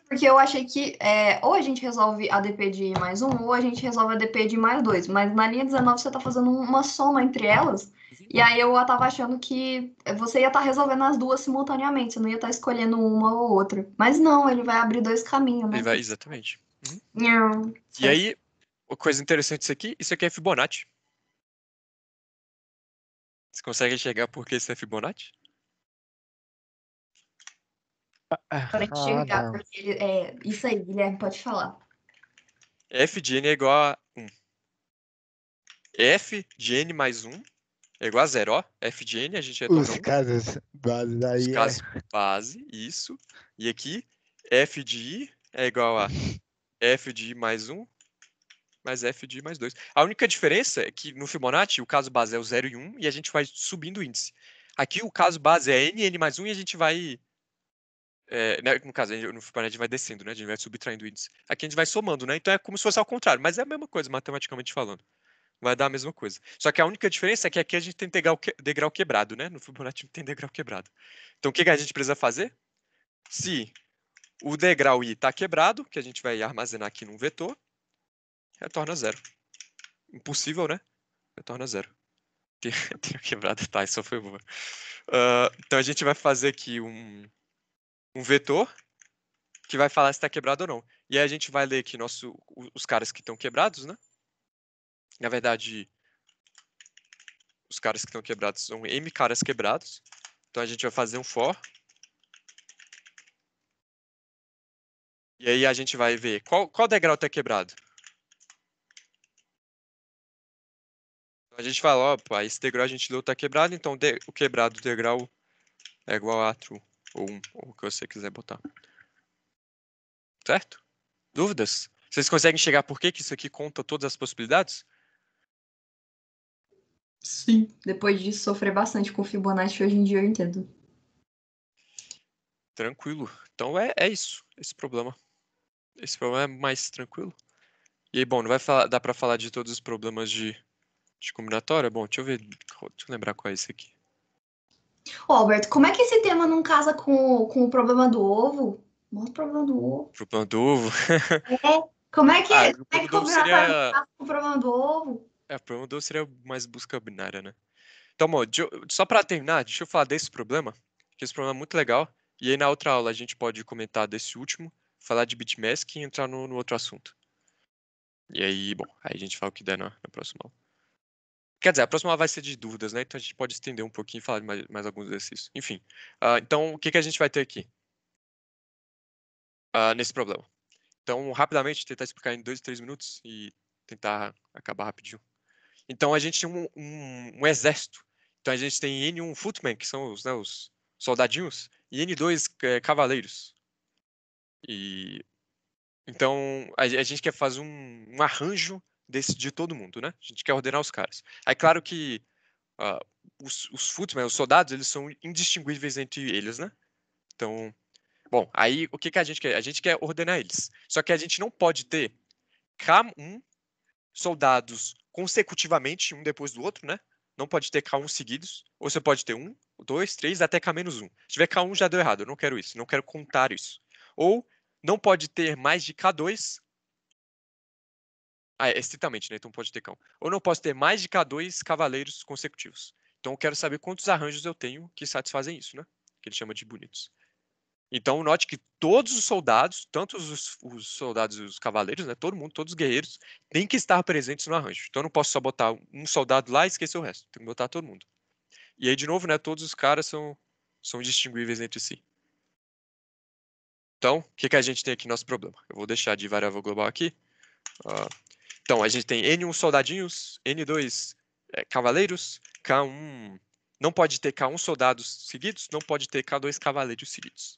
[SPEAKER 2] Porque eu achei que ou a gente resolve ADP de I mais 1, ou a gente resolve ADP de I mais 2. Mas na linha 19 você tá fazendo uma soma entre elas. E aí eu tava achando que você ia estar resolvendo as duas simultaneamente. Você não ia estar escolhendo uma ou outra. Mas não, ele vai abrir dois caminhos, né?
[SPEAKER 1] Ele vai, exatamente.
[SPEAKER 2] Não,
[SPEAKER 1] E aí, uma coisa interessante isso aqui é Fibonacci. Você consegue enxergar por que isso é Fibonacci?
[SPEAKER 2] para enxergar,
[SPEAKER 3] não.
[SPEAKER 2] porque ele, isso aí, Guilherme, pode falar.
[SPEAKER 1] F de N é igual a 1. F de N mais 1 é igual a 0, ó. F de N a gente retorna
[SPEAKER 3] Os
[SPEAKER 1] 1.
[SPEAKER 3] casos base
[SPEAKER 1] Os
[SPEAKER 3] daí
[SPEAKER 1] casos base, isso. E aqui, F de I é igual a F de I mais 1 mais F de I mais 2. A única diferença é que no Fibonacci o caso base é o 0 e 1 e a gente vai subindo o índice. Aqui o caso base é N mais 1 e a gente vai... no caso, no Fibonacci a gente vai descendo, né? A gente vai subtraindo o índice. Aqui a gente vai somando, né? Então é como se fosse ao contrário, mas é a mesma coisa matematicamente falando. Vai dar a mesma coisa. Só que a única diferença é que aqui a gente tem degrau quebrado, né? No Fibonacci não tem degrau quebrado. Então o que a gente precisa fazer? Se o degrau I está quebrado, que a gente vai armazenar aqui num vetor, retorna 0. Impossível, né? Retorna 0. Tenho quebrado, tá, isso foi boa. Então a gente vai fazer aqui um vetor que vai falar se está quebrado ou não. E aí a gente vai ler aqui os caras que estão quebrados, né? Na verdade, os caras que estão quebrados são M caras quebrados. Então a gente vai fazer um for. E aí a gente vai ver qual degrau está quebrado. A gente fala, ó, esse degrau a gente leu está quebrado, então o quebrado do degrau é igual a true, ou 1, ou o que você quiser botar. Certo? Dúvidas? Vocês conseguem chegar por que isso aqui conta todas as possibilidades?
[SPEAKER 2] Sim. Depois de sofrer bastante com Fibonacci, hoje em dia eu entendo.
[SPEAKER 1] Tranquilo. Então é isso, esse problema. Esse problema é mais tranquilo. E aí, bom, não vai dar para falar de todos os problemas de combinatória? Bom, deixa eu lembrar qual é esse aqui.
[SPEAKER 2] Ô, Alberto, como é que esse tema não casa com o problema do ovo? Mostra o problema do ovo.
[SPEAKER 1] Problema do ovo.
[SPEAKER 2] Como é que,
[SPEAKER 1] O
[SPEAKER 2] como é que
[SPEAKER 1] problema do ovo
[SPEAKER 2] combinatório não
[SPEAKER 1] seria...
[SPEAKER 2] casa com o problema do ovo?
[SPEAKER 1] o problema do ovo seria mais busca binária, né? Então, bom, só para terminar, deixa eu falar desse problema, que esse problema é muito legal. E aí na outra aula a gente pode comentar desse último, falar de bitmask e entrar no outro assunto. E aí, bom, aí a gente fala o que der na próxima aula. Quer dizer, a próxima aula vai ser de dúvidas, né? Então a gente pode estender um pouquinho e falar de mais alguns exercícios. Enfim, então o que a gente vai ter aqui nesse problema? Então, rapidamente, tentar explicar em 2, 3 minutos e tentar acabar rapidinho. Então, a gente tem um exército. Então, a gente tem N1 footmen, que são os soldadinhos, e N2 cavaleiros. E então, a gente quer fazer um arranjo de todo mundo, né? A gente quer ordenar os caras. Aí, claro que os footmen, os soldados, eles são indistinguíveis entre eles, né? Então, bom, aí o que a gente quer? A gente quer ordenar eles. Só que a gente não pode ter K1 soldados consecutivamente, um depois do outro, né? Não pode ter K1 seguidos. Ou você pode ter 1, 2, 3, até K-1. Se tiver K1 já deu errado, eu não quero isso, não quero contar isso. Ou não pode ter mais de K2. É estritamente, né? Então pode ter K1. Ou não posso ter mais de K2 cavaleiros consecutivos. Então eu quero saber quantos arranjos eu tenho que satisfazem isso, né? Que ele chama de bonitos. Então, note que todos os soldados, tanto os soldados e os cavaleiros, né, todo mundo, todos os guerreiros, têm que estar presentes no arranjo. Então, eu não posso só botar um soldado lá e esquecer o resto. Tem que botar todo mundo. E aí, de novo, né, todos os caras são distinguíveis entre si. Então, o que a gente tem aqui no nosso problema? Eu vou deixar de variável global aqui. Então, a gente tem N1 soldadinhos, N2 cavaleiros, K1... Não pode ter K1 soldados seguidos, não pode ter K2 cavaleiros seguidos.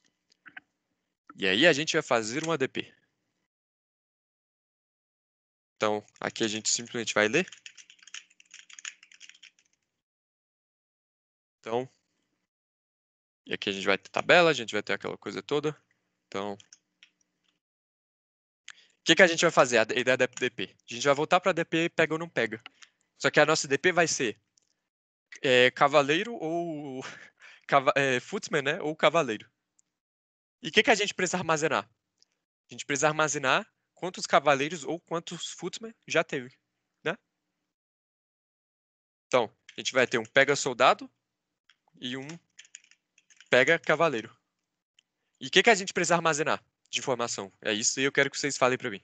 [SPEAKER 1] E aí a gente vai fazer um ADP. Então, aqui a gente simplesmente vai ler. Então, e aqui a gente vai ter tabela, a gente vai ter aquela coisa toda. Então, o que a gente vai fazer? A ideia da DP. A gente vai voltar para a DP pega ou não pega. Só que a nossa DP vai ser cavaleiro ou footman, né? Ou cavaleiro. E o que a gente precisa armazenar? A gente precisa armazenar quantos cavaleiros ou quantos footmen já teve, né? Então, a gente vai ter um pega soldado e um pega cavaleiro. E o que a gente precisa armazenar de informação? É isso e eu quero que vocês falem para mim.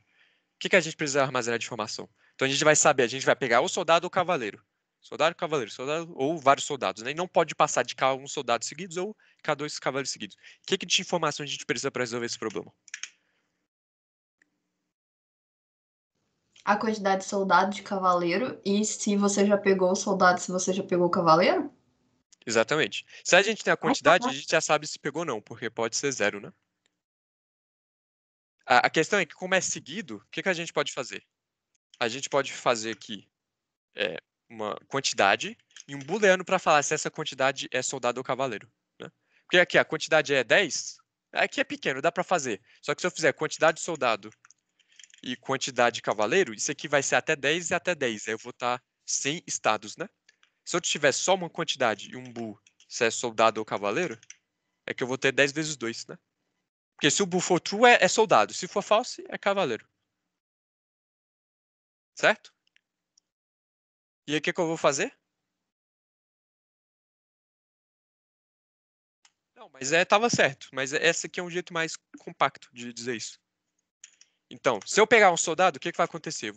[SPEAKER 1] O que a gente precisa armazenar de informação? Então a gente vai saber, a gente vai pegar o soldado ou o cavaleiro. Soldado, cavaleiro, soldado ou vários soldados, né? E não pode passar de K1 soldados seguidos ou K2 cavaleiros seguidos. O que de informação a gente precisa para resolver esse problema?
[SPEAKER 2] A quantidade de soldado de cavaleiro e se você já pegou o soldado, se você já pegou o cavaleiro?
[SPEAKER 1] Exatamente. Se a gente tem a quantidade, a gente já sabe se pegou ou não, porque pode ser 0, né? A questão é que, como é seguido, o que a gente pode fazer? A gente pode fazer aqui uma quantidade e um booleano para falar se essa quantidade é soldado ou cavaleiro, né? Porque aqui a quantidade é 10, aqui é pequeno, dá para fazer. Só que se eu fizer quantidade de soldado e quantidade de cavaleiro, isso aqui vai ser até 10 e até 10. Aí eu vou estar sem estados, né? Se eu tiver só uma quantidade e um bool, se é soldado ou cavaleiro, é que eu vou ter 10 vezes 2, né? Porque se o bool for true, é soldado. Se for false, é cavaleiro. Certo? E aí o que eu vou fazer? Não, mas tava certo. Mas esse aqui é um jeito mais compacto de dizer isso. Então, se eu pegar um soldado, o que vai acontecer?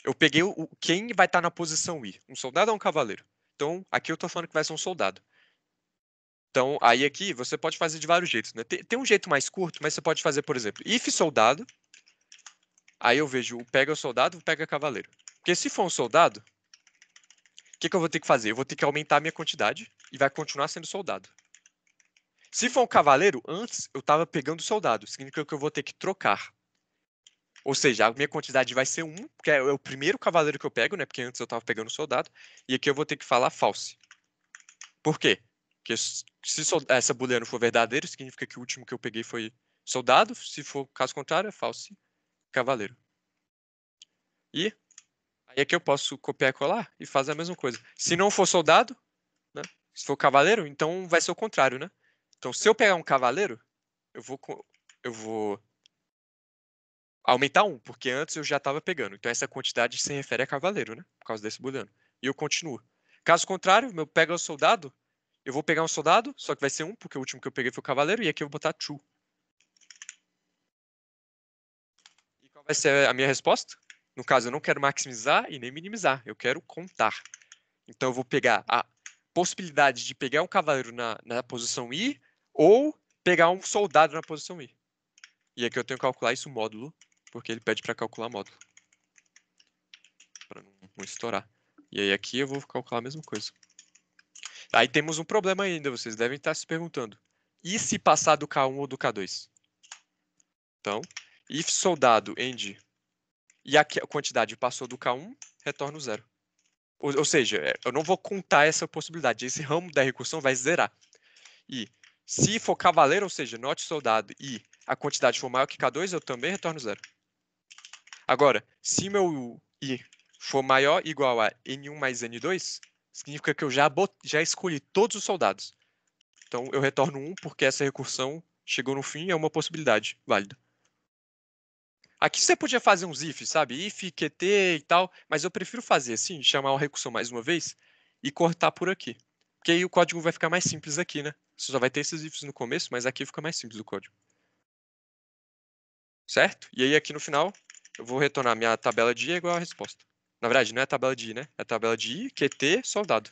[SPEAKER 1] Eu peguei quem vai estar na posição I. Um soldado ou um cavaleiro? Então, aqui eu tô falando que vai ser um soldado. Então, aí aqui você pode fazer de vários jeitos, né? Tem um jeito mais curto, mas você pode fazer, por exemplo, if soldado. Aí eu vejo pega o soldado, pega cavaleiro. Porque se for um soldado, o que eu vou ter que fazer? Eu vou ter que aumentar a minha quantidade e vai continuar sendo soldado. Se for um cavaleiro, antes eu estava pegando soldado. Significa que eu vou ter que trocar. Ou seja, a minha quantidade vai ser 1, que é o primeiro cavaleiro que eu pego, né? Porque antes eu estava pegando soldado. E aqui eu vou ter que falar false. Por quê? Porque se essa booleano for verdadeiro, significa que o último que eu peguei foi soldado. Se for caso contrário, é false cavaleiro. E aí aqui eu posso copiar e colar e fazer a mesma coisa. Se não for soldado, né? Se for cavaleiro, então vai ser o contrário, né? Então, se eu pegar um cavaleiro, eu vou aumentar 1, porque antes eu já estava pegando. Então, essa quantidade se refere a cavaleiro, né? Por causa desse booleano. E eu continuo. Caso contrário, eu pego o soldado, eu vou pegar um soldado, só que vai ser 1, porque o último que eu peguei foi o cavaleiro, e aqui eu vou botar true. E qual vai ser a minha resposta? No caso, eu não quero maximizar e nem minimizar, eu quero contar. Então, eu vou pegar a possibilidade de pegar um cavaleiro na posição I ou pegar um soldado na posição I. E aqui eu tenho que calcular isso módulo, porque ele pede para calcular módulo. Para não estourar. E aí aqui eu vou calcular a mesma coisa. Aí temos um problema ainda, vocês devem estar se perguntando. E se passar do K1 ou do K2? Então, if soldado end e a quantidade passou do K1, retorna o 0. Ou seja, eu não vou contar essa possibilidade. Esse ramo da recursão vai zerar. E se for cavaleiro, ou seja, not soldado, e a quantidade for maior que K2, eu também retorno 0. Agora, se meu I for maior ou igual a N1 mais N2, significa que eu já escolhi todos os soldados. Então, eu retorno 1 porque essa recursão chegou no fim e é uma possibilidade válida. Aqui você podia fazer uns if, sabe? If, QT e tal, mas eu prefiro fazer assim, chamar a recursão mais uma vez e cortar por aqui. Porque aí o código vai ficar mais simples aqui, né? Você só vai ter esses ifs no começo, mas aqui fica mais simples o código. Certo? E aí aqui no final, eu vou retornar minha tabela de I é igual a resposta. Na verdade, não é a tabela de I, né? É a tabela de I, QT, soldado.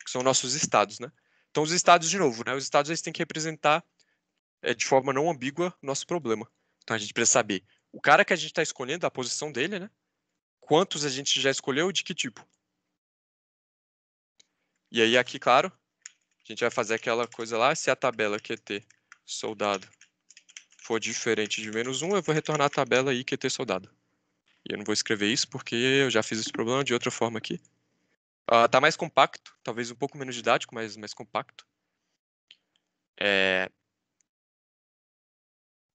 [SPEAKER 1] Que são nossos estados, né? Então, os estados, de novo, né? Os estados eles têm que representar de forma não ambígua o nosso problema. Então, a gente precisa saber o cara que a gente está escolhendo, a posição dele, né? Quantos a gente já escolheu e de que tipo. E aí, aqui, claro, a gente vai fazer aquela coisa lá. Se a tabela QT soldado for diferente de -1, eu vou retornar a tabela I QT soldado. E eu não vou escrever isso porque eu já fiz esse problema de outra forma aqui. Tá mais compacto, talvez um pouco menos didático, mas mais compacto.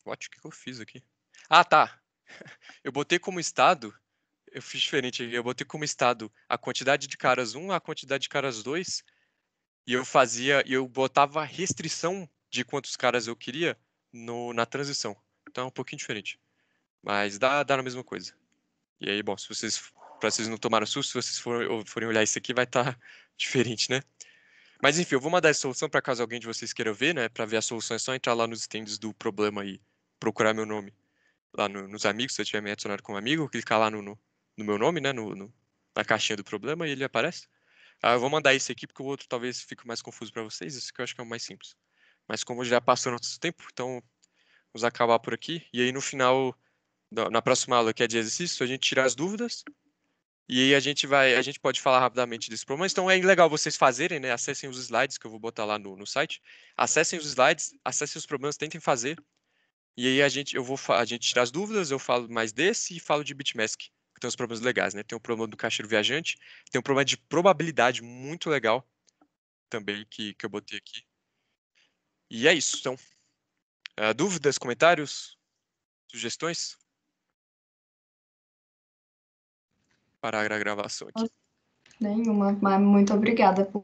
[SPEAKER 1] O que eu fiz aqui? Ah, tá. Eu botei como estado, eu fiz diferente aqui. Eu botei como estado a quantidade de caras 1, a quantidade de caras 2, e eu botava restrição de quantos caras eu queria na transição. Então é um pouquinho diferente. Mas dá na mesma coisa. E aí, bom, pra vocês não tomarem susto, se vocês forem olhar isso aqui, vai estar diferente, né? Mas enfim, eu vou mandar essa solução para caso alguém de vocês queira ver, né? Para ver a solução é só entrar lá nos stands do problema e procurar meu nome lá nos amigos, se eu tiver me adicionado como amigo, clicar lá no meu nome, né? Na caixinha do problema e ele aparece. Eu vou mandar esse aqui porque o outro talvez fique mais confuso para vocês, esse que eu acho que é o mais simples. Mas como já passou nosso tempo, então vamos acabar por aqui. E aí no final, na próxima aula que é de exercício, a gente tira as dúvidas. E aí a gente pode falar rapidamente desse problema. Então é legal vocês fazerem, né? Acessem os slides que eu vou botar lá no site. Acessem os slides, acessem os problemas, tentem fazer. E aí a gente tira as dúvidas, eu falo mais desse e falo de bitmask, que tem os problemas legais, né? Tem o problema do caixeiro viajante, tem um problema de probabilidade muito legal também que eu botei aqui. E é isso. Então, dúvidas, comentários, sugestões? Parar a gravação aqui.
[SPEAKER 2] Nenhuma, mas muito obrigada por